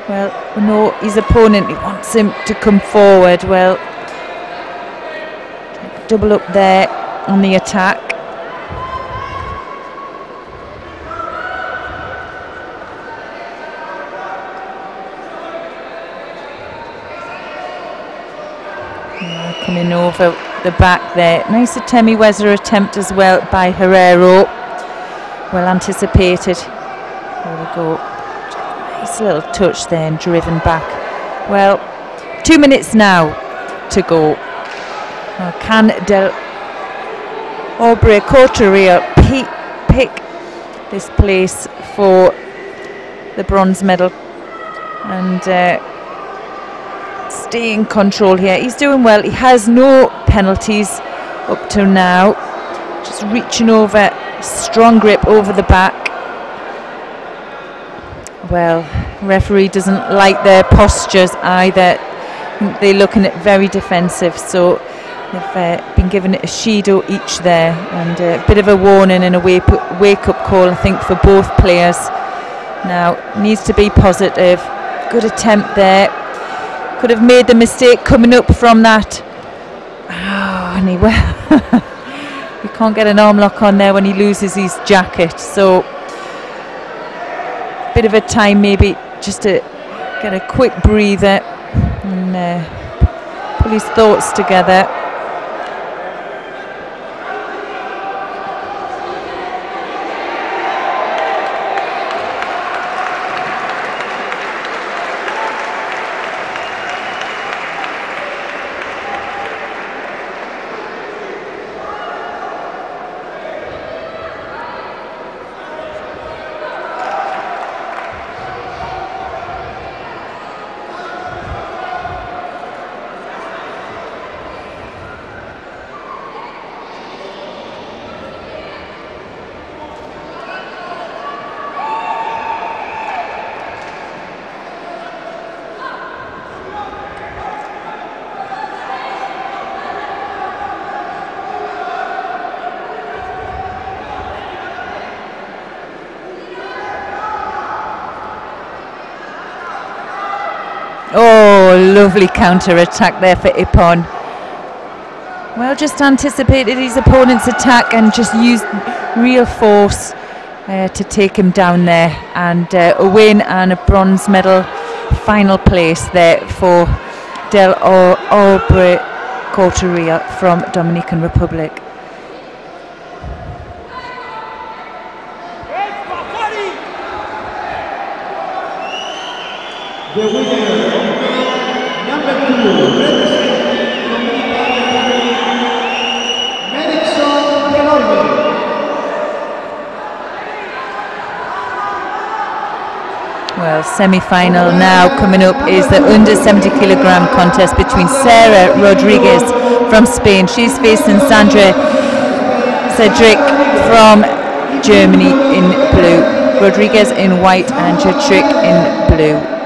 Well, we know his opponent, he wants him to come forward. Well, double up there on the attack. Now coming over the back there. Nice Atemi Weser attempt as well by Herrero. Well anticipated. There we go. Nice little touch there and driven back. Well, 2 minutes now to go. Now, can Delaubre Cortoril pick this place for the bronze medal and stay in control here? He's doing well. He has no penalties up to now. Just reaching over, strong grip over the back. Well, referee doesn't like their postures either. They're looking at very defensive, so they've been given a Shido each there, and a bit of a warning and a wake-up call, I think, for both players. Now, needs to be positive. Good attempt there. Could have made the mistake coming up from that. Oh, and you can't get an arm lock on there when he loses his jacket, so bit of a time maybe just to get a quick breather and pull his thoughts together. Oh, lovely counter-attack there for Ippon. Well, just anticipated his opponent's attack and just used real force to take him down there, and a win and a bronze medal, final place there for Del Orbre Couturier from Dominican Republic. The winner, number 2, representing Dominican Republic, Madison Delorme. Well, semi-final now coming up is the under 70 kilogram contest between Sarah Rodriguez from Spain. She's facing Sandra Cedric from Germany in blue. Rodriguez in white and Cedric in blue.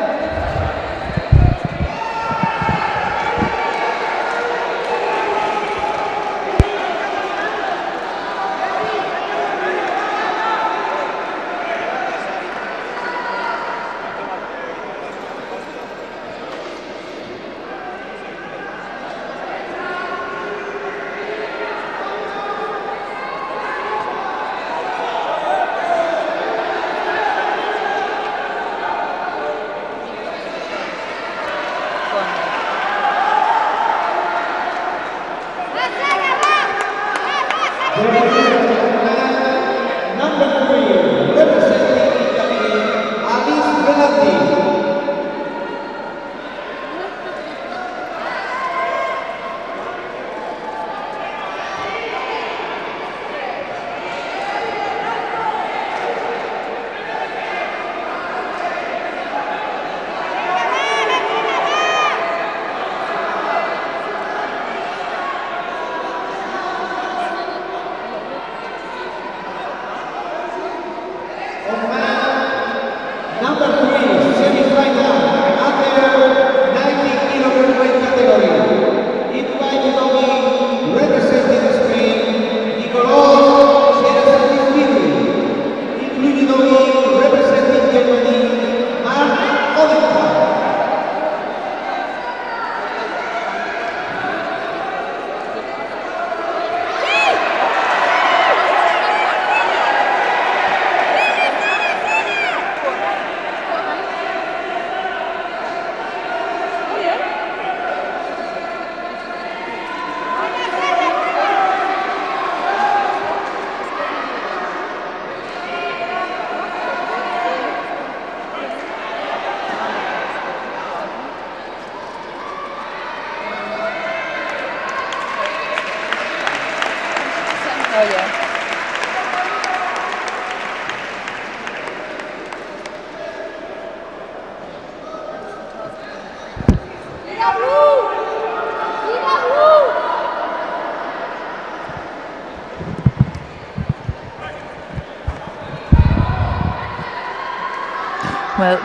Well,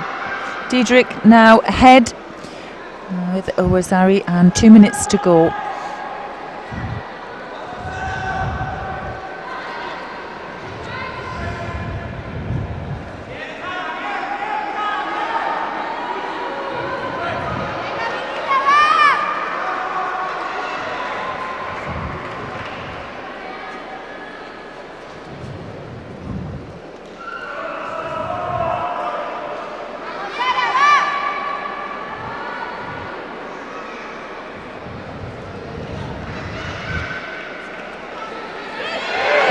Diedrich now ahead with Owazari and 2 minutes to go.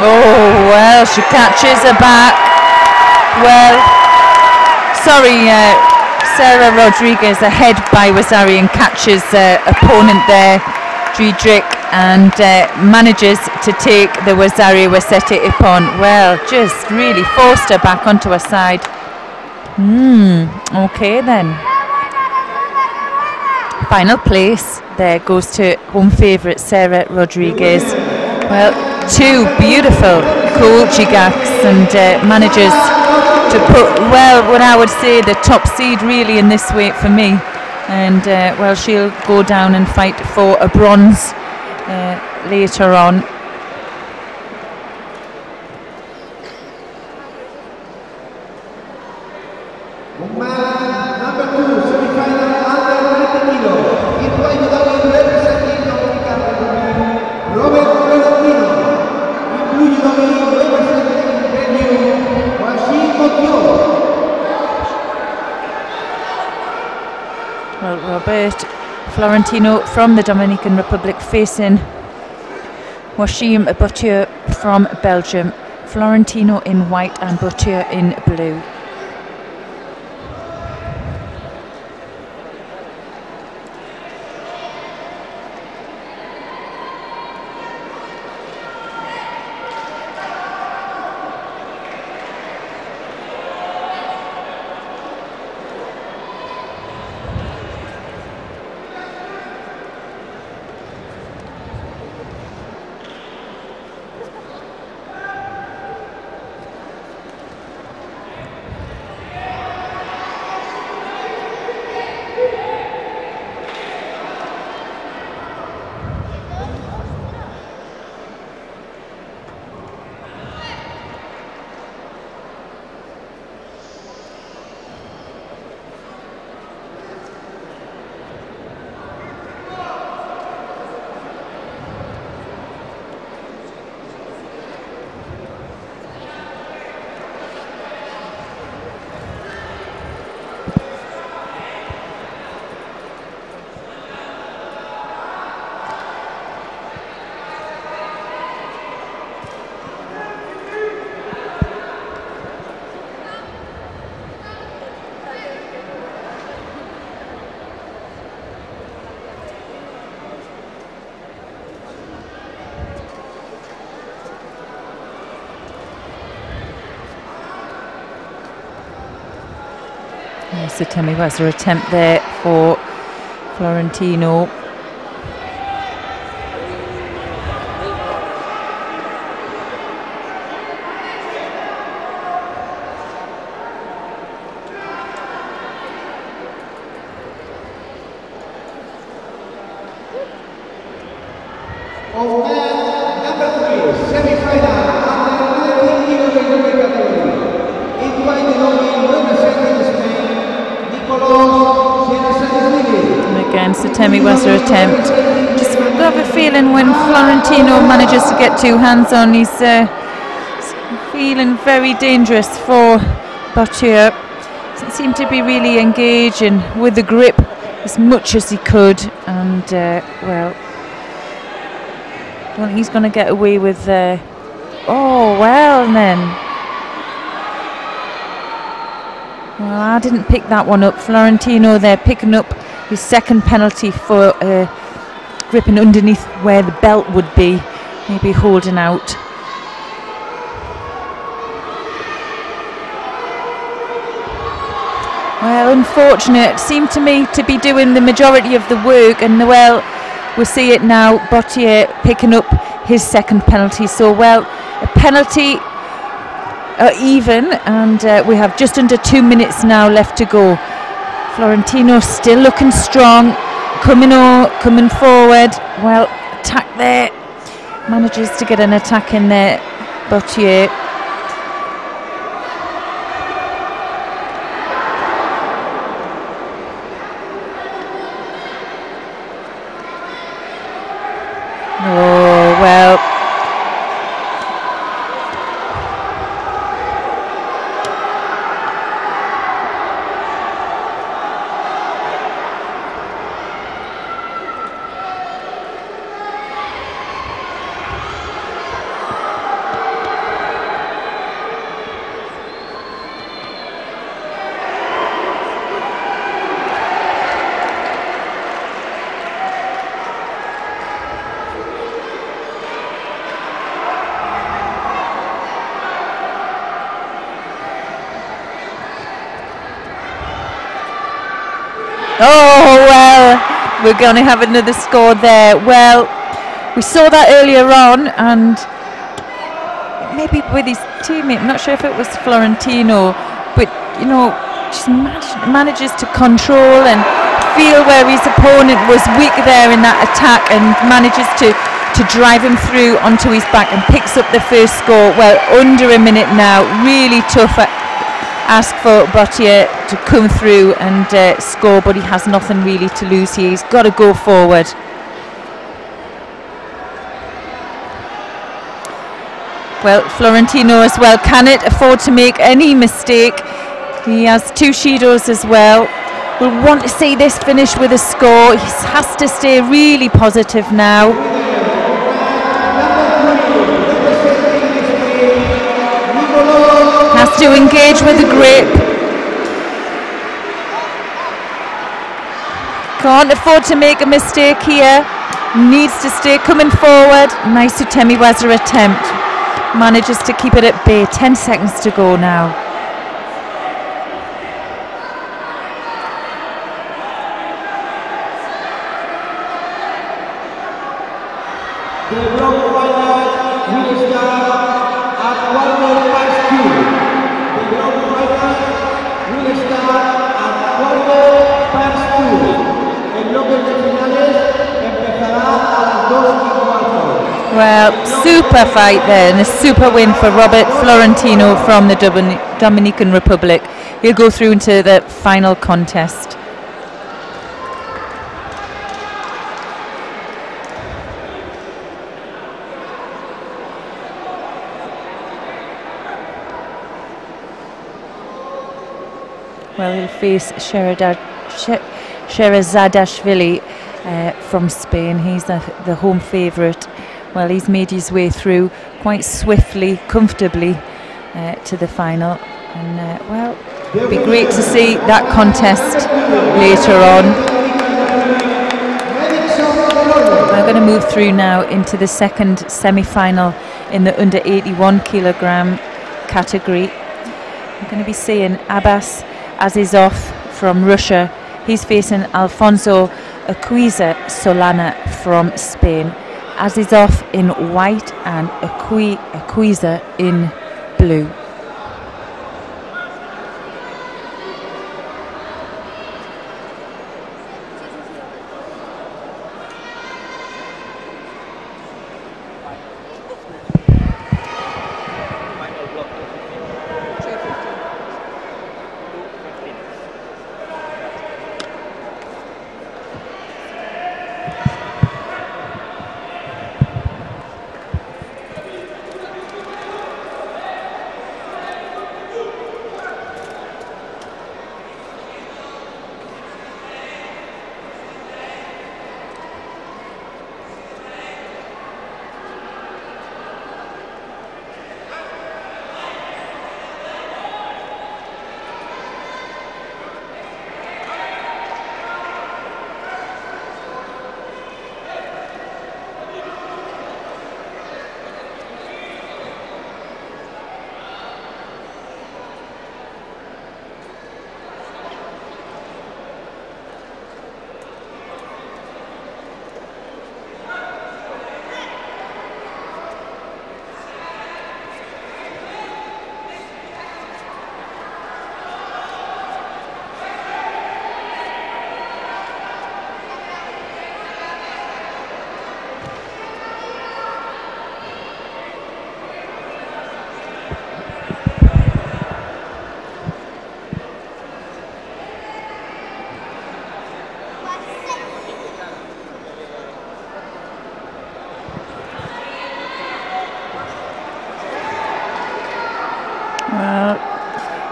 Oh, well, she catches her back. Well, sorry, Sarah Rodriguez ahead by Wazari and catches opponent there, Diedrich, and manages to take the Wazari Wasete Ippon. Well, just really forced her back onto her side. Okay then. Final place there goes to home favourite Sarah Rodriguez. Well, two beautiful cool jigaks, and manages to put, well, what I would say the top seed really in this weight for me. And well, she'll go down and fight for a bronze later on. Florentino from the Dominican Republic facing Washim Boutier from Belgium. Florentino in white and Boutier in blue. Yes, the Temiwasa attempt there for Florentino. Of man number 3, semi-final, under 19 kg category. In white domain, representing Spain. And again, Temiwasa attempt. Just have a feeling when Florentino manages to get two hands on, he's feeling very dangerous for Boutier. Doesn't seem to be really engaging with the grip as much as he could, and well, I don't think he's going to get away with. Oh well, then. Well, I didn't pick that one up. Florentino there picking up his second penalty for gripping underneath where the belt would be, maybe holding out. Well, unfortunate. Seemed to me to be doing the majority of the work, and well, we'll see it now. Boutier picking up his second penalty. So, well, a penalty even, and we have just under 2 minutes now left to go. Florentino still looking strong, coming forward. Well, attack there, manages to get an attack in there, Boutier. Oh well. Oh well, we're going to have another score there. Well, we saw that earlier on, and maybe with his teammate, I'm not sure if it was Florentino, but you know, just manages to control and feel where his opponent was weak there in that attack, and manages to drive him through onto his back and picks up the first score. Well, under a minute now, really tough ask for Boutier to come through and score, but he has nothing really to lose here. He's got to go forward. Well, Florentino as well cannot afford to make any mistake. He has two Judos as well. will want to see this finish with a score. He has to stay really positive now. Has to engage with the grip. Can't afford to make a mistake here. Needs to stay coming forward. Nice Utemiwaza attempt. Manages to keep it at bay. 10 seconds to go now. Well, super fight there and a super win for Robert Florentino from the Dominican Republic. He'll go through into the final contest. Well, he'll face Sherazadashvili from Spain. He's the home favourite. Well, he's made his way through quite swiftly, comfortably to the final. And, well, it'd be great to see that contest later on. We're going to move through now into the second semi-final in the under 81 kilogram category. We're going to be seeing Abbas Azizov from Russia. He's facing Alfonso Aquiza Solana from Spain. Azizov in white and Aquiza in blue.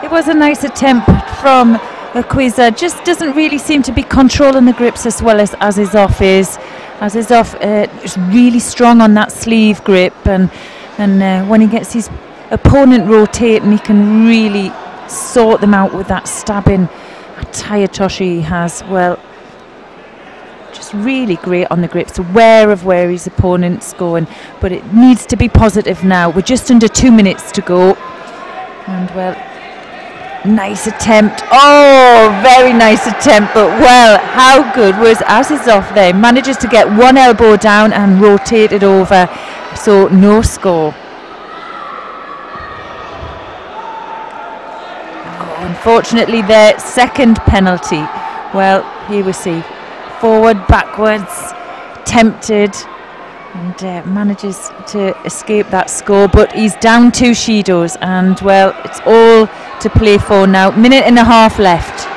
It was a nice attempt from Aquiza. Just doesn't really seem to be controlling the grips as well as Azizov is. Azizov is really strong on that sleeve grip, and when he gets his opponent rotating, he can really sort them out with that stabbing Tayatoshi he has. Well, just really great on the grips, aware of where his opponent's going, but it needs to be positive now. We're just under 2 minutes to go, and well, nice attempt. Oh, very nice attempt, but well, how good was Azizov there? Manages to get one elbow down and rotate it over, so no score. Oh, unfortunately their second penalty. Well, here we see forward, backwards, tempted, and manages to escape that score, but he's down 2 Shidos, and well, it's all to play for now. Minute and a half left.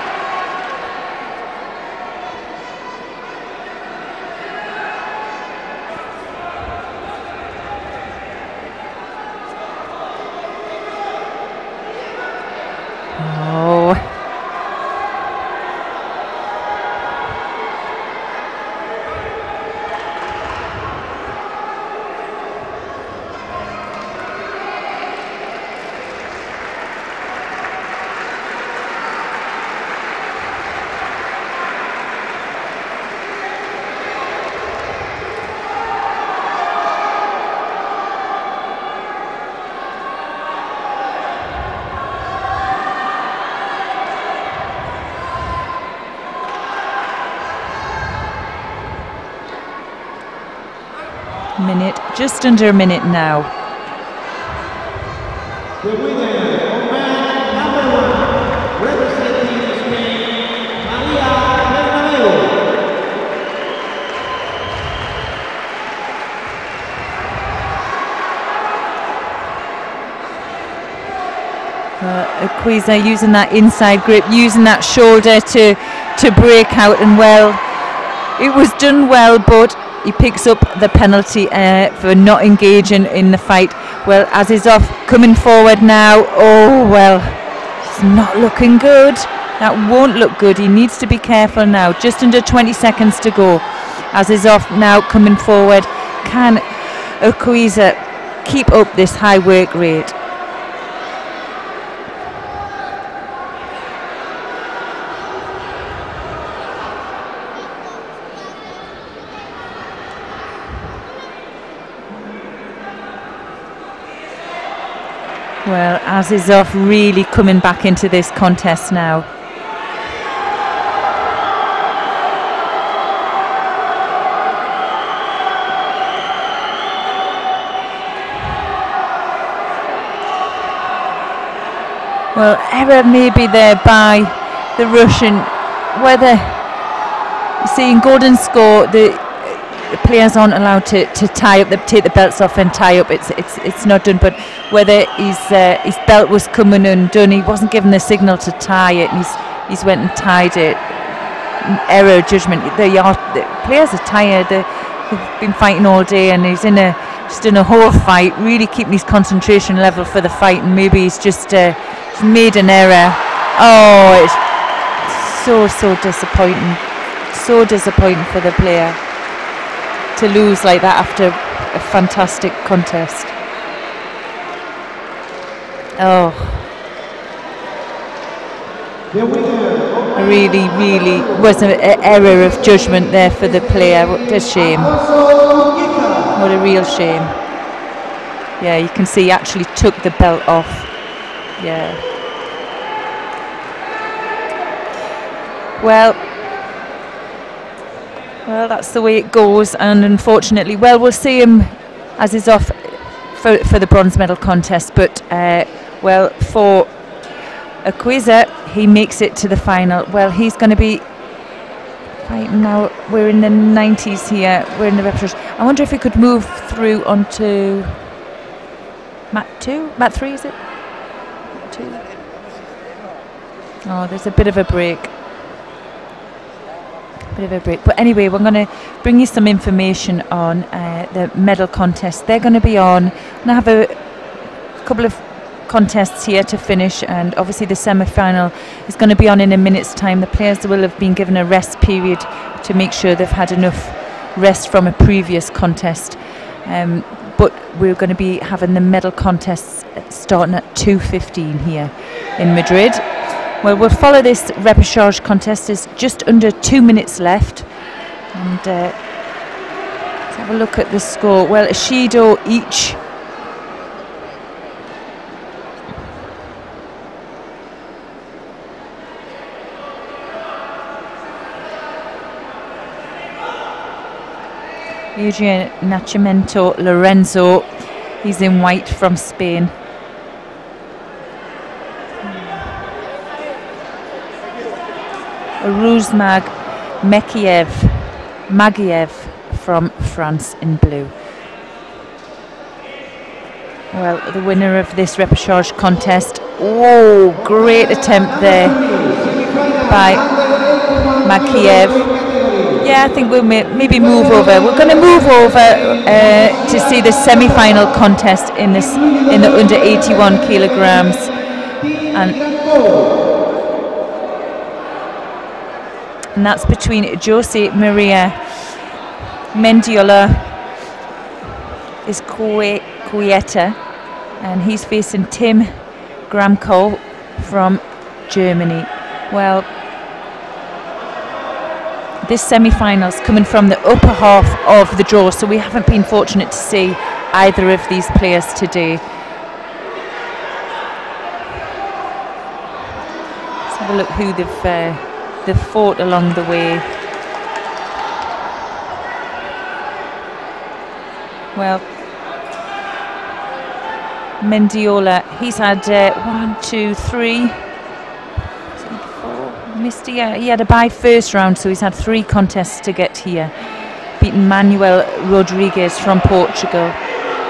minute, just under a minute now. The winner of man number 1, representing Spain, Maria Bernabeu. Aquiza using that inside grip, using that shoulder to break out, and well, it was done well, but he picks up the penalty for not engaging in the fight. Well, Azizov coming forward now. Oh well, it's not looking good. That won't look good. He needs to be careful now. Just under 20 seconds to go. Azizov now coming forward. Can Aquiza keep up this high work rate? Well, Azizov really coming back into this contest now. Well, error maybe there by the Russian. Whether, you see, in golden score, the players aren't allowed to tie up, take the belts off and tie up. It's not done. But whether his belt was coming undone, he wasn't given the signal to tie it, and he's went and tied it. Error judgment. The players are tired. They've been fighting all day, and he's just in a whole fight, really keeping his concentration level for the fight, and maybe he's just made an error. Oh, it's so disappointing. So disappointing for the player to lose like that after a fantastic contest. Oh, really was an error of judgment there for the player. What a shame. What a real shame. Yeah, you can see he actually took the belt off. Yeah. Well, that's the way it goes, and unfortunately, well, we'll see him as he's off for the bronze medal contest. But well, for Aquiza, he makes it to the final. Well, he's going to be fighting now. We're in the 90s here. We're in the repetition. I wonder if we could move through onto mat 2, mat 3, is it? 2. Oh, there's a bit of a break. But anyway, we're going to bring you some information on the medal contest. They're going to be on. I'm going to have a couple of contests here to finish, and obviously the semi-final is going to be on in a minute's time. The players will have been given a rest period to make sure they've had enough rest from a previous contest. But we're going to be having the medal contests starting at 2:15 here in Madrid. Well, we'll follow this repechage contest. There's just under 2 minutes left. And let's have a look at the score. Well, a Judo each. Adrian Nascimento Lorenzo, he's in white from Spain. Ruzmag Magiev from France in blue. Well, the winner of this repechage contest. Oh, great attempt there by Magiev. Yeah, I think we'll maybe move over. We're going to move over to see the semi-final contest in the under 81 kilograms. And that's between Jose Maria Mendiola is Cueta, and he's facing Tim Gramko from Germany. Well, this semi-final's coming from the upper half of the draw, so we haven't been fortunate to see either of these players today. Let's have a look who they've fought along the way. Well, Mendiola, he's had 1, 2, 3, 4, missed here. He had a bye first round, so he's had 3 contests to get here. Beaten Manuel Rodriguez from Portugal.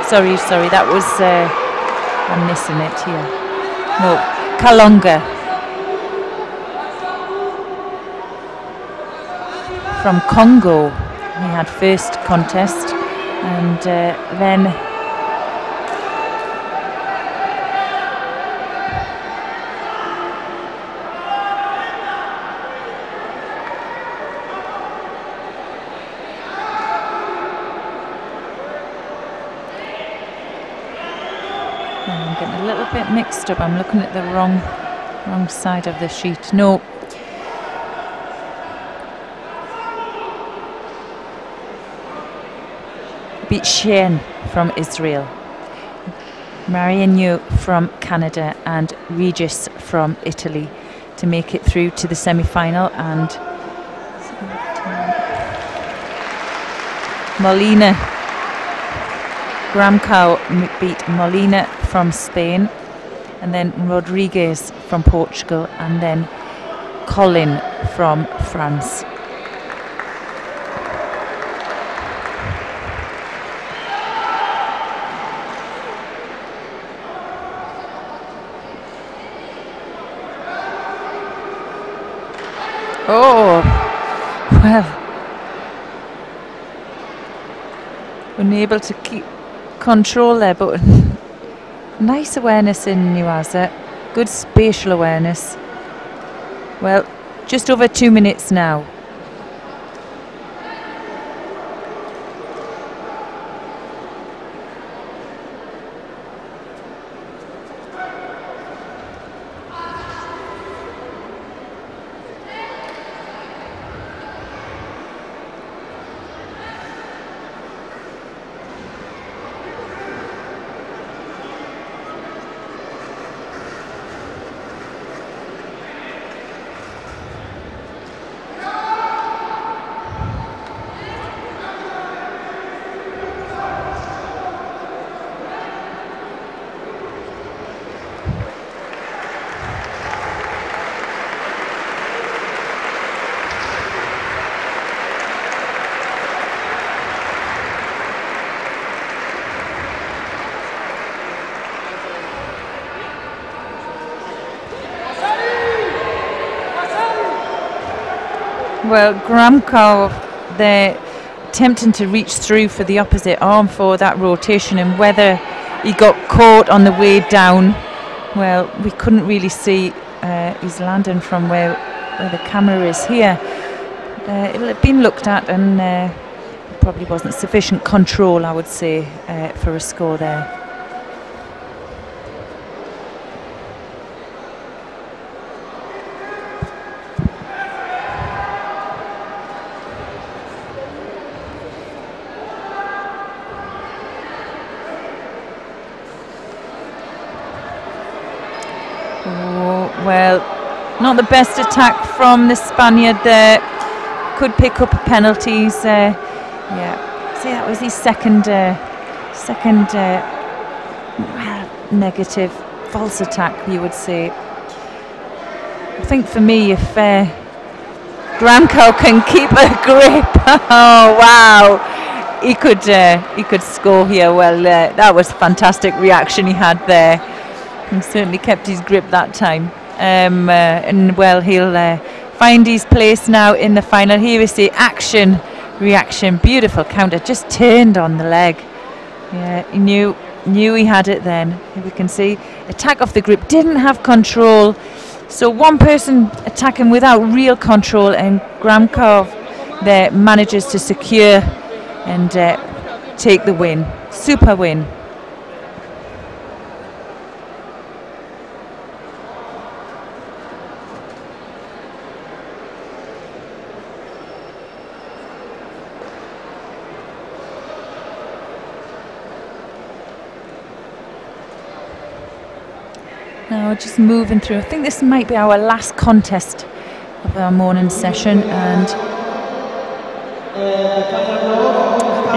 Sorry, that was, I'm missing it here. No, Kalonga from Congo. He had first contest, and then I'm getting a little bit mixed up. I'm looking at the wrong side of the sheet. No. Beat Shen from Israel, Mariano from Canada, and Regis from Italy to make it through to the semi-final. And Molina, Gramcow beat Molina from Spain, and then Rodriguez from Portugal, and then Colin from France. Oh, well, unable to keep control there, but nice awareness in Nuaza, good spatial awareness. Well, just over 2 minutes now. Well, Gramkov, they're attempting to reach through for the opposite arm for that rotation, and whether he got caught on the way down, well, we couldn't really see his landing from where the camera is here. It'll have been looked at, and probably wasn't sufficient control, I would say, for a score there. Well, not the best attack from the Spaniard there. Could pick up penalties. Yeah, see, that was his second negative false attack, you would say. I think for me, if Gramco can keep a grip, oh wow, he could score here. Well, that was fantastic reaction he had there. He certainly kept his grip that time. And well, he'll find his place now in the final. Here is the action, reaction, beautiful counter, just turned on the leg. Yeah, he knew he had it then. Here we can see attack off the grip, didn't have control. So one person attacking without real control, and Gramkov there manages to secure and take the win. Super win. Now just moving through. I think this might be our last contest of our morning session, and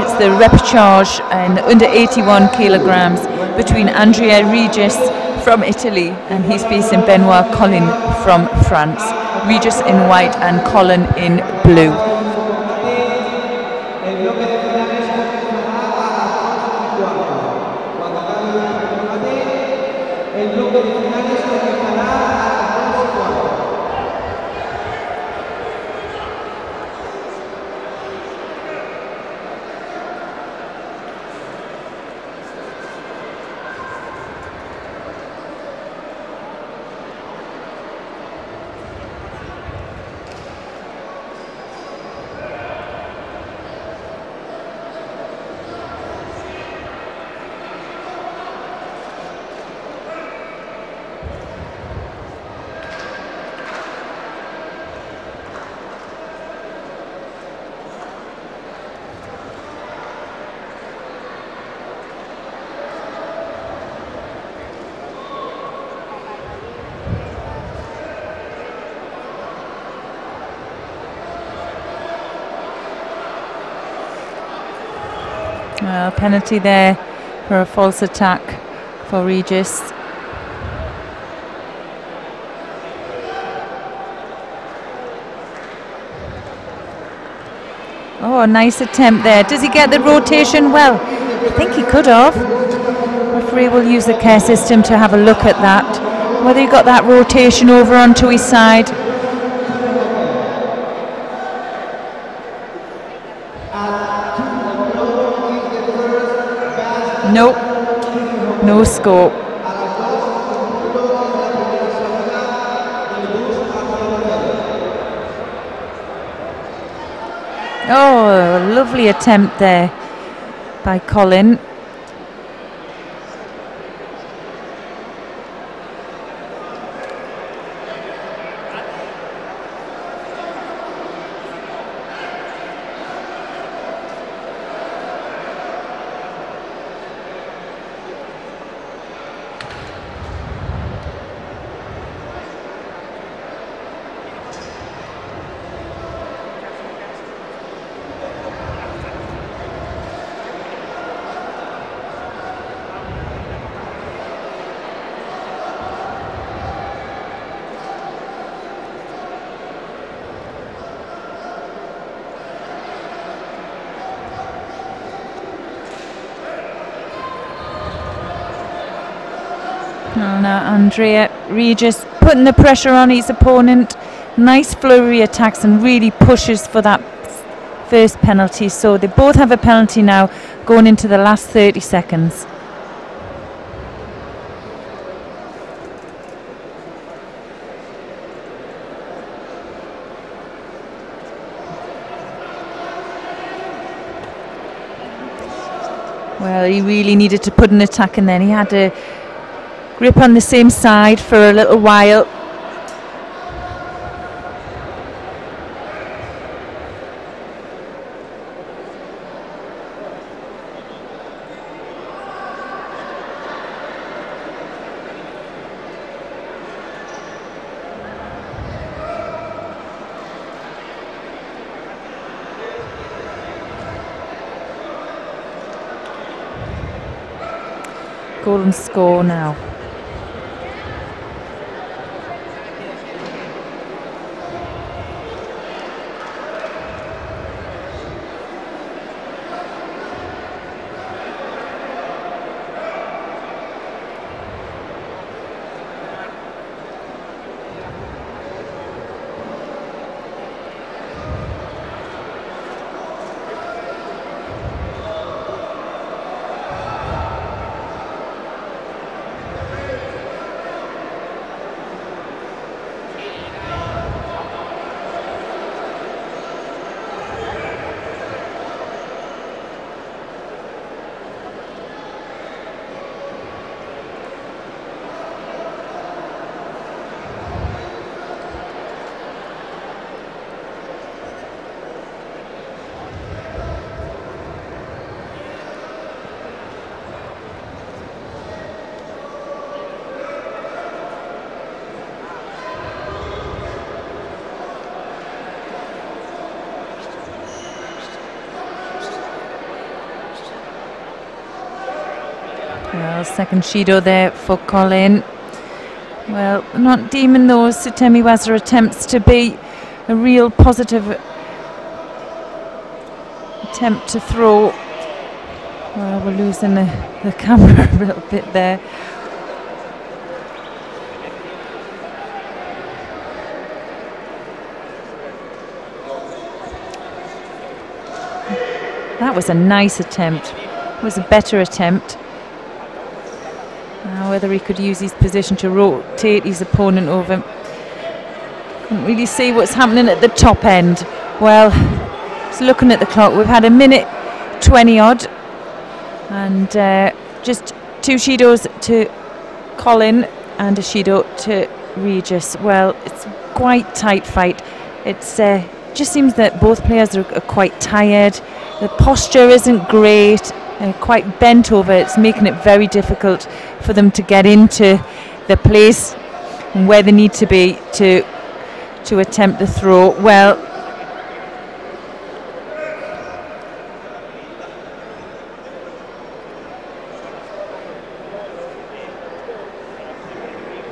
It's the repechage and under 81 kilograms between Andrea Regis from Italy, and he's facing Benoit Collin from France. Regis in white and Collin in blue. Well, penalty there for a false attack for Regis. Oh, a nice attempt there. Does he get the rotation well? I think he could have. Referee will use the care system to have a look at that. Whether he got that rotation over onto his side. Nope, no scope. Oh, a lovely attempt there by Collin. Oh, now Andrea Regis putting the pressure on his opponent. Nice flurry attacks and really pushes for that first penalty. So they both have a penalty now going into the last 30 seconds. Well, he really needed to put an attack in then. He had to grip on the same side for a little while. Golden score now. Well, second Judo there for Colin. Well, not deeming those Sutemiwaza attempts to be a real positive attempt to throw. Well, we're losing the camera a little bit there. That was a nice attempt. It was a better attempt. Now whether he could use his position to rotate his opponent over. Couldn't really see what's happening at the top end. Well, just looking at the clock, we've had a minute 20 odd. And just 2 Judos to Colin and a Judo to Regis. Well, it's quite tight fight. It's just seems that both players are quite tired. The posture isn't great, quite bent over. It's making it very difficult for them to get into the place where they need to be to attempt the throw. Well,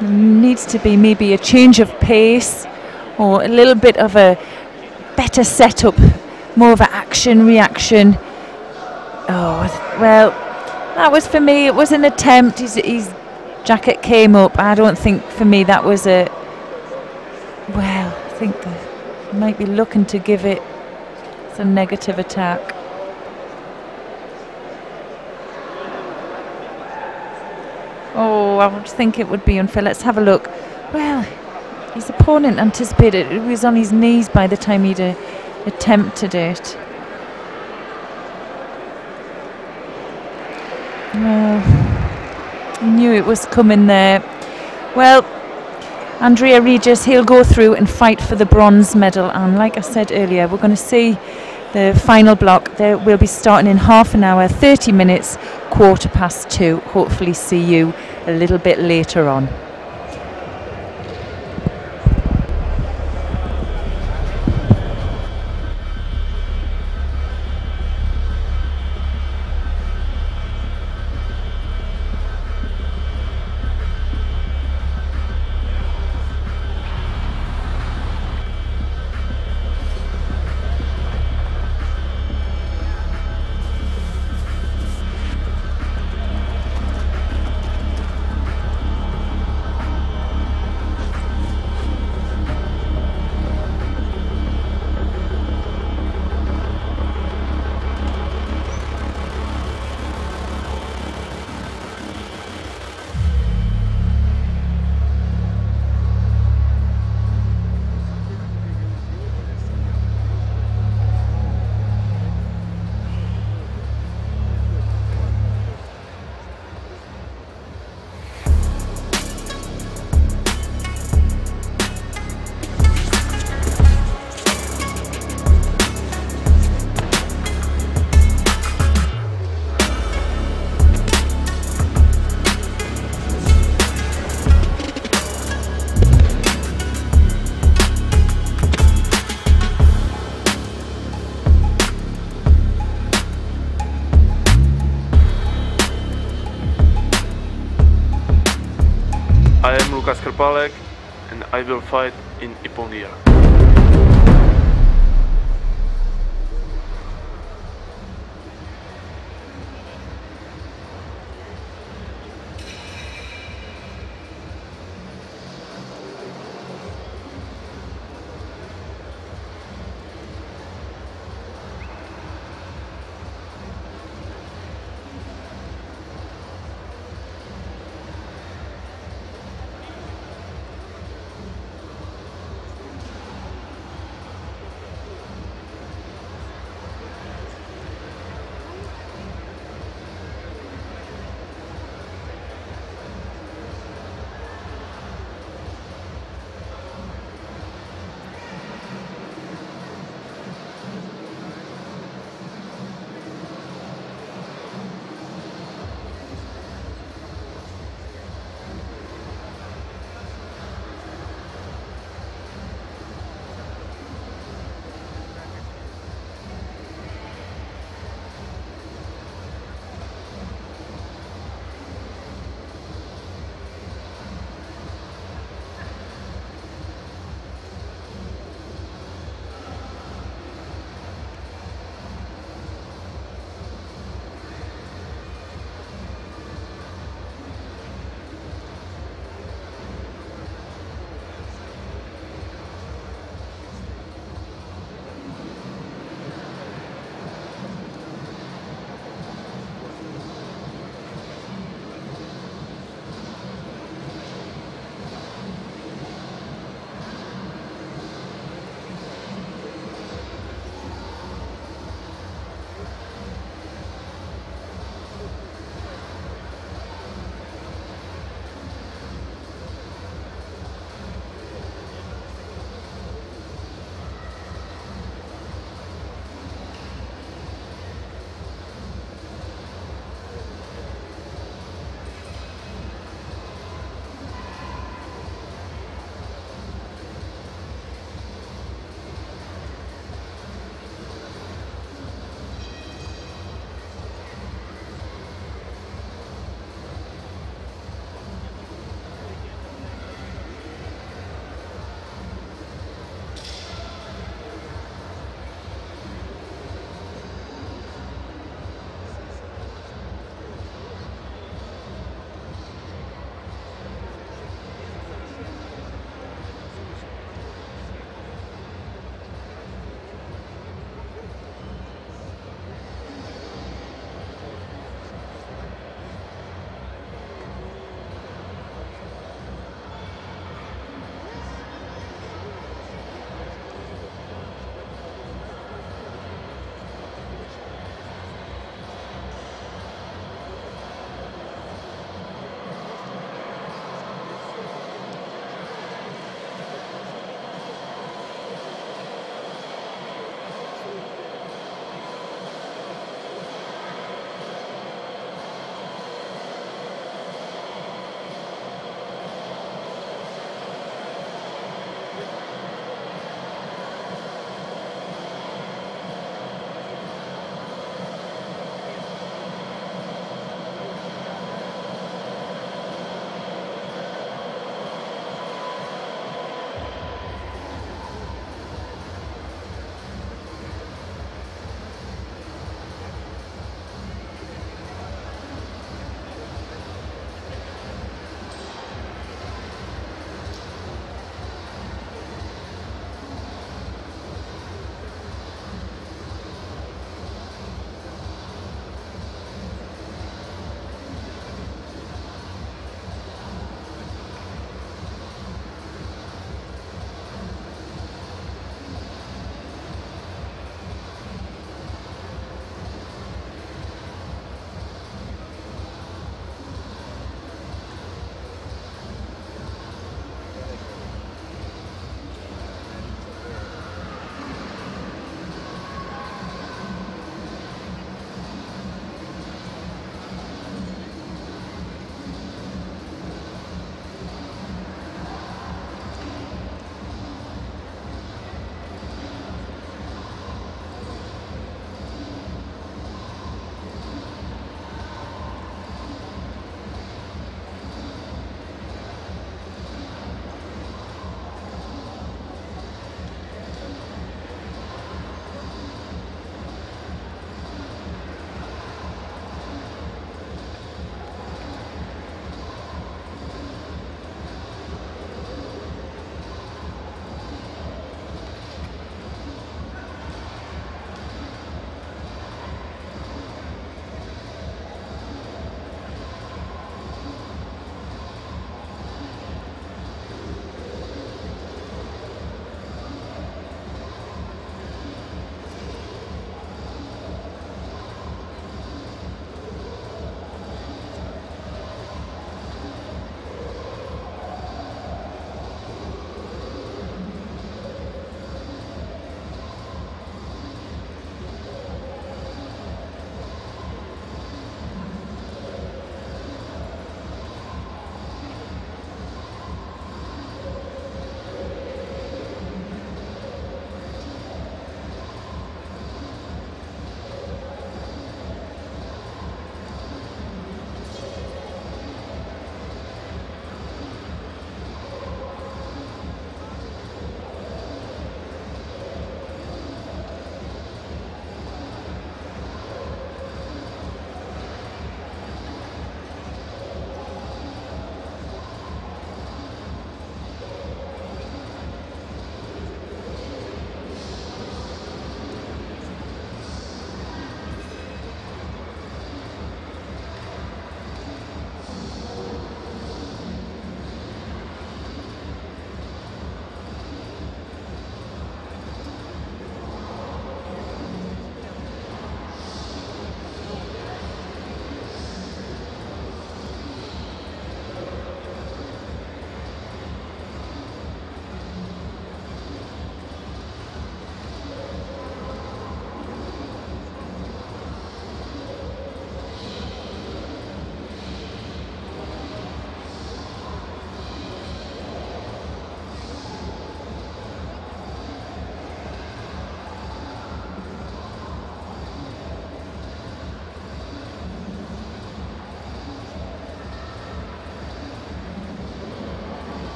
there needs to be maybe a change of pace or a little bit of a better setup, more of an action reaction. Oh well, that was, for me, it was an attempt. His jacket came up. I don't think, for me, that was a, well, I think they might be looking to give it some negative attack. Oh, I would think it would be unfair. Let's have a look. Well, his opponent anticipated it. He was on his knees by the time he'd attempted it. Well, he knew it was coming there. Well, Andrea Regis, he'll go through and fight for the bronze medal. And like I said earlier, we're going to see the final block. There will be starting in half an hour, 30 minutes, 2:15. Hopefully see you a little bit later on. And I will fight in Ipongia.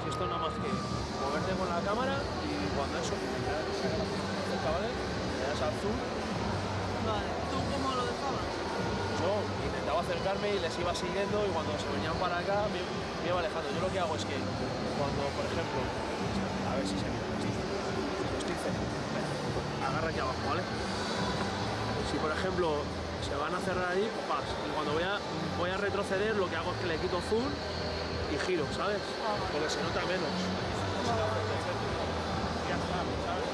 Esto nada más que moverte con la cámara y cuando eso, ¿vale? Le das al zoom. Vale, ¿tú cómo lo dejabas? Yo intentaba acercarme y les iba siguiendo y cuando se venían para acá me iba alejando. Yo lo que hago es que cuando, por ejemplo, a ver si se mira estoy cerca, agarra aquí abajo, ¿vale? Si por ejemplo se van a cerrar ahí, pues pas. Y cuando voy a retroceder, lo que hago es que le quito zoom y giro, ¿sabes? Porque se nota menos. Ya está, ¿sabes?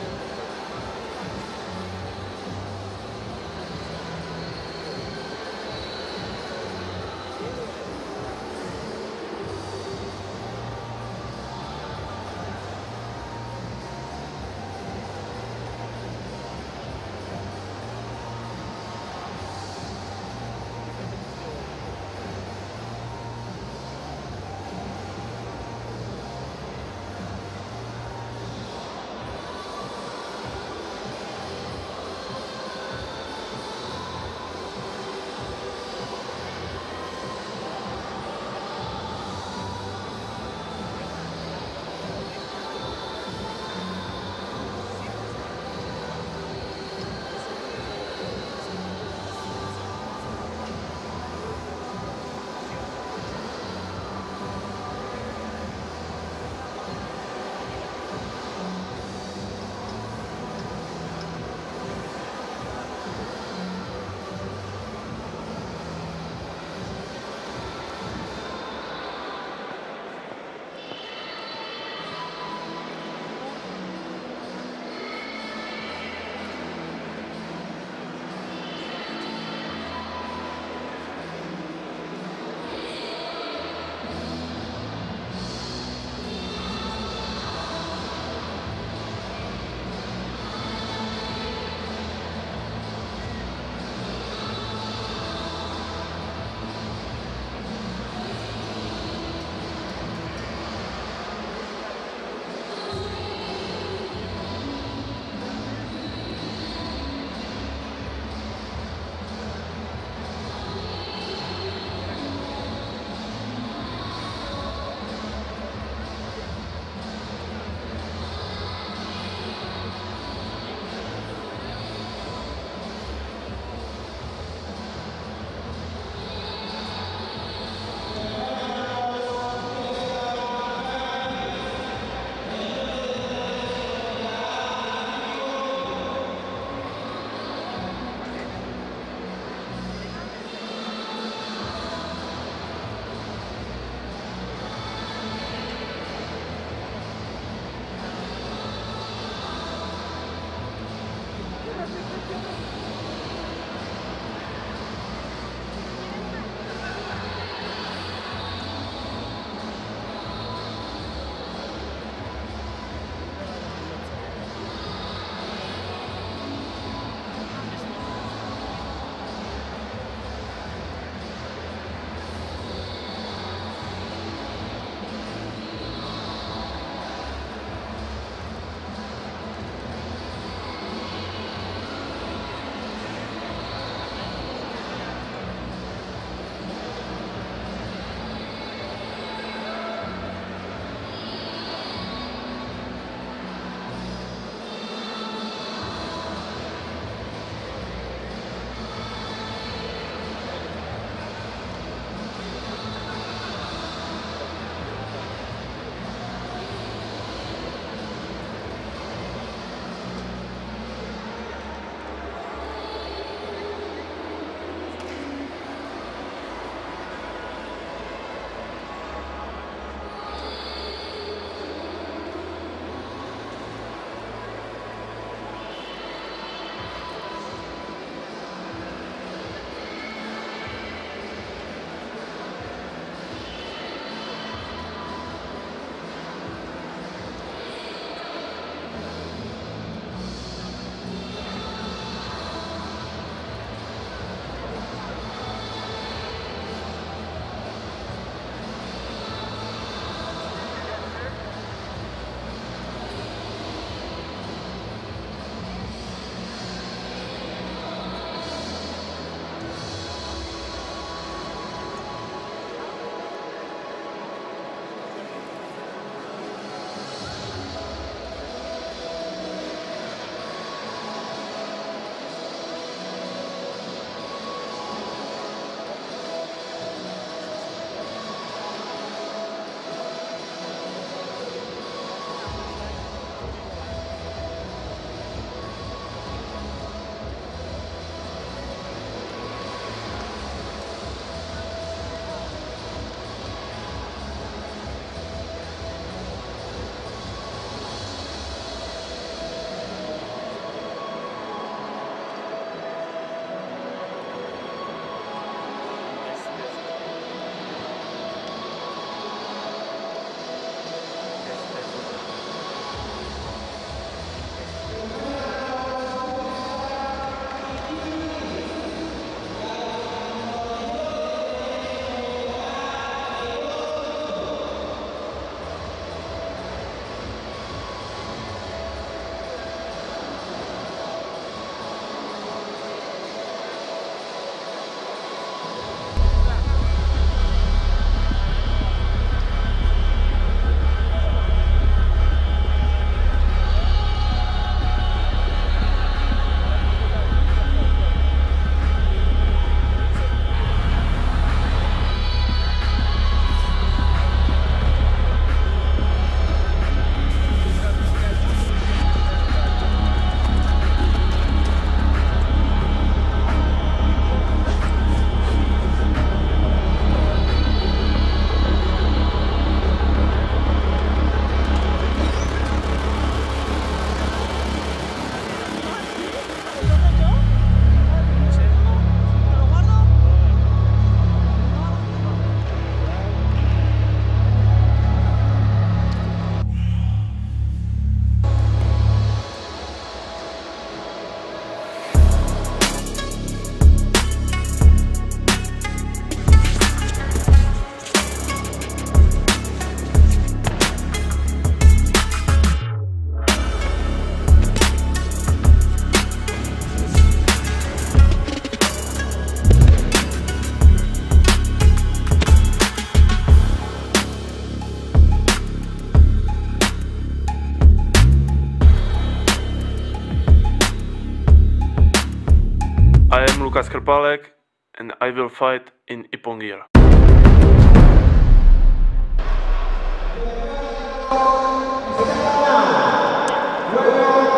Lucas Krpalek, and I will fight in Ippon gear.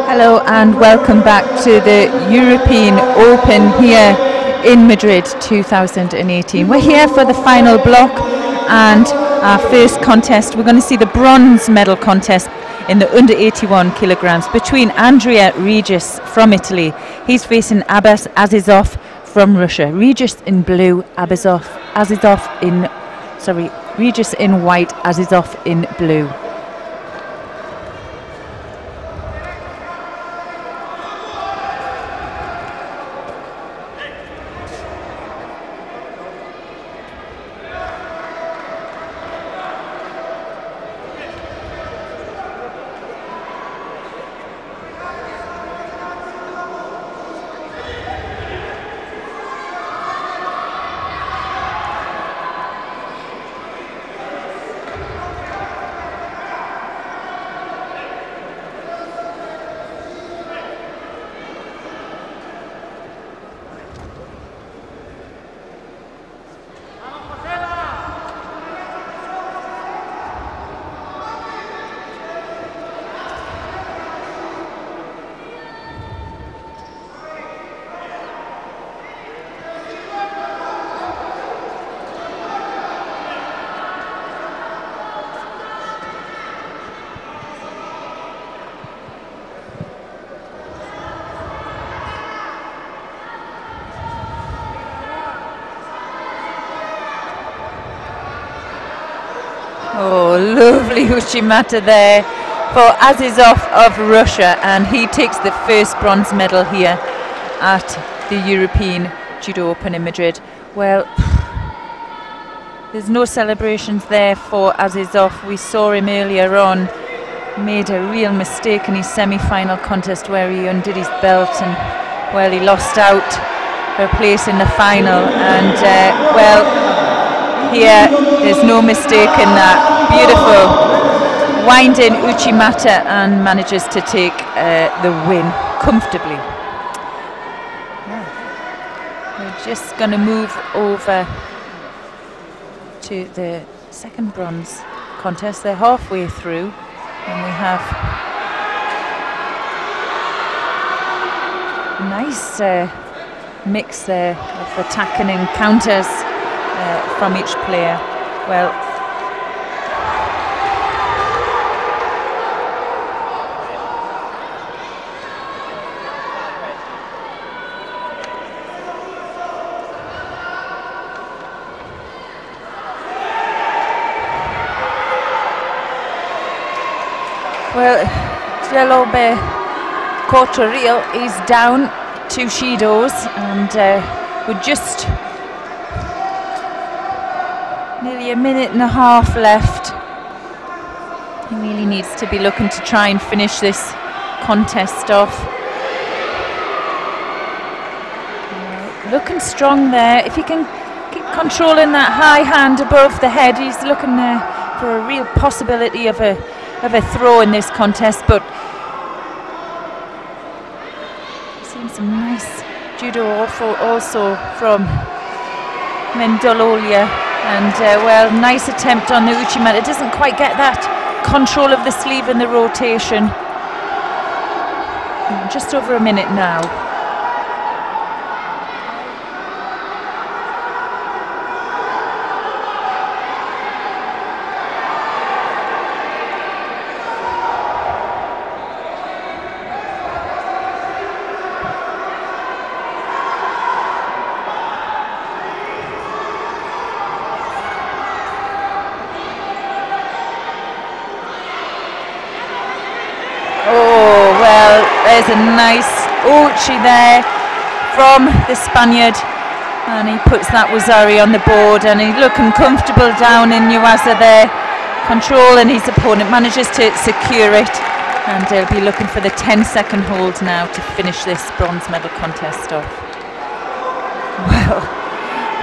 Hello and welcome back to the European Open here in Madrid 2018. We're here for the final block and our first contest. We're going to see the bronze medal contest in the under 81 kilograms between Andrea Regis from Italy. He's facing Abbas Azizov from Russia. Regis in blue, Regis in white, Azizov in blue. Oh, lovely Uchimata there for Azizov of Russia, and he takes the first bronze medal here at the European Judo Open in Madrid. Well, there's no celebrations there for Azizov. We saw him earlier on, made a real mistake in his semi-final contest where he undid his belt and, well, he lost out for a place in the final, and here there's no mistake in that. Beautiful wind-in Uchimata, and manages to take the win comfortably. Yeah. We're just going to move over to the second bronze contest. They're halfway through, and we have a nice mix there of attacking and counters from each player. Well, Gelobe Cortoril is down 2 Shidos, and we're just nearly a minute and a half left. He really needs to be looking to try and finish this contest off. Looking strong there. If he can keep controlling that high hand above the head, he's looking for a real possibility of a throw in this contest. But seeing some nice judo also from Mendololia, and well, nice attempt on the Uchimata. It doesn't quite get that control of the sleeve and the rotation. Just over a minute now. There's a nice uchi there from the Spaniard, and he puts that wazari on the board, and he's looking comfortable down in Yuasa there, controlling his opponent, manages to secure it, and he'll be looking for the 10-second hold now to finish this bronze medal contest off.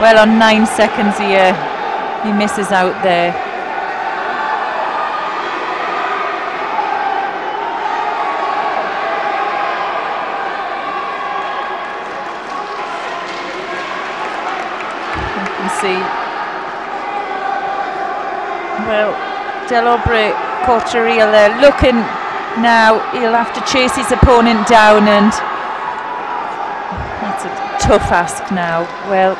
Well, on 9 seconds he misses out there. see. Well, Del Obre caught a reel there, looking now, he'll have to chase his opponent down, and that's a tough ask now. Well,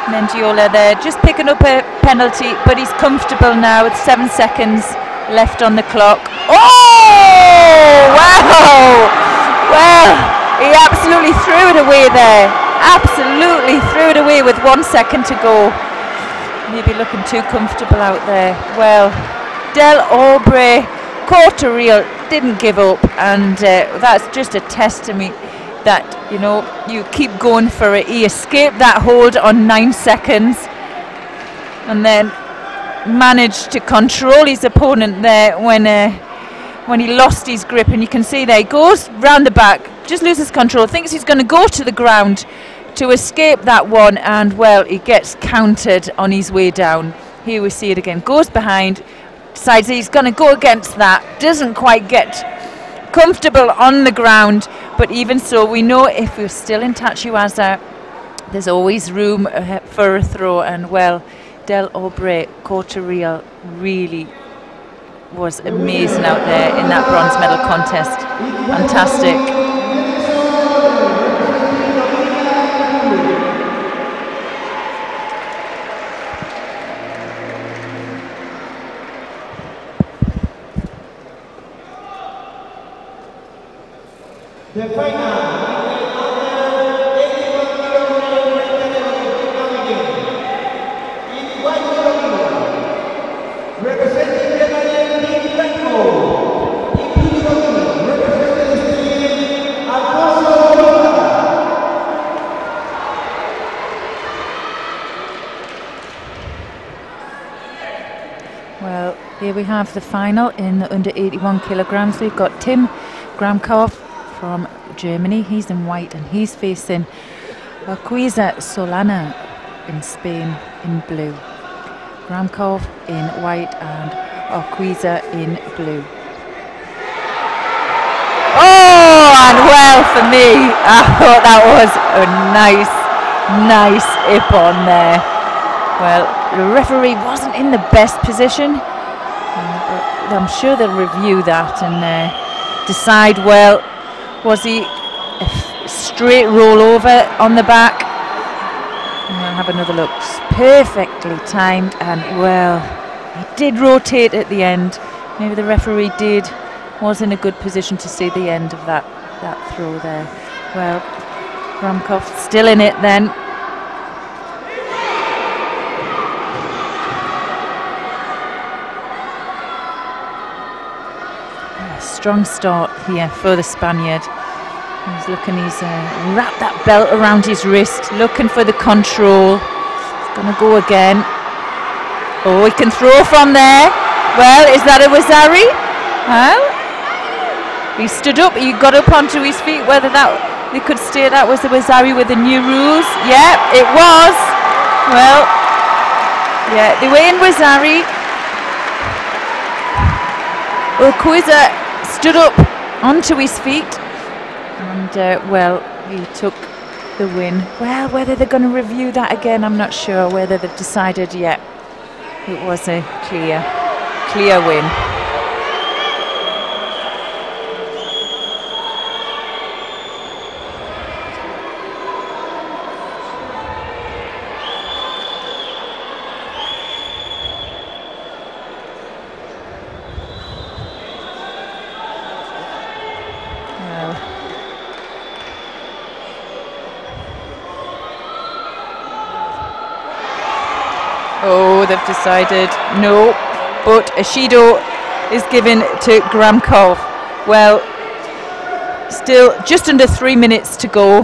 Mendiola there, just picking up a penalty, but he's comfortable now with 7 seconds left on the clock. Oh, wow! Well, he absolutely threw it away there. Absolutely threw it away with 1 second to go. Maybe looking too comfortable out there. Well, Del Obre caught a reel, didn't give up, and that's just a testament that, you know, you keep going for it. He escaped that hold on 9 seconds and then managed to control his opponent there when he lost his grip, and you can see there he goes round the back, just loses control, thinks he's going to go to the ground to escape that one, and well, he gets countered on his way down. Here we see it again, goes behind, decides he's going to go against that, doesn't quite get comfortable on the ground, but even so, we know if we're still in Tachiwaza, there's always room for a throw, and well, Del Obre caught a reel, really was amazing out there in that bronze medal contest. Fantastic. The final. Well, here we have the final in the under 81 kilograms. We've got Tim Gramkov from Germany. He's in white and he's facing Urquiza Solana in Spain in blue. Gramkov in white and Urquiza in blue. Oh, and well for me, I thought that was a nice hip on there. Well, the referee wasn't in the best position, but I'm sure they'll review that and decide, well, was he a straight roll over on the back? And we'll have another look. Perfectly timed, and well, he did rotate at the end. Maybe the referee was in a good position to see the end of that throw there. Well, Gramkov still in it then. Strong start here for the Spaniard. He's looking, he's wrapped that belt around his wrist, looking for the control. He's going to go again. Oh, he can throw from there. Well, is that a Wazari? Well, he stood up, he got up onto his feet. Whether they could steer that was the Wazari with the new rules. Yeah, it was. Well, yeah, they were in Wazari. Urquiza stood up onto his feet, and well, he took the win. Well, whether they're going to review that again, I'm not sure. Whether they've decided yet. It was a clear win. Oh, they've decided no, but a Shido is given to Gramkov. Well, still just under 3 minutes to go.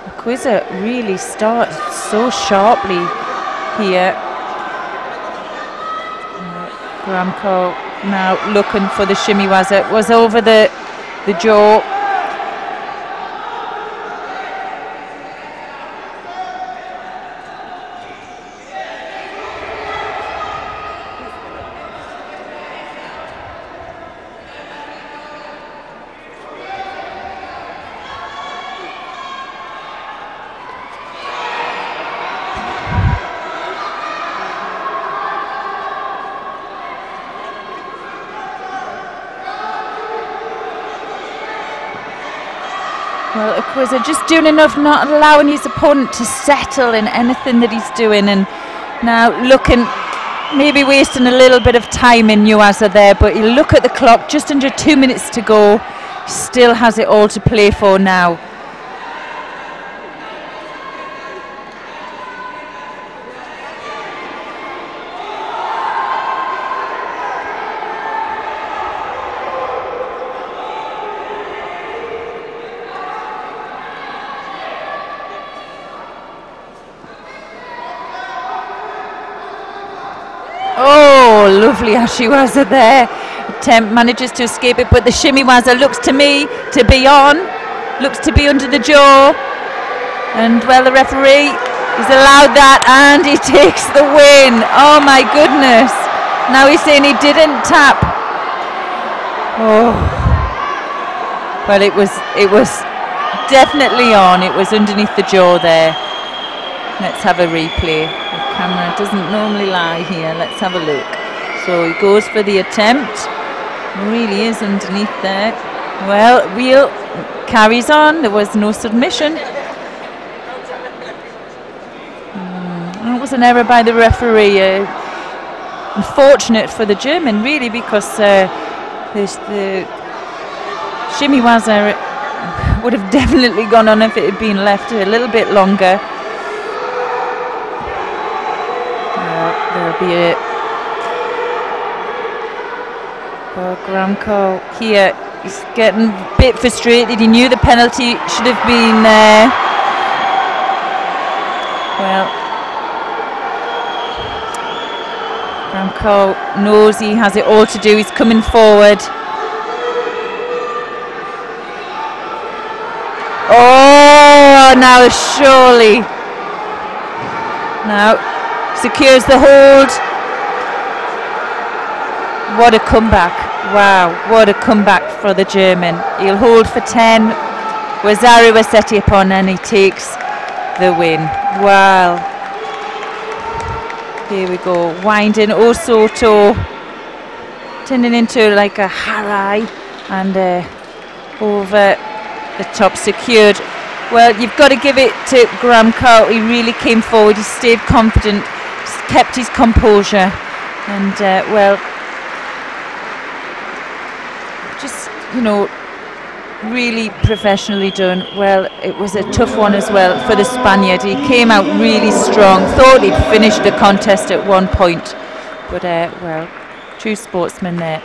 Urquiza really starts so sharply here. Gramkov now looking for the shimiwaza. Was over the jaw. Well, Akwiza just doing enough, not allowing his opponent to settle in anything that he's doing, and now looking, maybe wasting a little bit of time in Nuaza there, but you look at the clock, just under 2 minutes to go, still has it all to play for now. Oh, lovely Ashiwaza there. Attempt manages to escape it, but the Shimiwaza looks to me to be on, looks to be under the jaw. And well, the referee has allowed that, and he takes the win. Oh my goodness. Now he's saying he didn't tap. Oh. Well, it was definitely on. It was underneath the jaw there. Let's have a replay. The camera doesn't normally lie here. Let's have a look. So he goes for the attempt. Really is underneath there. Well, Wheel carries on. There was no submission. It was an error by the referee. Unfortunate for the German, really, because the Shimiwaza would have definitely gone on if it had been left a little bit longer. There'll be a Gramko here. He's getting a bit frustrated. He knew the penalty should have been there. Well, Gramko knows he has it all to do. He's coming forward. Oh, now surely. Now secures the hold. What a comeback. Wow, what a comeback for the German. He'll hold for 10. Wazaru Wasetti upon, and he takes the win. Wow. Here we go. Winding Osoto, turning into like a harai, and over the top secured. Well, you've got to give it to Gramko. He really came forward. He stayed confident, kept his composure, and well, just, you know, really professionally done. Well, it was a tough one as well for the Spaniard. He came out really strong. Thought he'd finished the contest at one point, but well, true sportsman there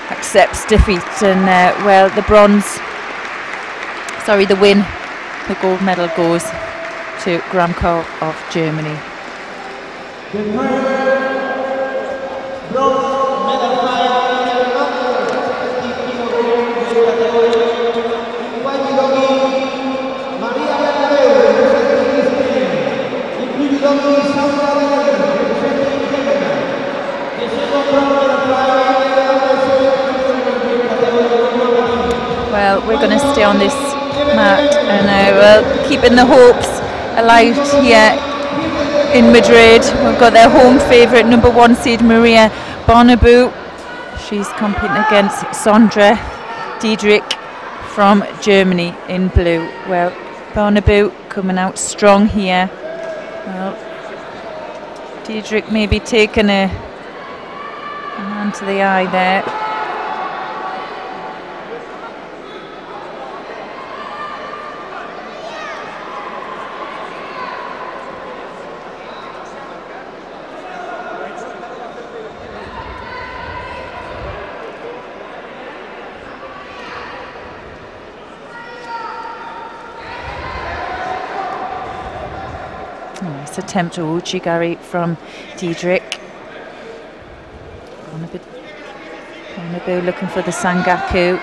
accepts defeat, and well, the win, the gold medal goes to Gramko of Germany. Well, we're going to stay on this mat, and well, keeping the hopes alive here in Madrid. We've got their home favourite, number 1 seed Maria Bonnabou. She's competing against Sondra Diedrich from Germany in blue. Well, Bonnabou coming out strong here. Well, Diedrich maybe taking a hand to the eye there. Nice attempt to Uchigari from Diedrich. Bonnabou looking for the Sangaku.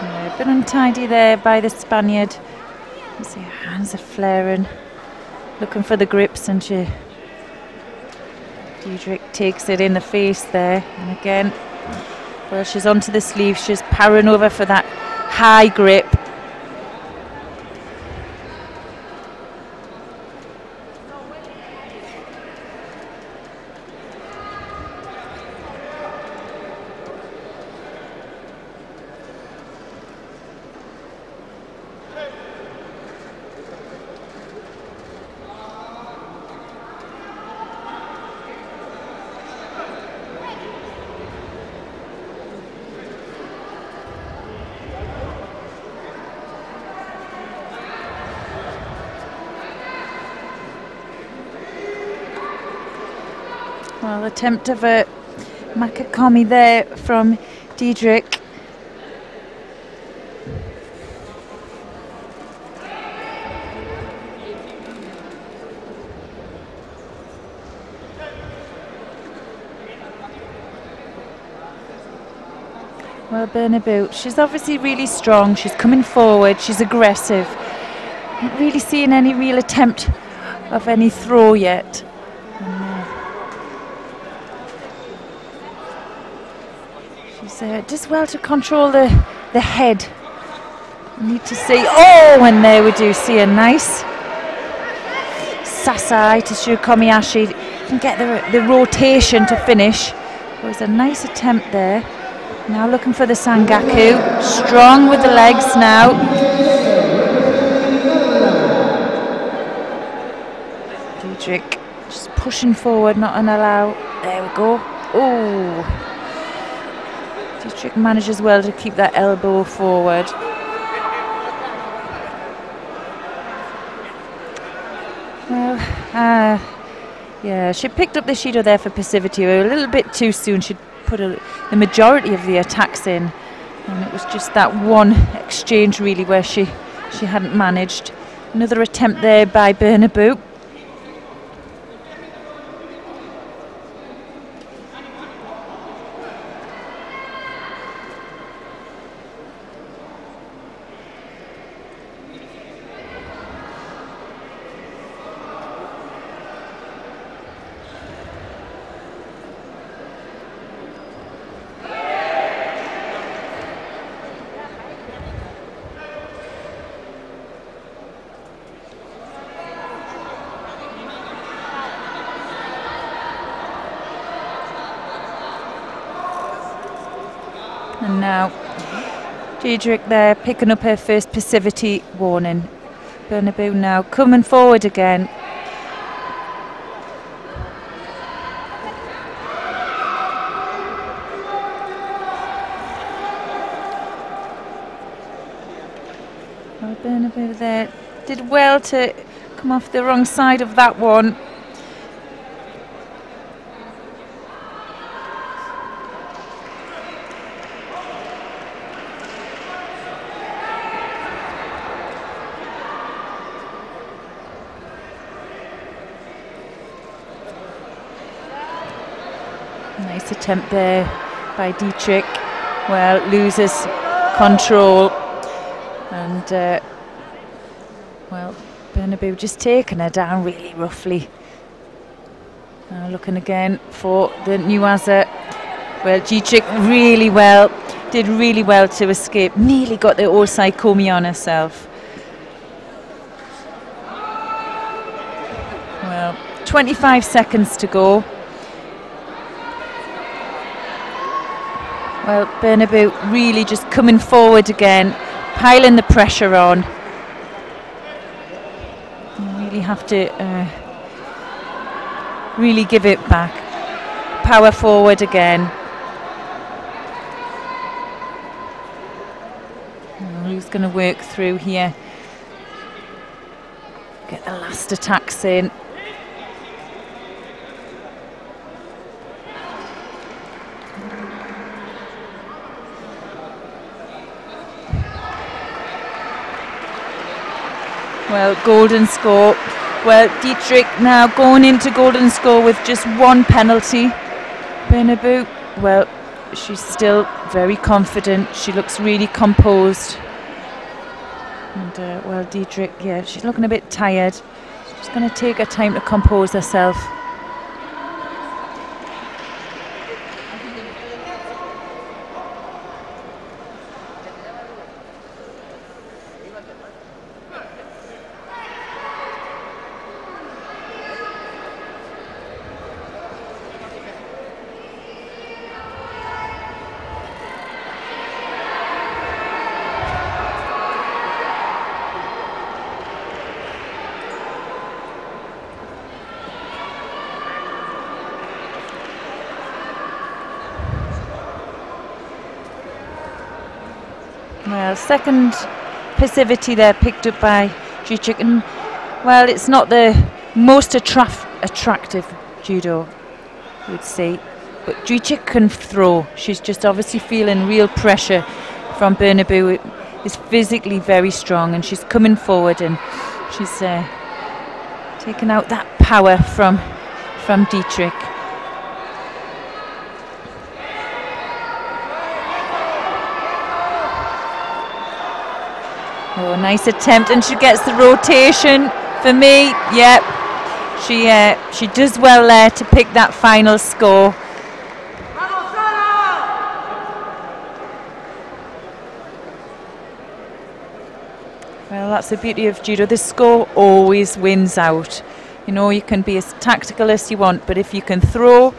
Yeah, a bit untidy there by the Spaniard. You see her hands are flaring, looking for the grips, and Diedrich takes it in the face there, and again. Well, she's onto the sleeve, she's powering over for that high grip. Well, attempt of a Makakami there from Diedrich. Well, Bernabeu, she's obviously really strong. She's coming forward. She's aggressive. Not really seeing any real attempt of any throw yet. She's does well to control the head. Need to see. Oh, and there we do see a nice Sasai to Shukomiyashi. Can get the rotation to finish. It was a nice attempt there. Now looking for the Sangaku. Strong with the legs now. Diedrich just pushing forward, not an allow. There we go. Oh. Diedrich manages well to keep that elbow forward. Well, yeah, she picked up the Judo there for passivity a little bit too soon. She'd put the majority of the attacks in, and it was just that one exchange really where she hadn't managed. Another attempt there by Bernabeu. And now Diedrich there picking up her first passivity warning. Bernabeu now coming forward again. Well, Bernabeu there did well to come off the wrong side of that one. Nice attempt there by Diedrich. Well, loses control, and well, Bernabeu just taking her down really roughly. Now looking again for the Nuaza. Well, Diedrich did really well to escape. Nearly got the Osai Komi on herself. Well, 25 seconds to go. Well, Bernabeu really just coming forward again, piling the pressure on. You really have to really give it back. Power forward again. Who's going to work through here? Get the last attacks in. Well, golden score. Well, Diedrich now going into golden score with just one penalty. Bernabeu, well, she's still very confident. She looks really composed. And, well, Diedrich, yeah, she's looking a bit tired. She's going to take her time to compose herself. Well, second passivity there picked up by Diedrich, and well, it's not the most attractive judo. you would see. But Dietrich can throw. She's just obviously feeling real pressure from Bernabeu. Is physically very strong, and she's coming forward, and she's taking out that power from Dietrich. Oh, nice attempt, and she gets the rotation for me. Yep, she does well there to pick that final score. Well, that's the beauty of judo. The score always wins out. You know, you can be as tactical as you want, but if you can throw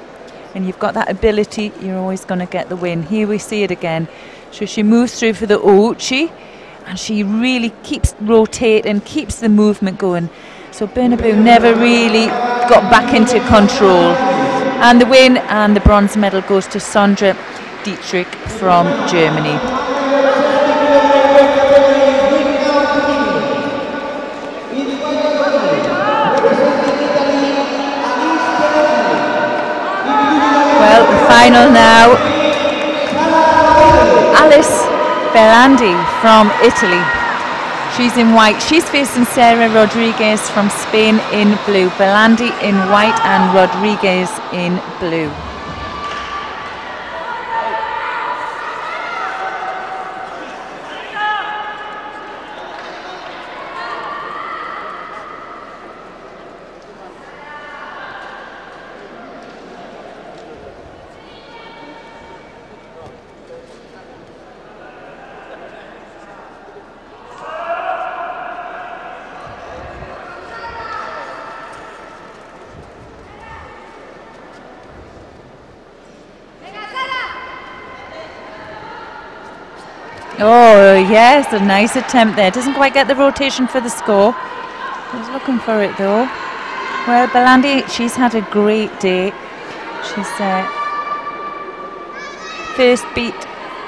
and you've got that ability, you're always going to get the win. Here we see it again. So she moves through for the ouchi, and she really keeps rotating, keeps the movement going. So Bernabeu never really got back into control. And the win and the bronze medal goes to Sandra Dietrich from Germany. Well, the final now. Alice Berlandi from Italy. She's in white. She's facing Sarah Rodriguez from Spain in blue. Berlandi in white and Rodriguez in blue. Oh yes, a nice attempt there. Doesn't quite get the rotation for the score. I was looking for it though. Well, Berlandi, she's had a great day. She's first beat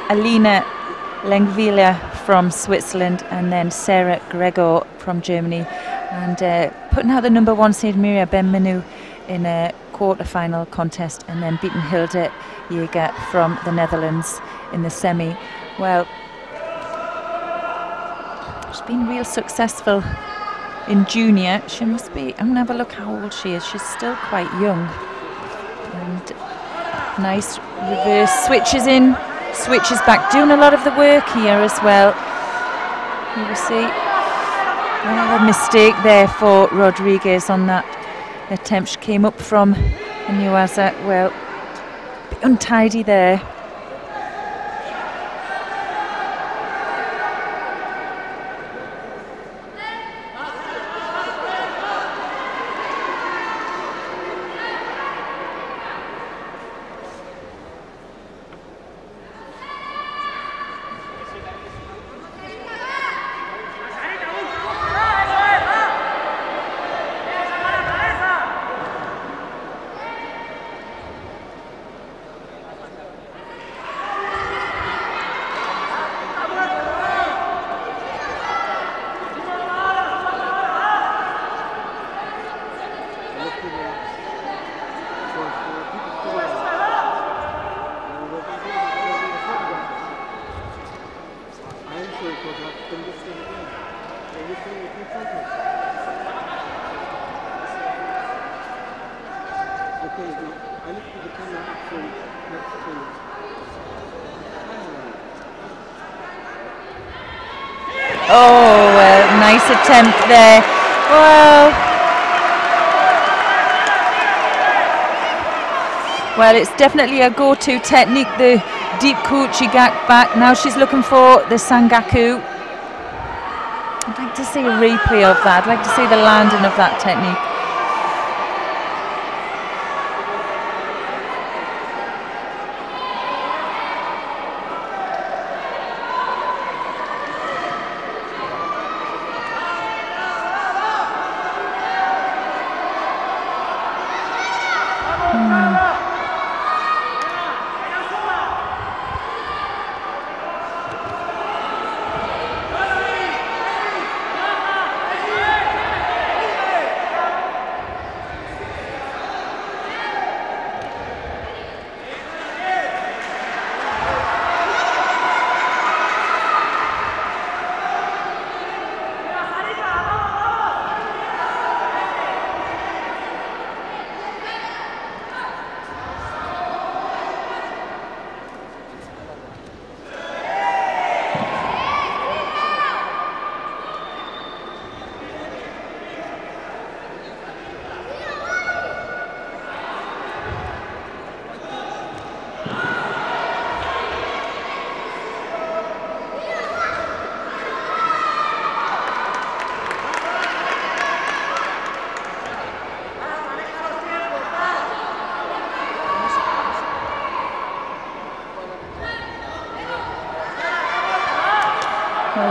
Alina Lengvila from Switzerland, and then Sarah Gregor from Germany, and putting out the number one seed Miria Benmenu in a quarter-final contest, and then beating Hilde Jaeger from the Netherlands in the semi. Well, she's been real successful in junior. She must be, I'm going to have a look how old she is. She's still quite young. And nice reverse, switches in, switches back, doing a lot of the work here as well. You will see a mistake there for Rodriguez on that attempt. She came up from a Nuaza. Well, a bit untidy there. Oh, well, nice attempt there. Well, it's definitely a go-to technique, the deep kuchi back. Now she's looking for the sangaku. I'd like to see a replay of that. I'd like to see the landing of that technique.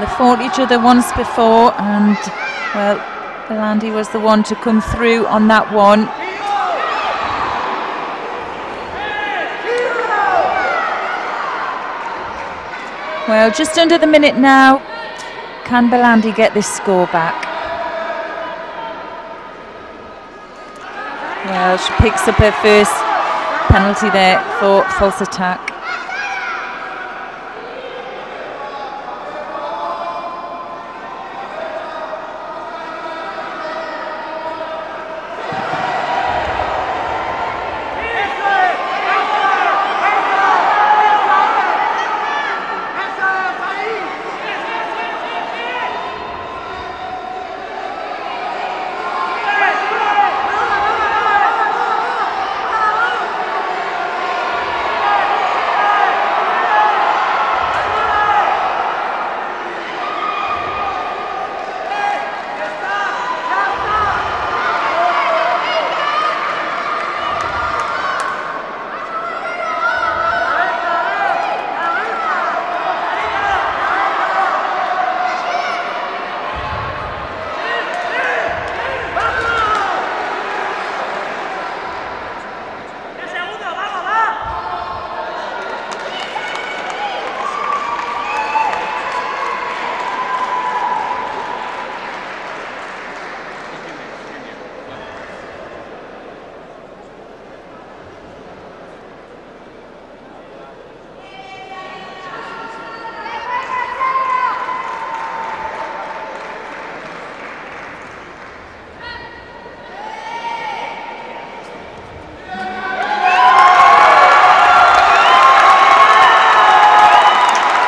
they fought each other once before, and well, Belandi was the one to come through on that one. Well, just under the minute now. Can Belandi get this score back? Well, she picks up her first penalty there for false attack.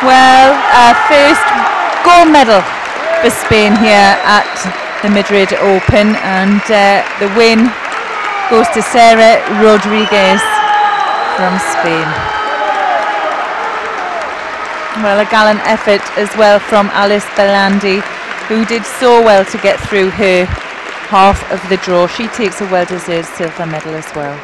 Well, first gold medal for Spain here at the Madrid Open, and the win goes to Sarah Rodriguez from Spain. Well, a gallant effort as well from Alice Belandi, who did so well to get through her half of the draw. She takes a well-deserved silver medal as well.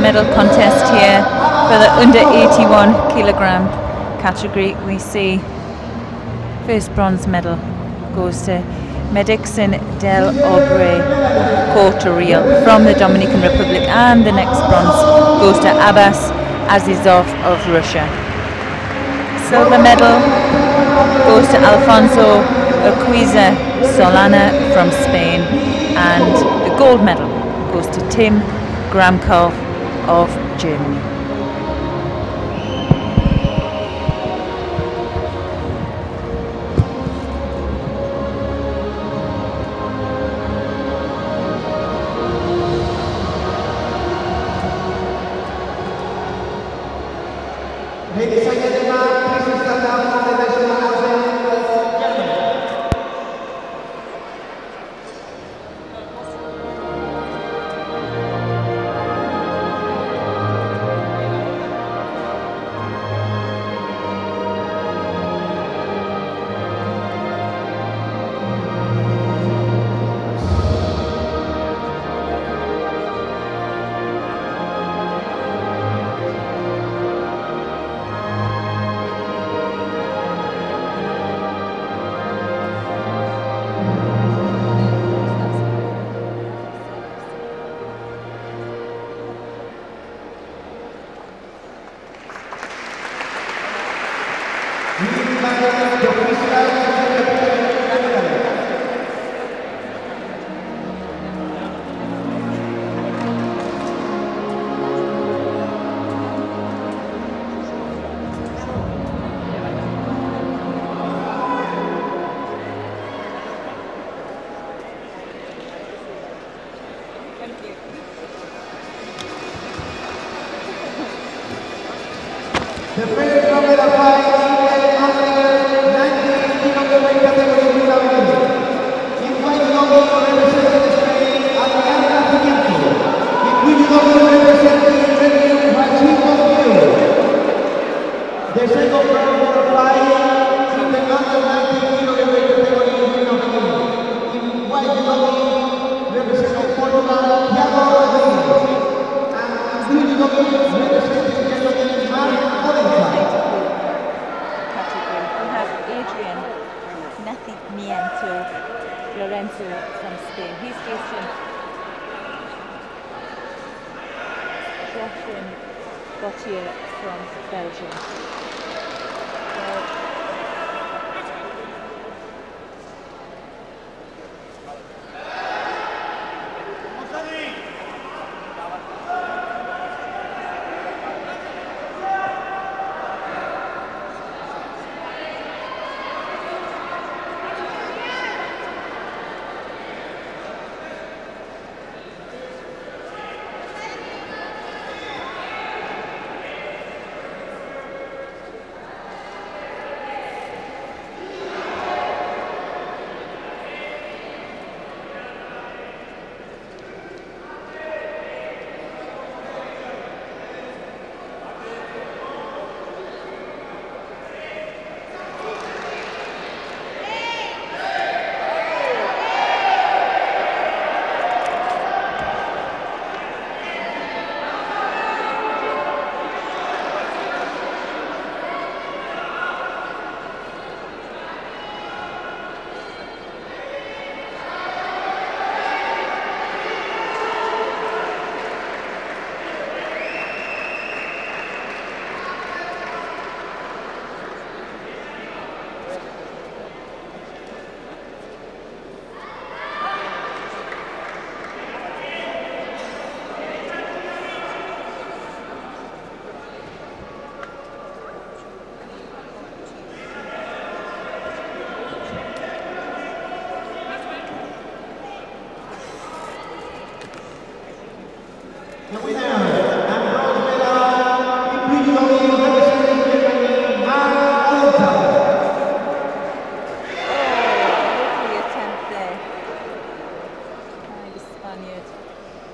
Medal contest here for the under 81 kilogram category. We see first bronze medal goes to Medixin del Obre Cortoril from the Dominican Republic, and the next bronze goes to Abbas Azizov of Russia. Silver medal goes to Alfonso Urquiza Solana from Spain, and the gold medal goes to Tim Gramkov of Germany. Ladies and gentlemen, please stand up for the national anthem of Germany. The first number of five, under 19 kg category without in white double representing Spain, Adriana Pimiento. In which double representing Revenue Machine. The second number of five, in the under 19 kg category without in white double representing Portugal, Thiago Rodriguez. And in which double representing from Spain. He's facing Gautier from Belgium.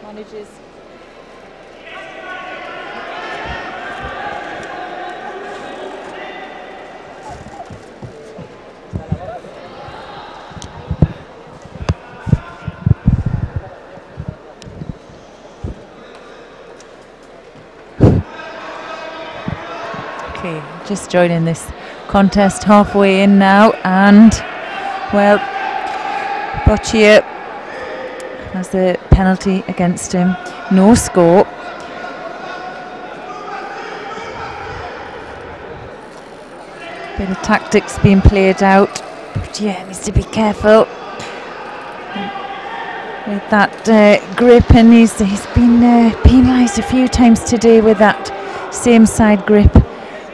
Manages. Okay, just joining this contest halfway in now, and well, Gautier has the penalty against him. No score. Bit of tactics being played out, but yeah, needs to be careful with that grip, and he's been penalised a few times today with that same side grip.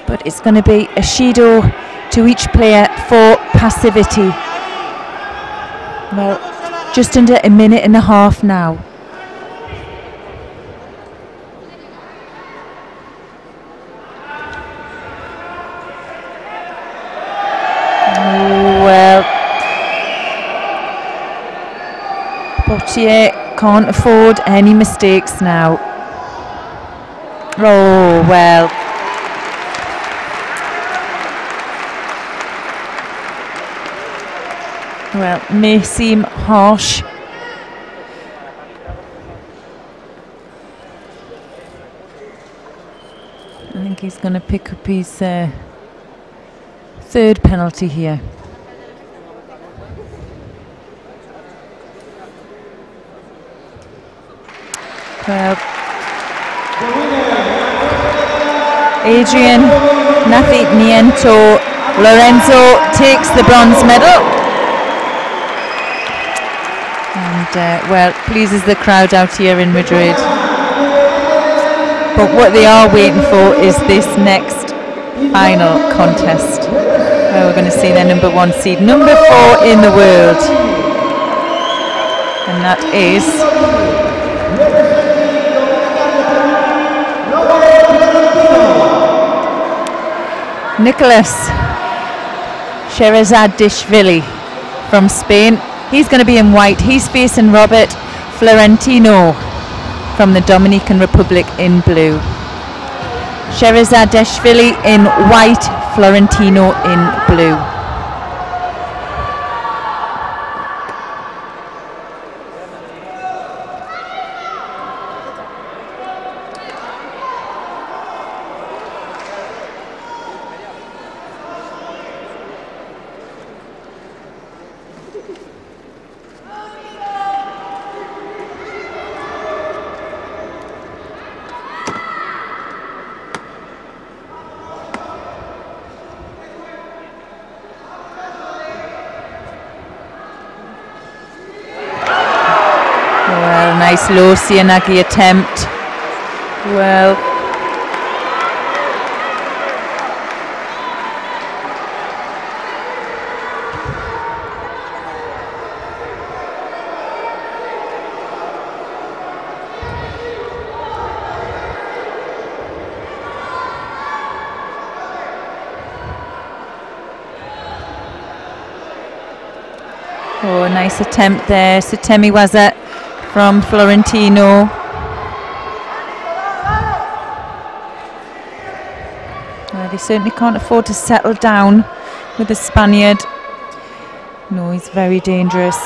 But it's going to be a Judo to each player for passivity. Well, just under a minute and a half now. Oh, well, Gautier can't afford any mistakes now. Oh, well. Well, may seem harsh. I think he's going to pick up his third penalty here. Well, Adrian Nafitniento Lorenzo takes the bronze medal. And well, pleases the crowd out here in Madrid. But what they are waiting for is this next final contest, where we're going to see their number 1 seed, number 4 in the world, and that is Nicholas Sherazadishvili from Spain. He's going to be in white. He's facing Robert Florentino from the Dominican Republic in blue. Sherazadishvili in white, Florentino in blue. Nice low Sianagi attempt. Well, oh, nice attempt there. Sutemi Waza from Florentino. Well, they certainly can't afford to settle down with the Spaniard. No, he's very dangerous.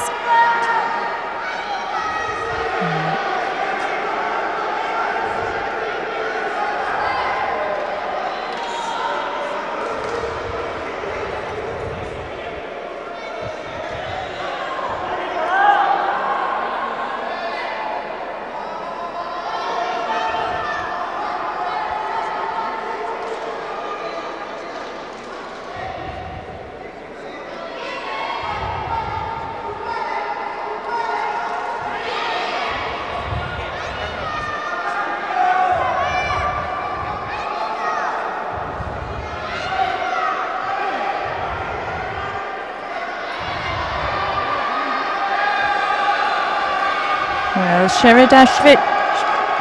Well,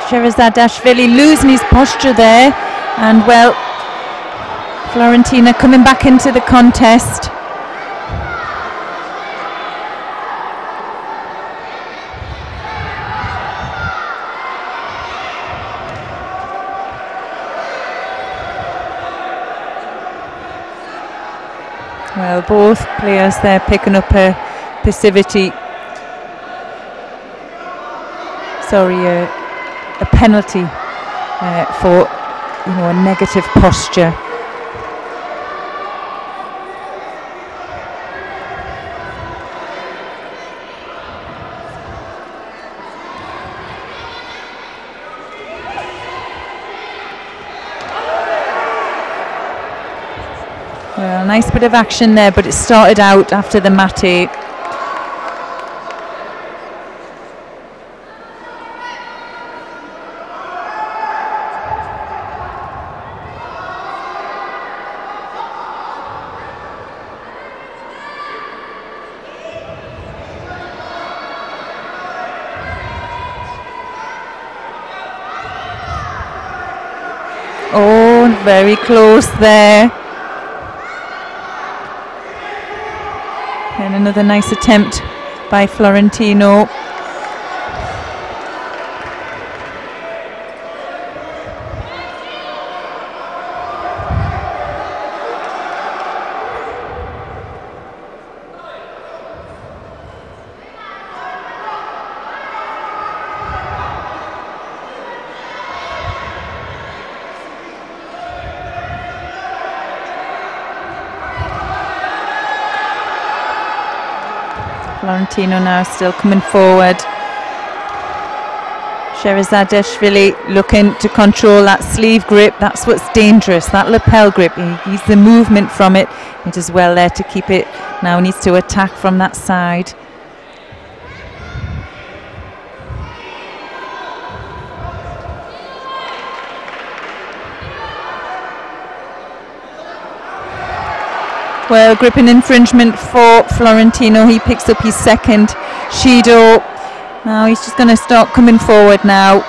Sherazadishvili losing his posture there, and well, Florentina coming back into the contest. Well, both players there picking up a passivity. Sorry, a penalty for a negative posture. Well, nice bit of action there, but it started out after the mate. Oh, very close there. And another nice attempt by Florentino. Florentino now still coming forward. Sherazadashvili looking to control that sleeve grip. That's what's dangerous, that lapel grip. He's the movement from it. He does well there to keep it. Now he needs to attack from that side. Well, gripping infringement for Florentino. He picks up his second. Judo. Now he's just going to start coming forward now.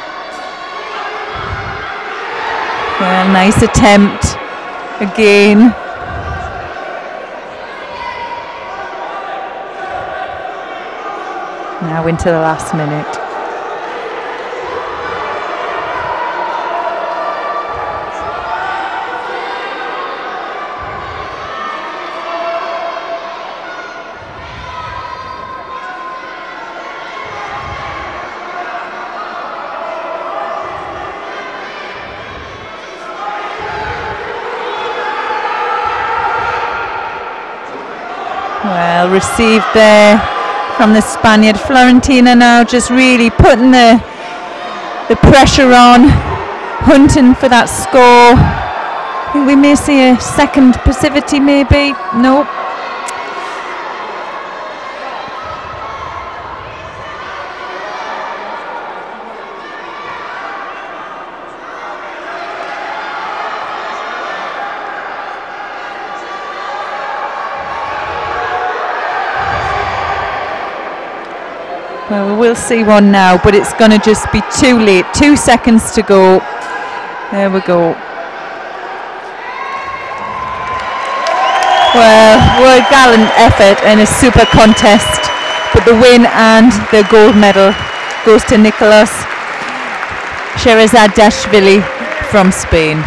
Well, nice attempt again. Now into the last minute. Well received there from the Spaniard. Florentina now just really putting the pressure on, hunting for that score. I think we may see a second passivity maybe. Nope. Well, we will see one now, but it's going to just be too late. 2 seconds to go. There we go. Well, what a gallant effort and a super contest. But the win and the gold medal goes to Nicolas Sherazadashvili from Spain.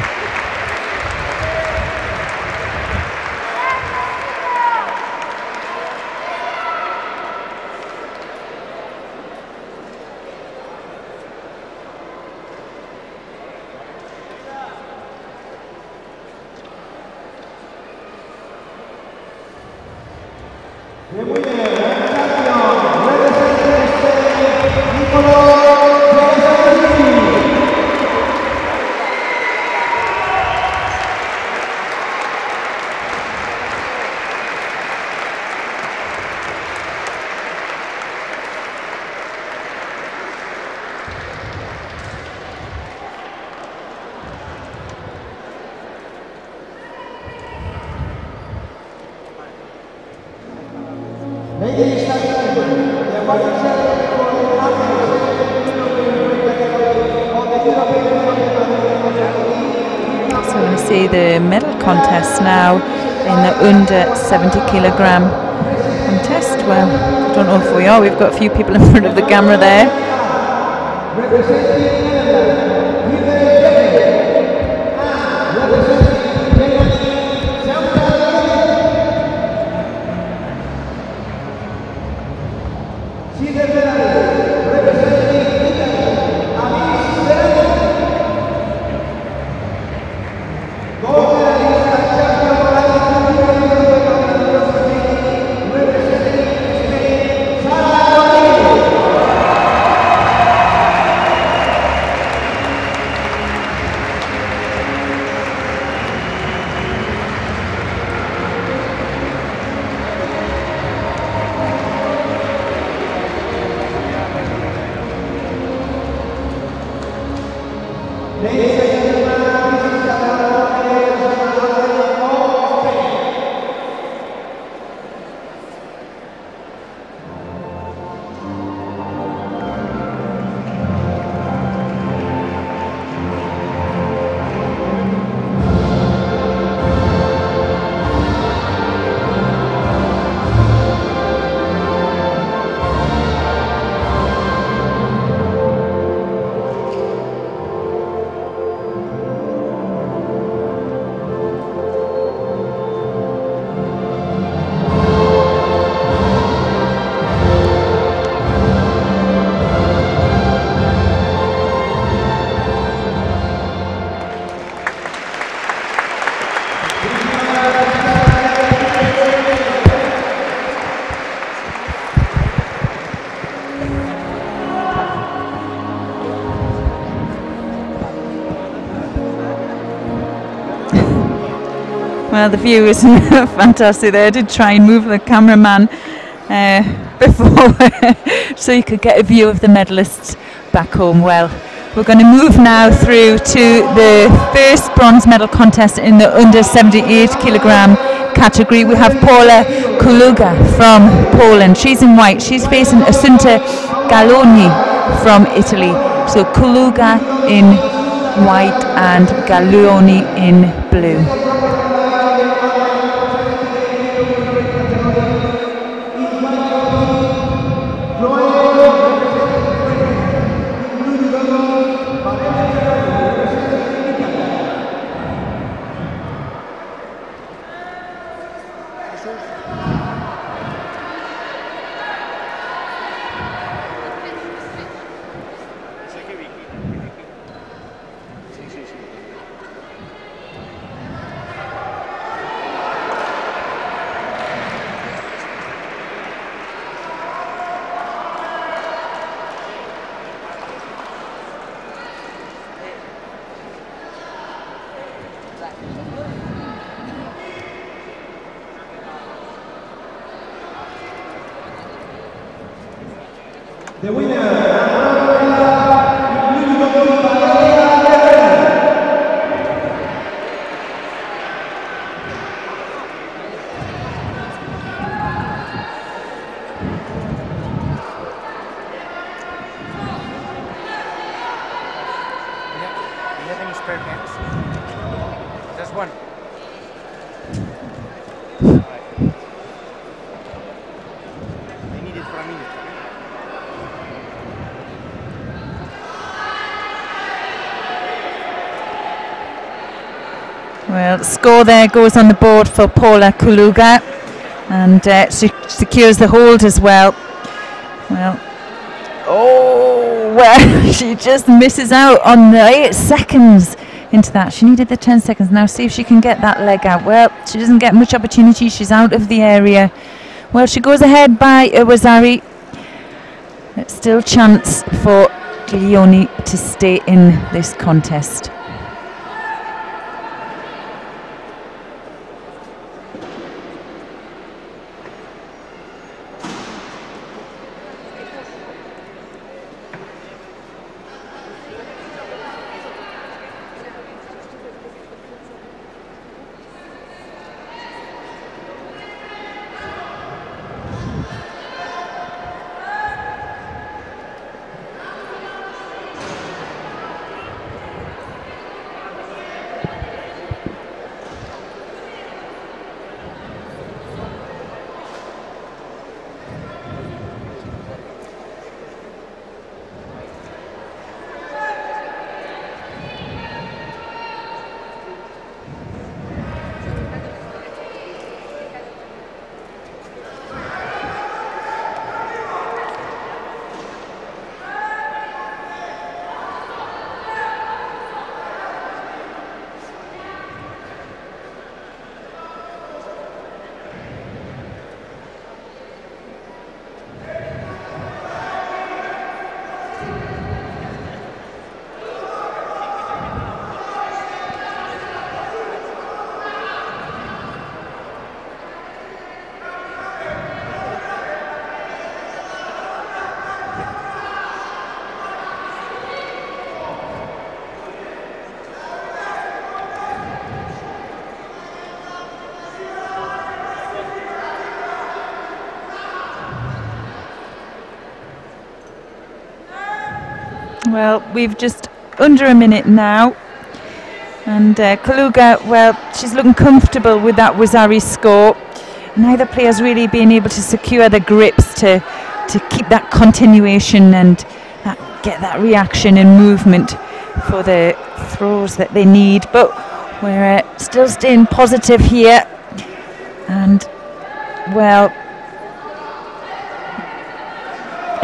So we're going to see the medal contest now in the under 70 kilogram contest. Well, I don't know if we are. We've got a few people in front of the camera there. Well, the view is fantastic there. I did try and move the cameraman before so you could get a view of the medalists back home. Well, we're going to move now through to the first bronze medal contest in the under 78 kilogram category. We have Paula Kuluga from Poland. She's in white. She's facing Assunta Galoni from Italy. So Kuluga in white and Galoni in blue. The winner. Just one. I need it for a minute. Well, the score there goes on the board for Paula Kuluga, and she secures the hold as well. Well, oh, well, she just misses out on the 8 seconds into that. She needed the 10 seconds. Now see if she can get that leg out. Well, she doesn't get much opportunity. She's out of the area. Well, she goes ahead by Wazari. It's still chance for Glioni to stay in this contest. Well, we've just under a minute now, and Kuluga, well, she's looking comfortable with that Wazari score. Neither player's really been able to secure the grips to keep that continuation and get that reaction and movement for the throws that they need. But we're still staying positive here, and well,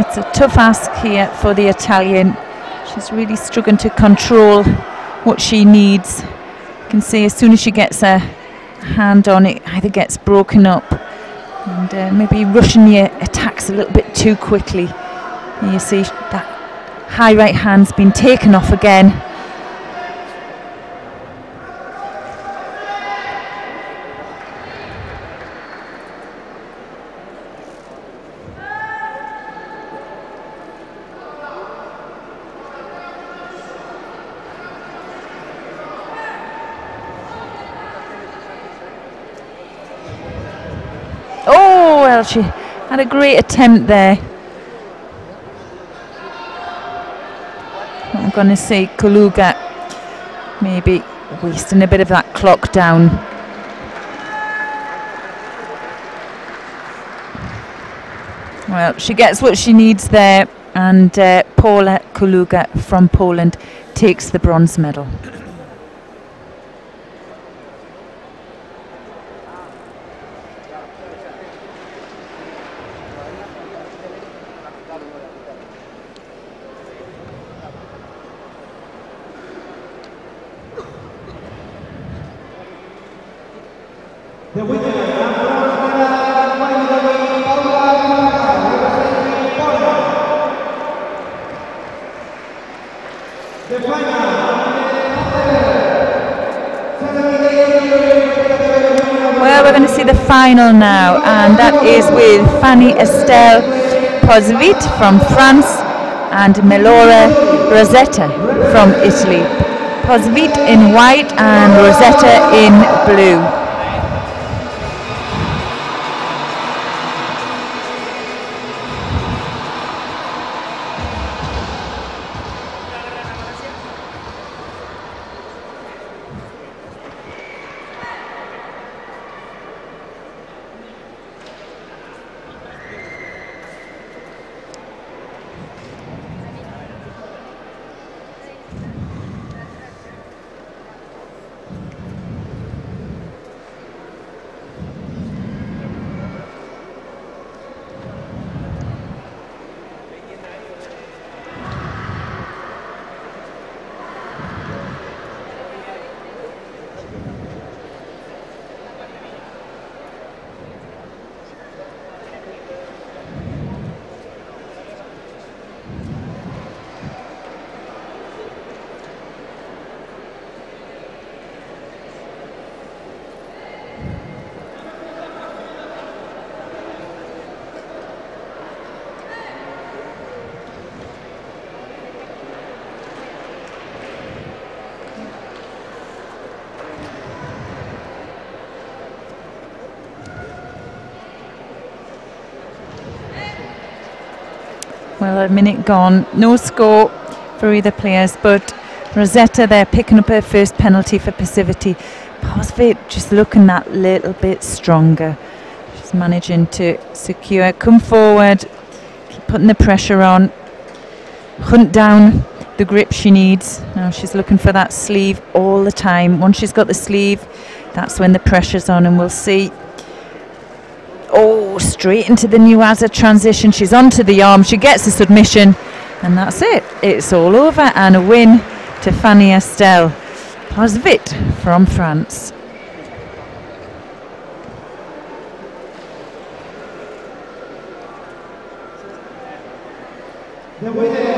it's a tough ask here for the Italian. She's really struggling to control what she needs. You can see as soon as she gets a hand on it, either gets broken up and maybe rushing the attacks a little bit too quickly. And you see that high right hand's been taken off again. Estelle, she had a great attempt there. I'm going to say Kaluga maybe wasting a bit of that clock down. Well, she gets what she needs there, and Paula Kaluga from Poland takes the bronze medal. The winner and bronze medal, Paula representing Poland. The final. Well, we're going to see the final now, and that is with Fanny Estelle Pozvit from France and Melora Rosetta from Italy. Pozvit in white and Rosetta in blue. Well, a minute gone, no score for either players, but Rosetta there picking up her first penalty for passivity. Pozvit just looking that little bit stronger. She's managing to secure, come forward, keep putting the pressure on, hunt down the grip she needs. Now she's looking for that sleeve all the time. Once she's got the sleeve, that's when the pressure's on, and we'll see. Oh, straight into the Nuaza transition. She's onto the arm. She gets the submission, and that's it. It's all over, and a win to Fanny Estelle Pozvit from France. The winner.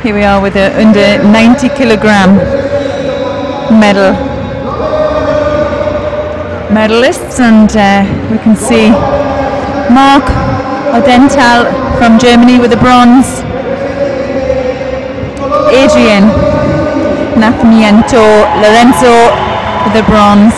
Here we are with the under 90 kilogram medalists, and we can see Mark Odenthal from Germany with the bronze, Adrian Nascimento Lorenzo with the bronze,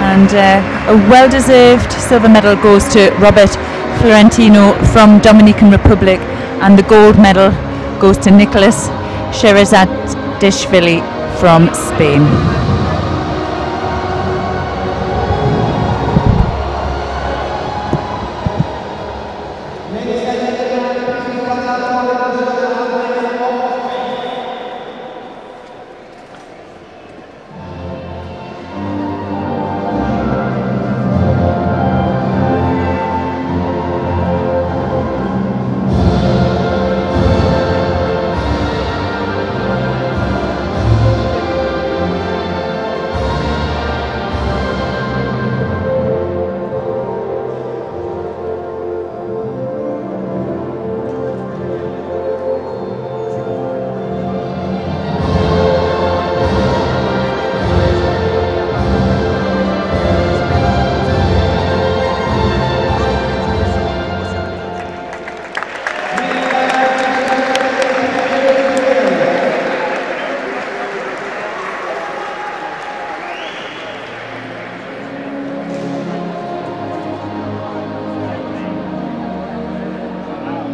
and a well-deserved silver medal goes to Robert Florentino from Dominican Republic, and the gold medal goes to Nicholas Sherazadishvili from Spain.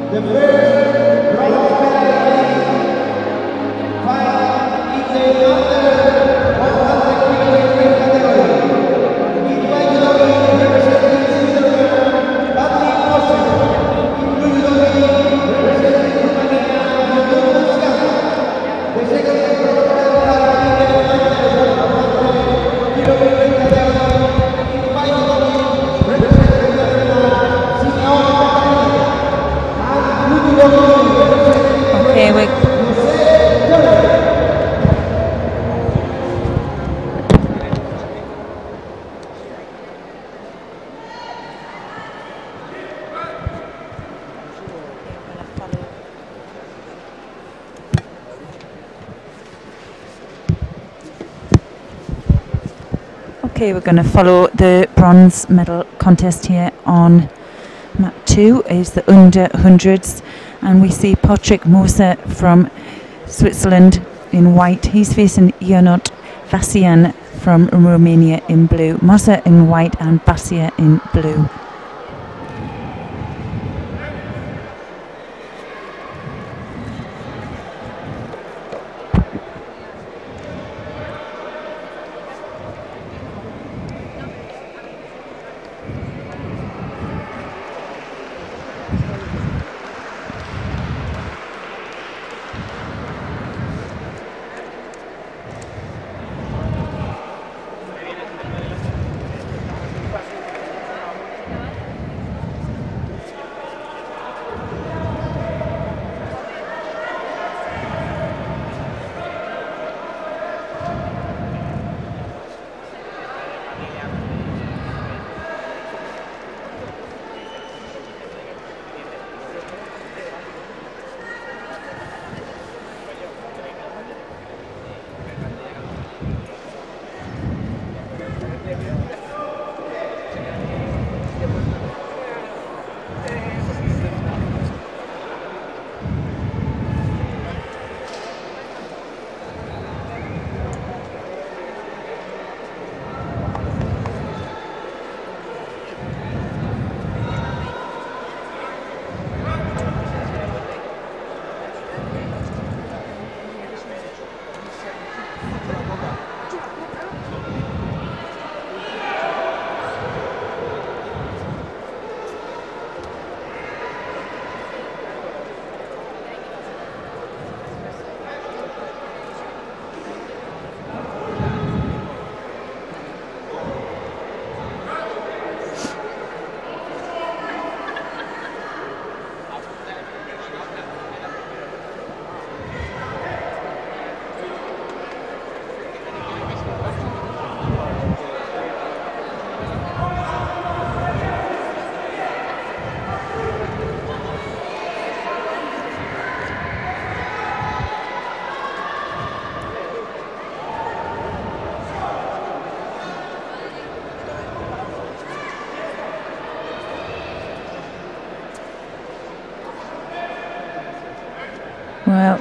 The first bronze medalist fight in the under 100 kg category. In fight judo representing Switzerland, Patrick Moser. In judo representing Romania, Judo Muscat. The second bronze medal fight in the under 100 kg category. In fight judo representing Netherlands, Simeon. Okay, we Okay, we're going to follow the bronze medal contest here on mat 2 is the under 100s, and we see Patrick Moser from Switzerland in white. He's facing Ionut Vasian from Romania in blue. Moser in white and Basia in blue.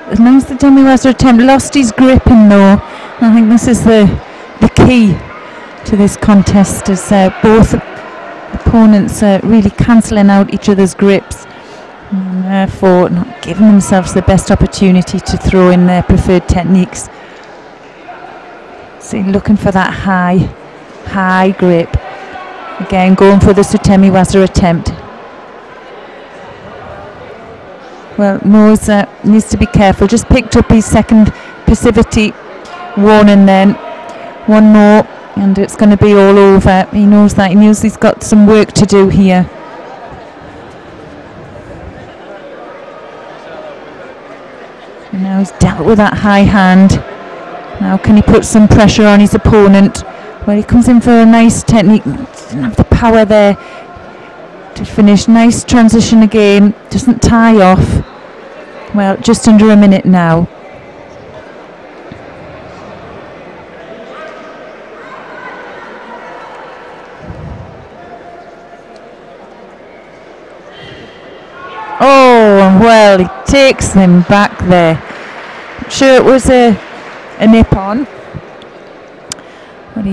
Nice the Demiwaza attempt, lost his gripping though. I think this is the key to this contest, as both opponents really cancelling out each other's grips and therefore not giving themselves the best opportunity to throw in their preferred techniques. So looking for that high grip. Again, going for the Sutemi-waza attempt. Well, Mose needs to be careful. Just picked up his second passivity warning then. One more and it's going to be all over. He knows that. He knows he's got some work to do here. And now he's dealt with that high hand. Now can he put some pressure on his opponent? Well, he comes in for a nice technique. Doesn't have the power there to finish. Nice transition again. Doesn't tie off. Well, just under a minute now. Oh, well, he takes them back there. I'm sure it was a nip on. But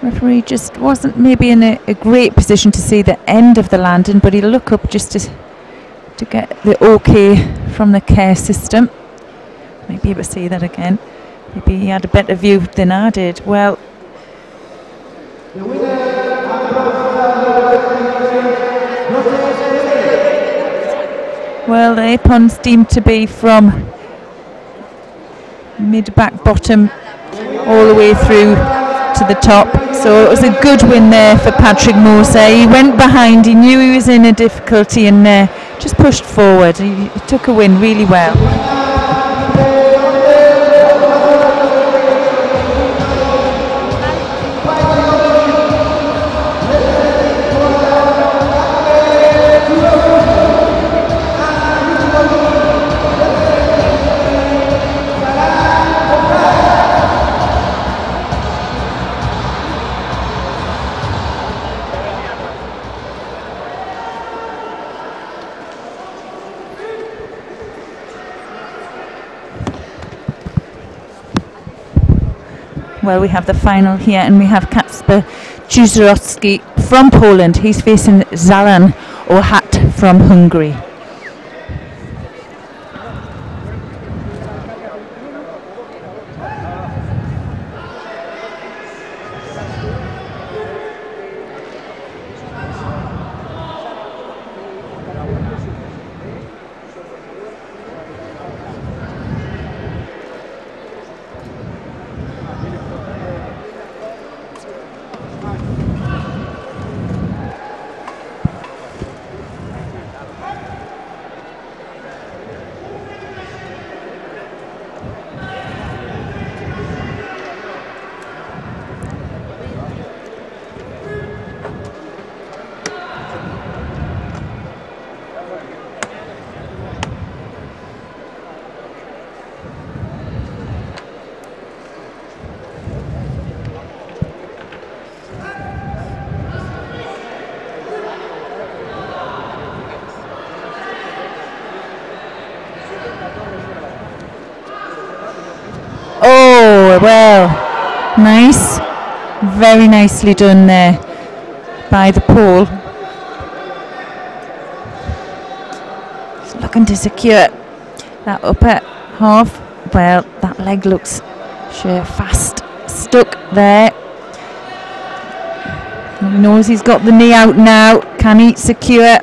referee just wasn't maybe in a great position to see the end of the landing, but he'll look up just to get the okay from the care system. Maybe able to see that again. Maybe he had a better view than I did. Well, the Apon's deemed to be from mid back bottom all the way through to the top. So it was a good win there for Patrick Mose. He went behind, he knew he was in a difficulty and just pushed forward. He took a win really well. Well, we have the final here, and we have Kacper Juzorowski from Poland. He's facing Zalan Ohat from Hungary. Oh, well, nice. Very nicely done there by the pole. Just looking to secure that upper half. Well, that leg looks sure fast stuck there. He knows he's got the knee out now. Can he secure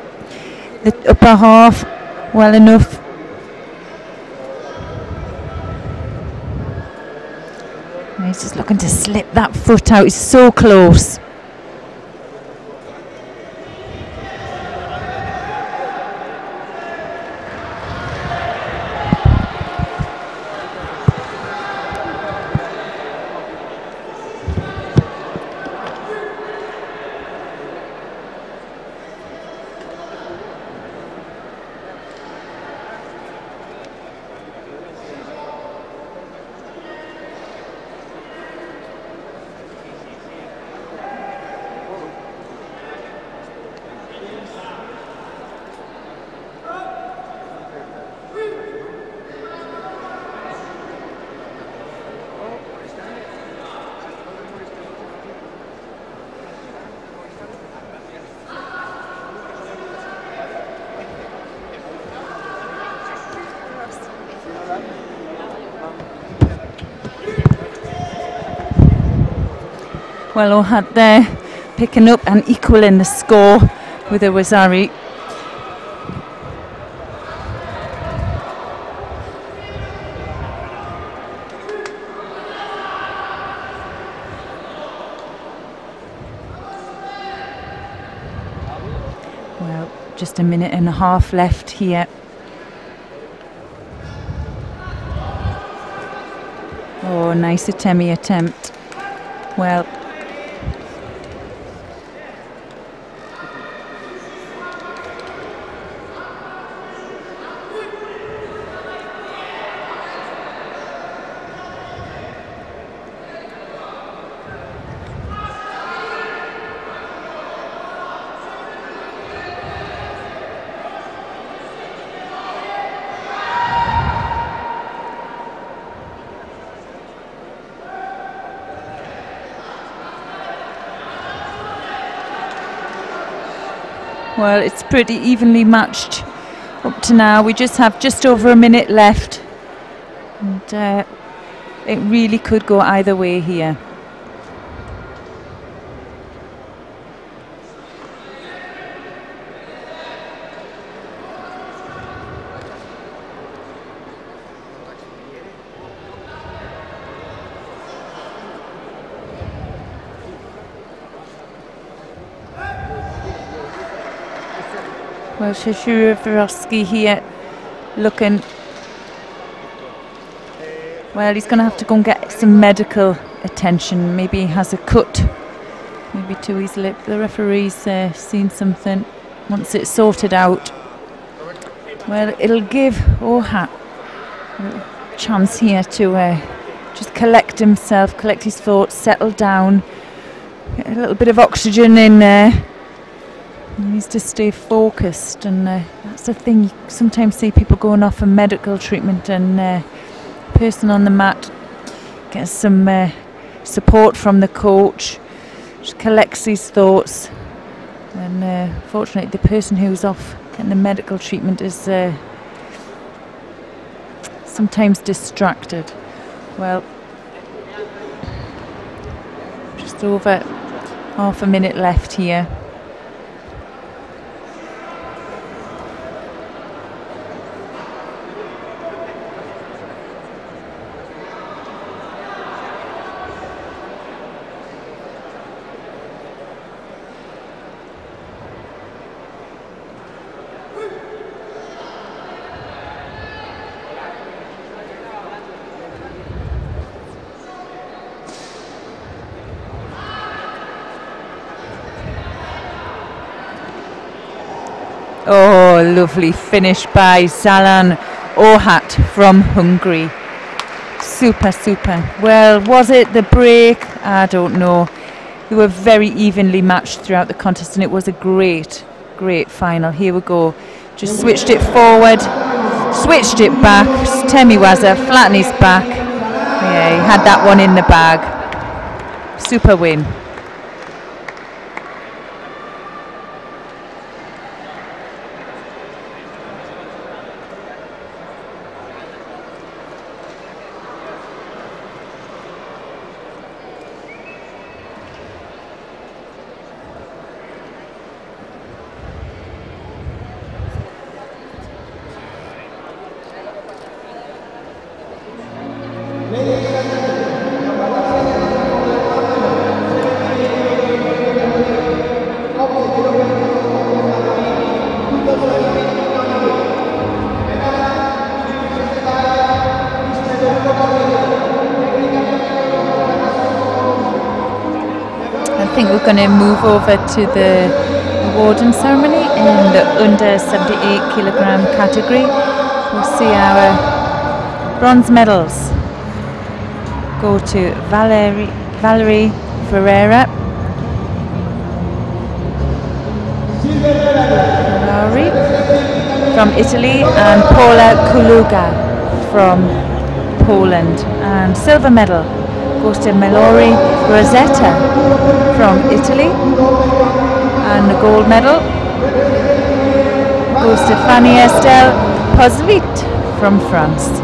the upper half well enough? He's just looking to slip that foot out. He's so close. Well, Ohad there picking up and equaling the score with a Wazari. Well, just a minute and a half left here. Oh, nice Atemi attempt. Well, well, it's pretty evenly matched up to now. We just have just over a minute left, and it really could go either way here. Well, Shashurowski here looking, well, he's going to have to go and get some medical attention. Maybe he has a cut, maybe to his lip. The referee's seen something, wants it sorted out. Well, it'll give Ohad a chance here to just collect himself, collect his thoughts, settle down, get a little bit of oxygen in there. He needs to stay focused, and that's the thing. You sometimes see people going off for medical treatment, and person on the mat gets some support from the coach, just collects his thoughts, and fortunately the person who's off getting the medical treatment is sometimes distracted. Well, just over half a minute left here. Oh, lovely finish by Zalan Ohad from Hungary. Super, super. Well, was it the break? I don't know. They were very evenly matched throughout the contest, and it was a great, great final. Here we go. Just switched it forward, switched it back. Temiwaza flattened his back. Yeah, he had that one in the bag. Super win. I think we're going to move over to the awarding ceremony in the under 78 kilogram category. We'll see our bronze medals go to Valerie Ferreira, from Italy, and Paula Kuluga from Poland. And silver medal goes to Mallory Rosetta from Italy, and the gold medal goes to Fanny Estelle Pozvit from France.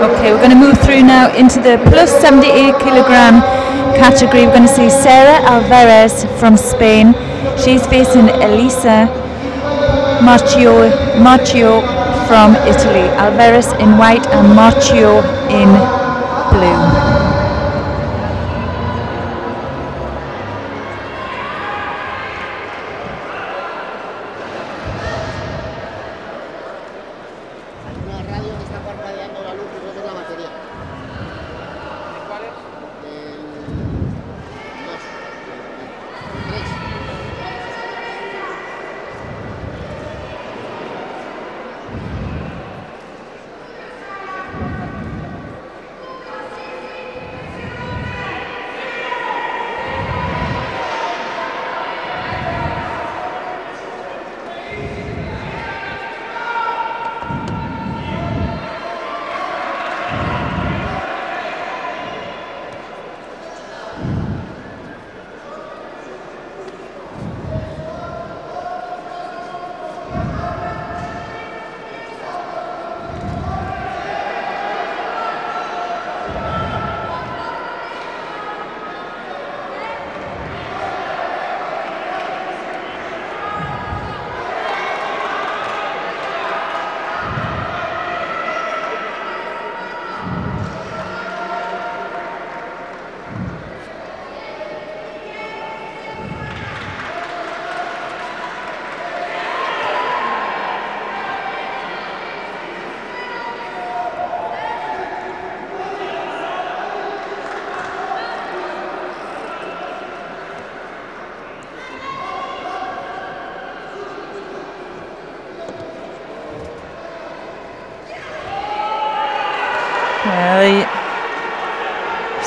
Okay, we're going to move through now into the plus 78 kilogram category. We're going to see Sarah Alvarez from Spain. She's facing Elisa Marchio from Italy. Alvarez in white and Marchio in blue.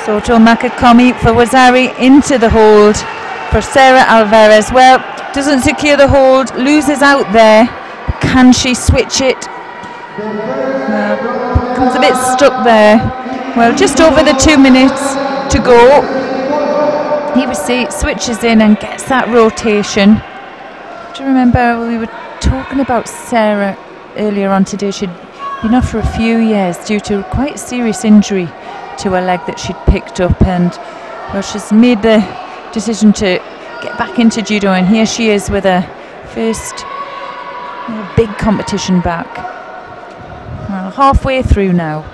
Soto Makakomi for Wazari into the hold for Sarah Alvarez. Well, doesn't secure the hold, loses out there. Can she switch it? Comes a bit stuck there. Well, just over the 2 minutes to go. He switches in and gets that rotation. Do you remember we were talking about Sarah earlier on today? She'd been off for a few years due to quite a serious injury to her leg that she'd picked up, and well, she's made the decision to get back into judo, and here she is with her first big competition back. Well, halfway through now.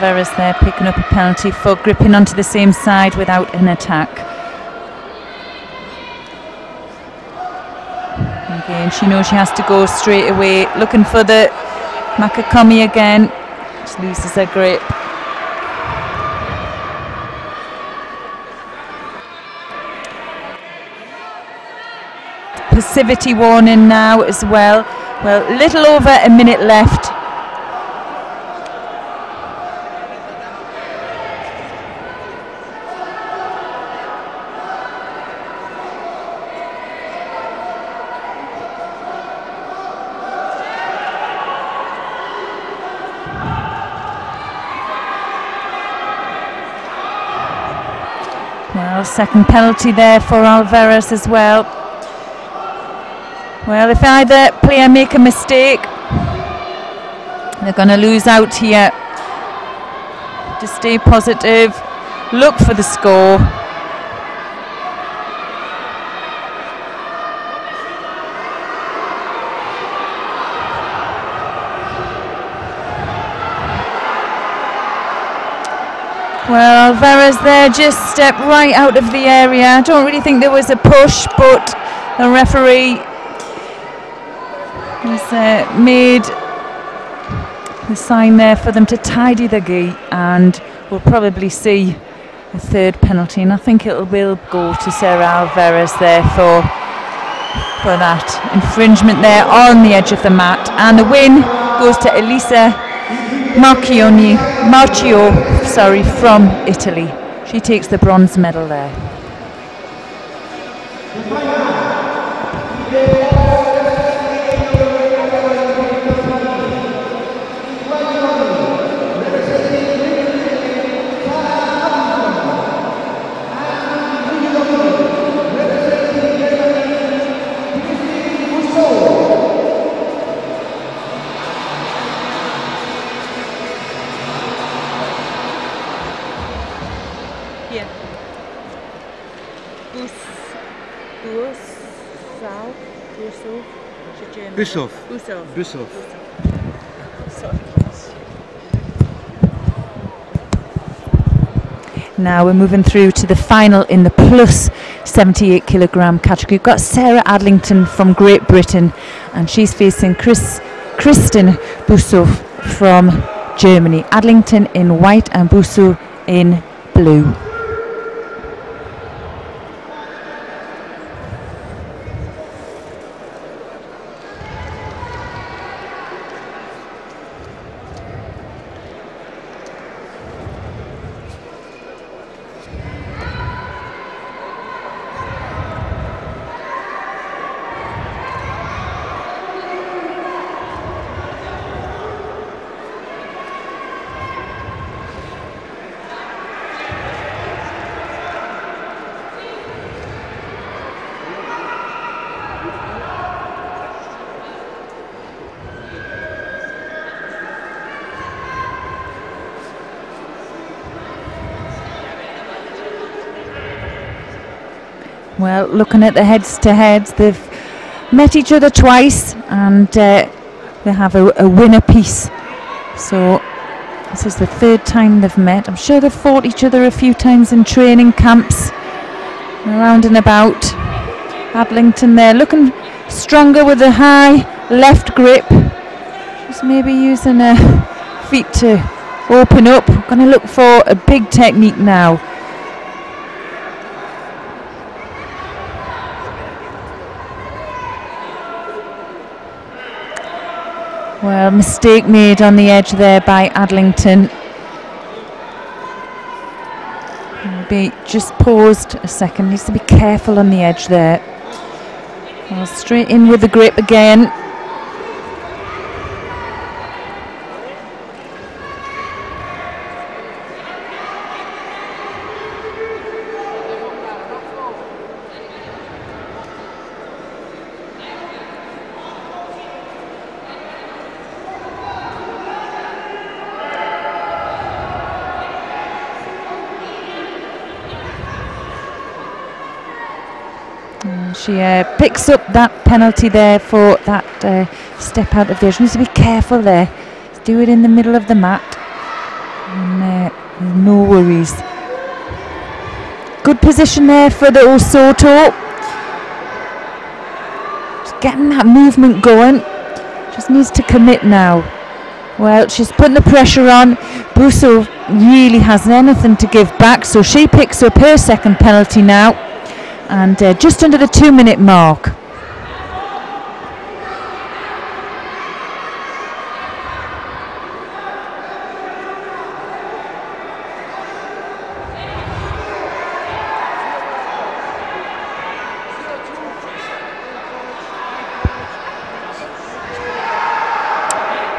Alvarez there picking up a penalty for gripping onto the same side without an attack. Again, she knows she has to go straight away, looking for the Makakomi again. She loses her grip. Passivity warning now as well. Well, little over a minute left. Well, second penalty there for Alvarez as well. Well, if either player make a mistake, they're going to lose out here. To stay positive, look for the score. Well, Alvarez there just stepped right out of the area. I don't really think there was a push, but the referee has made the sign there for them to tidy the gi, and we'll probably see a third penalty, and I think it will go to Sarah Alvarez there for that infringement there on the edge of the mat, and the win goes to Elisa Marchio, from Italy. She takes the bronze medal there. Busov. Now we're moving through to the final in the plus 78 kilogram category. We've got Sarah Adlington from Great Britain, and she's facing Kristen Busov from Germany. Adlington in white and Busov in blue. Well, looking at the heads-to-heads, they've met each other twice, and they have a win apiece. So this is the third time they've met. I'm sure they've fought each other a few times in training camps around and about. Adlington there looking stronger with a high left grip. Just maybe using her feet to open up. Going to look for a big technique now. Well, mistake made on the edge there by Adlington. Maybe just paused a second. Needs to be careful on the edge there. Well, straight in with the grip again. She picks up that penalty there for that step out of there. She needs to be careful there. Do it in the middle of the mat. And no worries. Good position there for the Osoto. Just getting that movement going. Just needs to commit now. Well, she's putting the pressure on. Busso really hasn't anything to give back, so she picks up her second penalty now, and just under the 2-minute mark.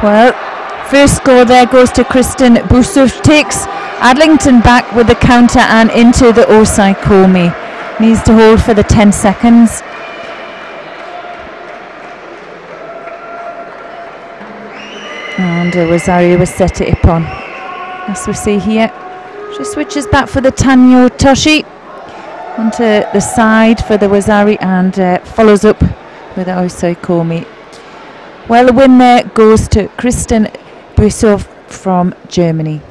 Well, first score there goes to Kristen Busso. Takes Adlington back with the counter and into the Osai Komi. Needs to hold for the 10 seconds. And Rosario was set it upon. As we see here, she switches back for the Tanyo Toshi. Onto the side for the Rosario and follows up with the Osai Komi. Well, the win there goes to Kristen Busso from Germany.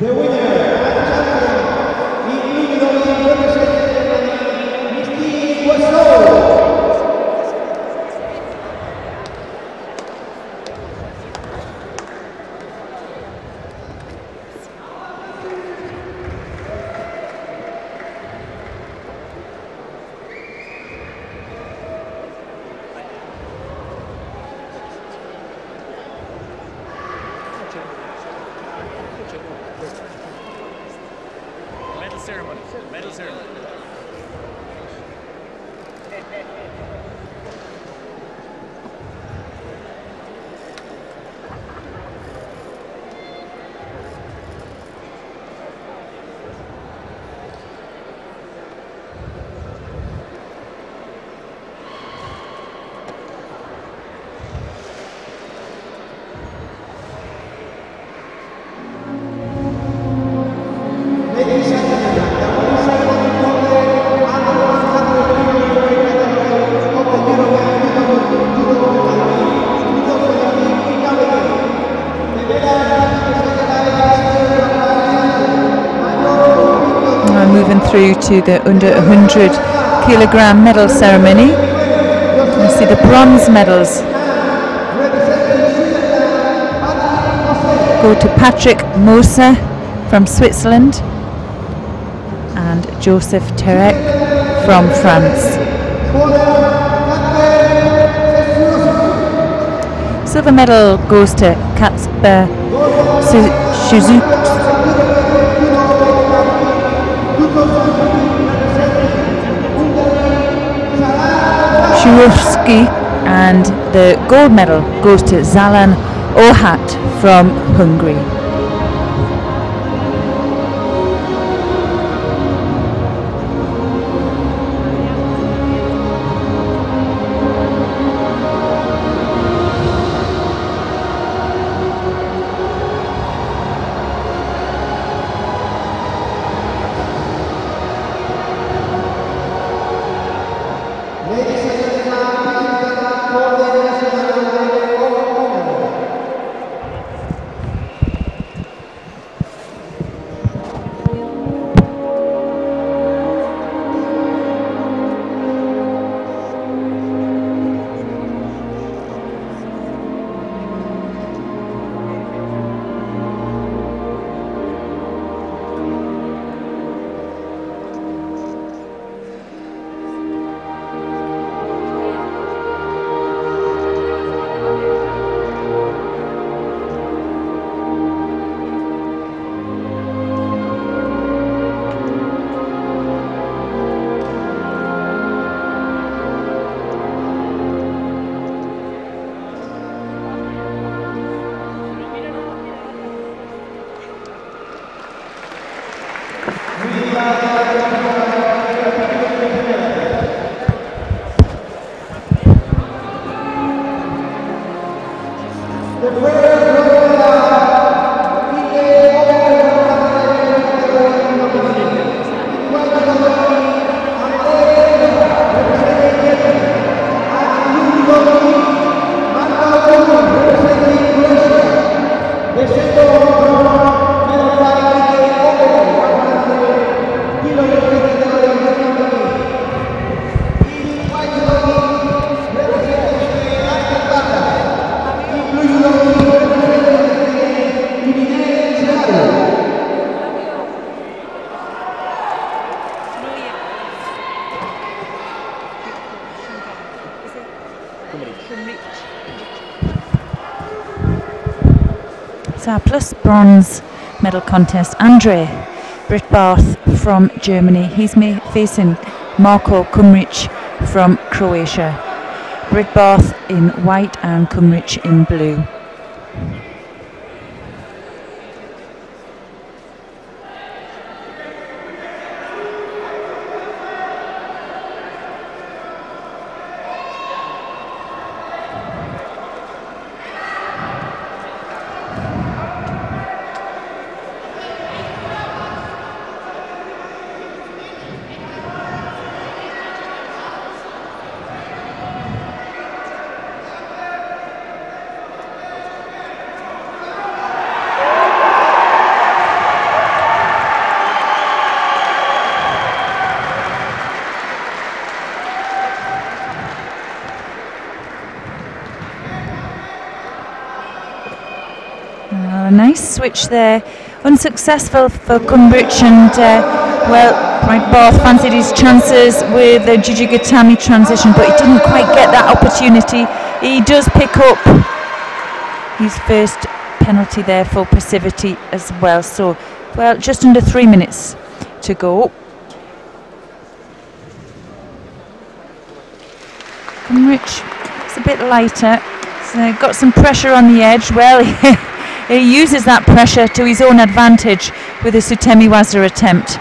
The winner and champion in Judo representing Misty Guasol. Medal ceremony. Medal ceremony. Ladies and gentlemen, the ceremony for the under 100 kg of the European Judo Now moving through to the under 100 kilogram medal ceremony. You see the bronze medals go to Patrick Moser from Switzerland and Joseph Terek from France. Silver medal goes to Kacper Szurovsky, and the gold medal goes to Zalan Ohat from Hungary. It's our plus bronze medal contest. Andre Britbarth from Germany. He's facing Marko Kumric from Croatia. Britbarth in white and Kumric in blue. A nice switch there, unsuccessful for Kumric, and well, Britbarth fancied his chances with the Jujigatami transition, but he didn't quite get that opportunity. He does pick up his first penalty there for passivity as well. So, well, just under 3 minutes to go. Kumric is a bit lighter, so got some pressure on the edge. Well, he uses that pressure to his own advantage with a Sutemi Waza attempt.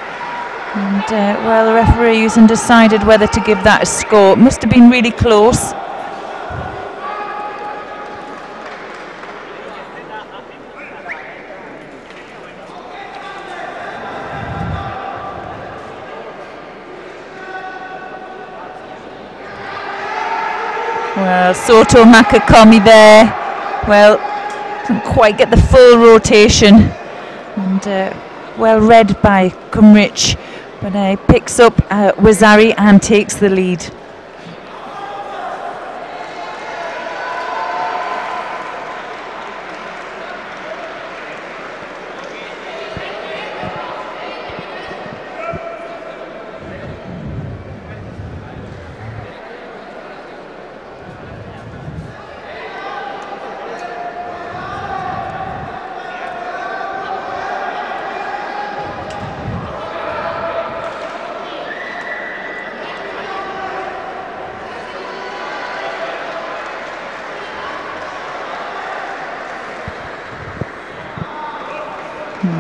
And well, the referee is undecided whether to give that a score. It must have been really close. Well, Soto Makakomi there. Well, didn't quite get the full rotation, and well read by Kumric, but picks up Wazari and takes the lead.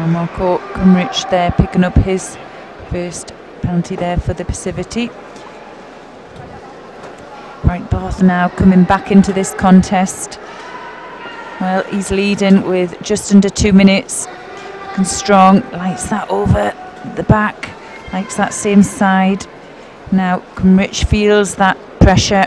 Marko Kumric there picking up his first penalty there for the passivity. Britbarth now coming back into this contest. Well, he's leading with just under 2 minutes. Looking strong, lights that over the back, likes that same side. Now Kumric feels that pressure.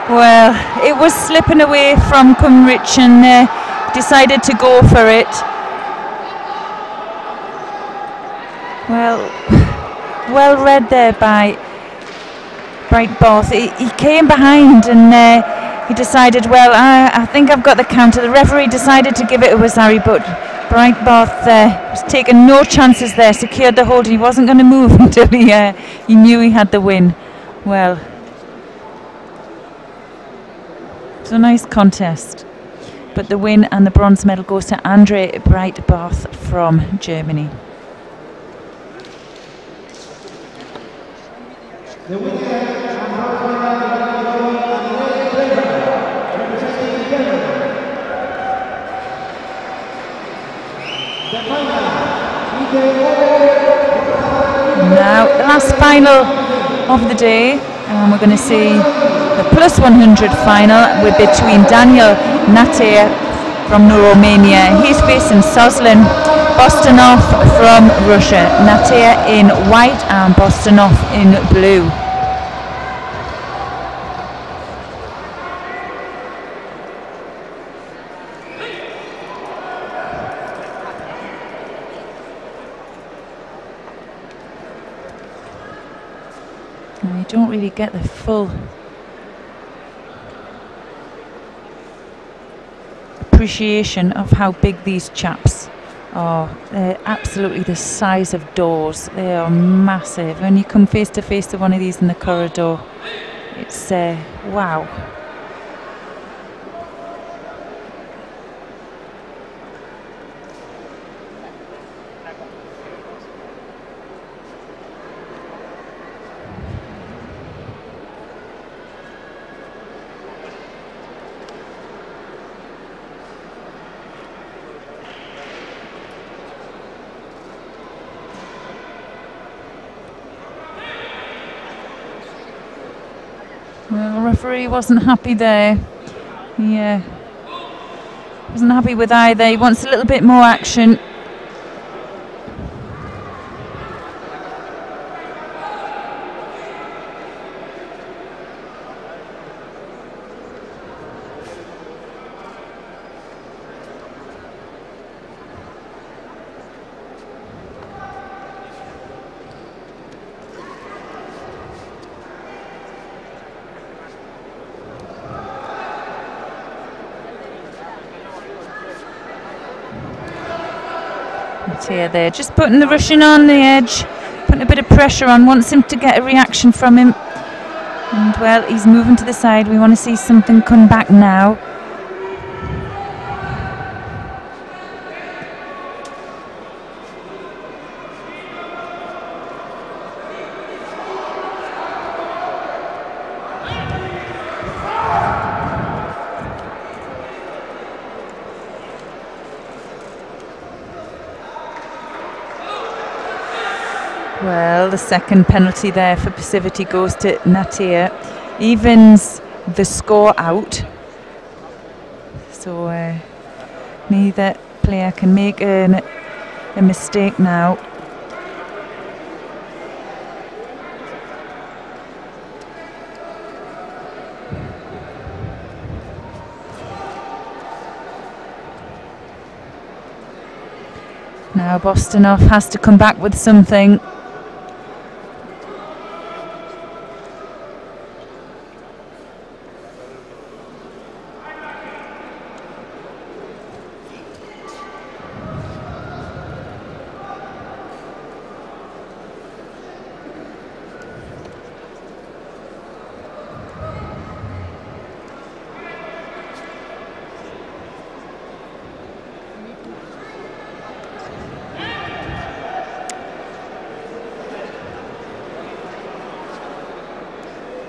Well, it was slipping away from Kumric, and decided to go for it. Well read there by Britbarth. He came behind, and he decided, well, I think I've got the counter. The referee decided to give it to Wazari, but Britbarth was taking no chances there, secured the hold. He wasn't going to move until he knew he had the win. Well, it's a nice contest, but the win and the bronze medal goes to Andre Britbarth from Germany. The winner and bronze medal Now, the last final of the day, and we're going to see the plus 100 final between Daniel Natea from Romania. He's facing Soslin Bostonov from Russia. Natea in white and Bostonov in blue. And you don't really get the full appreciation of how big these chaps are. They're absolutely the size of doors. They are massive. When you come face to face to one of these in the corridor, it's wow. Well, the referee wasn't happy there. He wasn't happy with either. He wants a little bit more action. Here there, just putting the Russian on the edge, putting a bit of pressure on, wants him to get a reaction from him. And well, he's moving to the side. We want to see something come back now. Well, the second penalty there for passivity goes to Natea, evens the score out. So neither player can make a mistake now. Now Bostonov has to come back with something.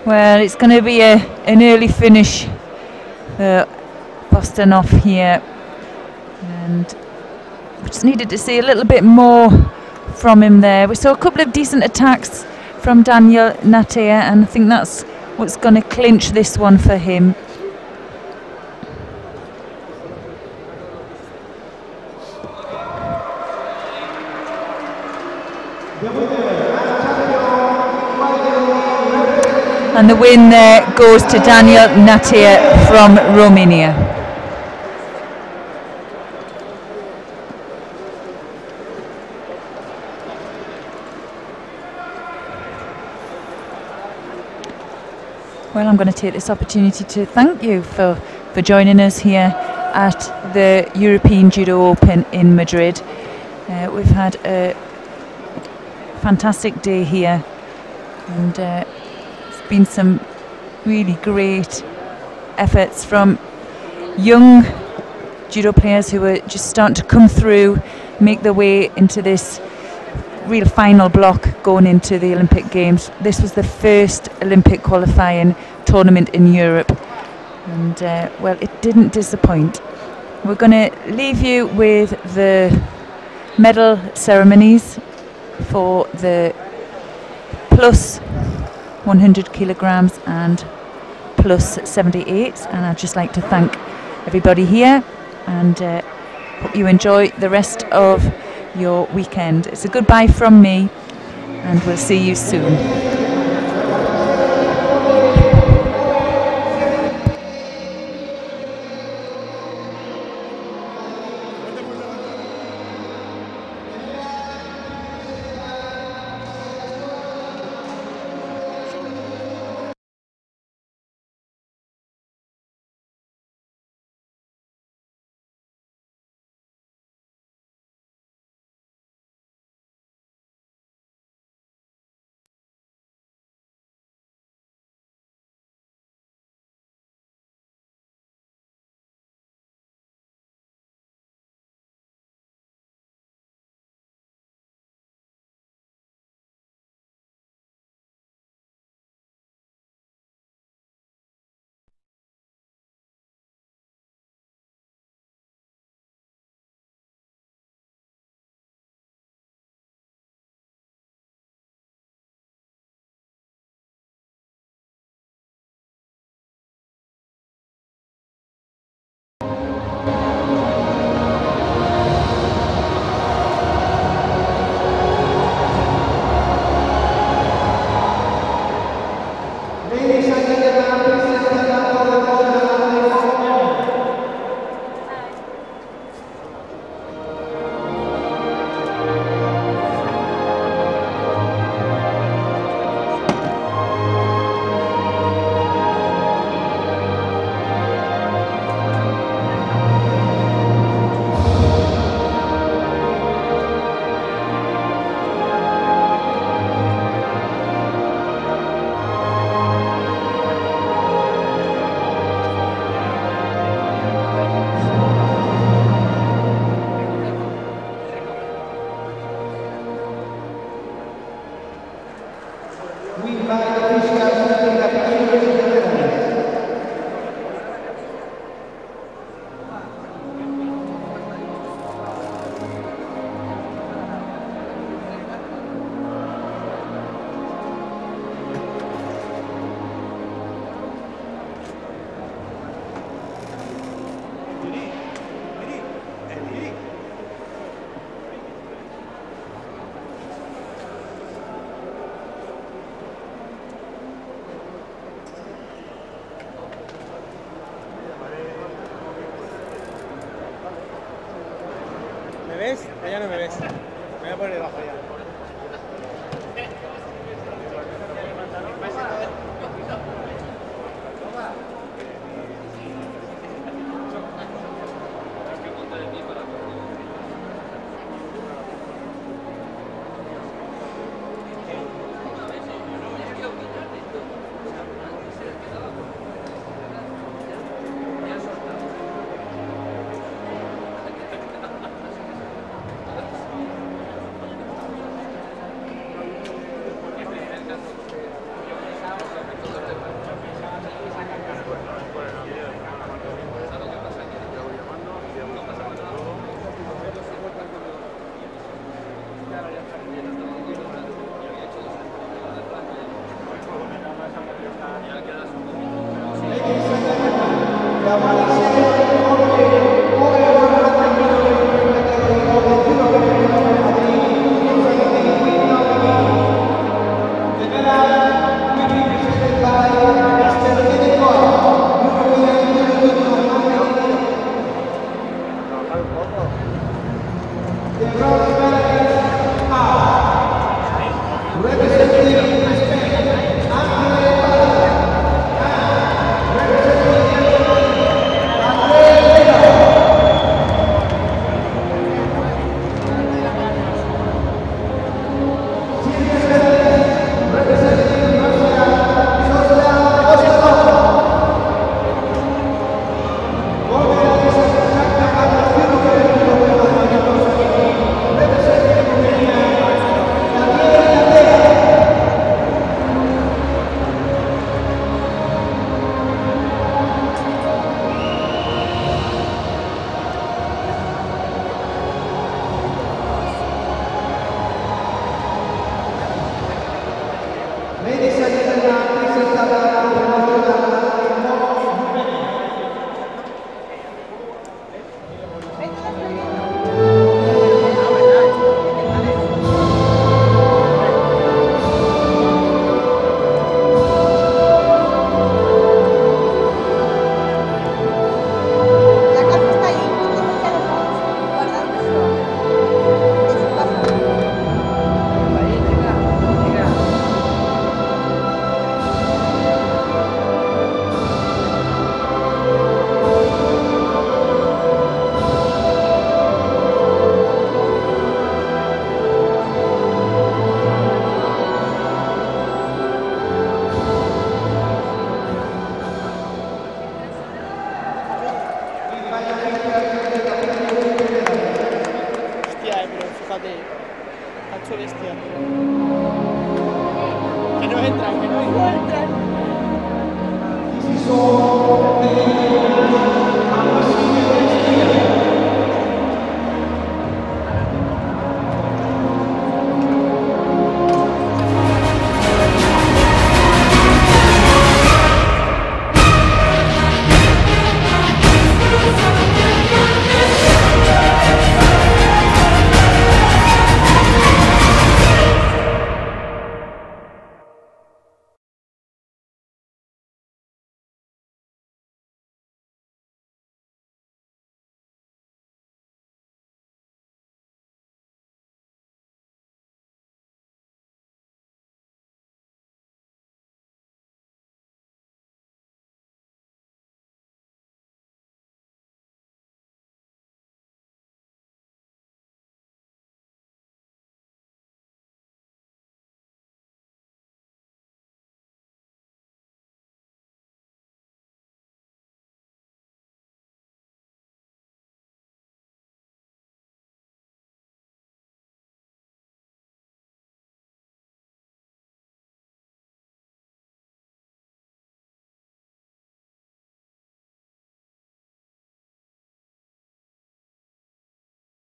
Well, it's going to be an early finish for Bostonov here, and we just needed to see a little bit more from him there. We saw a couple of decent attacks from Daniel Natea, and I think that's what's going to clinch this one for him. And the win there goes to Daniel Natea from Romania. Well, I'm going to take this opportunity to thank you for joining us here at the European Judo Open in Madrid. We've had a fantastic day here, and been some really great efforts from young judo players who are just starting to come through, make their way into this real final block going into the Olympic Games. This was the first Olympic qualifying tournament in Europe, and well, it didn't disappoint. We're going to leave you with the medal ceremonies for the plus 100 kilograms and plus 78, and I'd just like to thank everybody here and hope you enjoy the rest of your weekend. It's a goodbye from me, and we'll see you soon. ¿Me ves? Ya no me ves. Me voy a poner debajo ya. The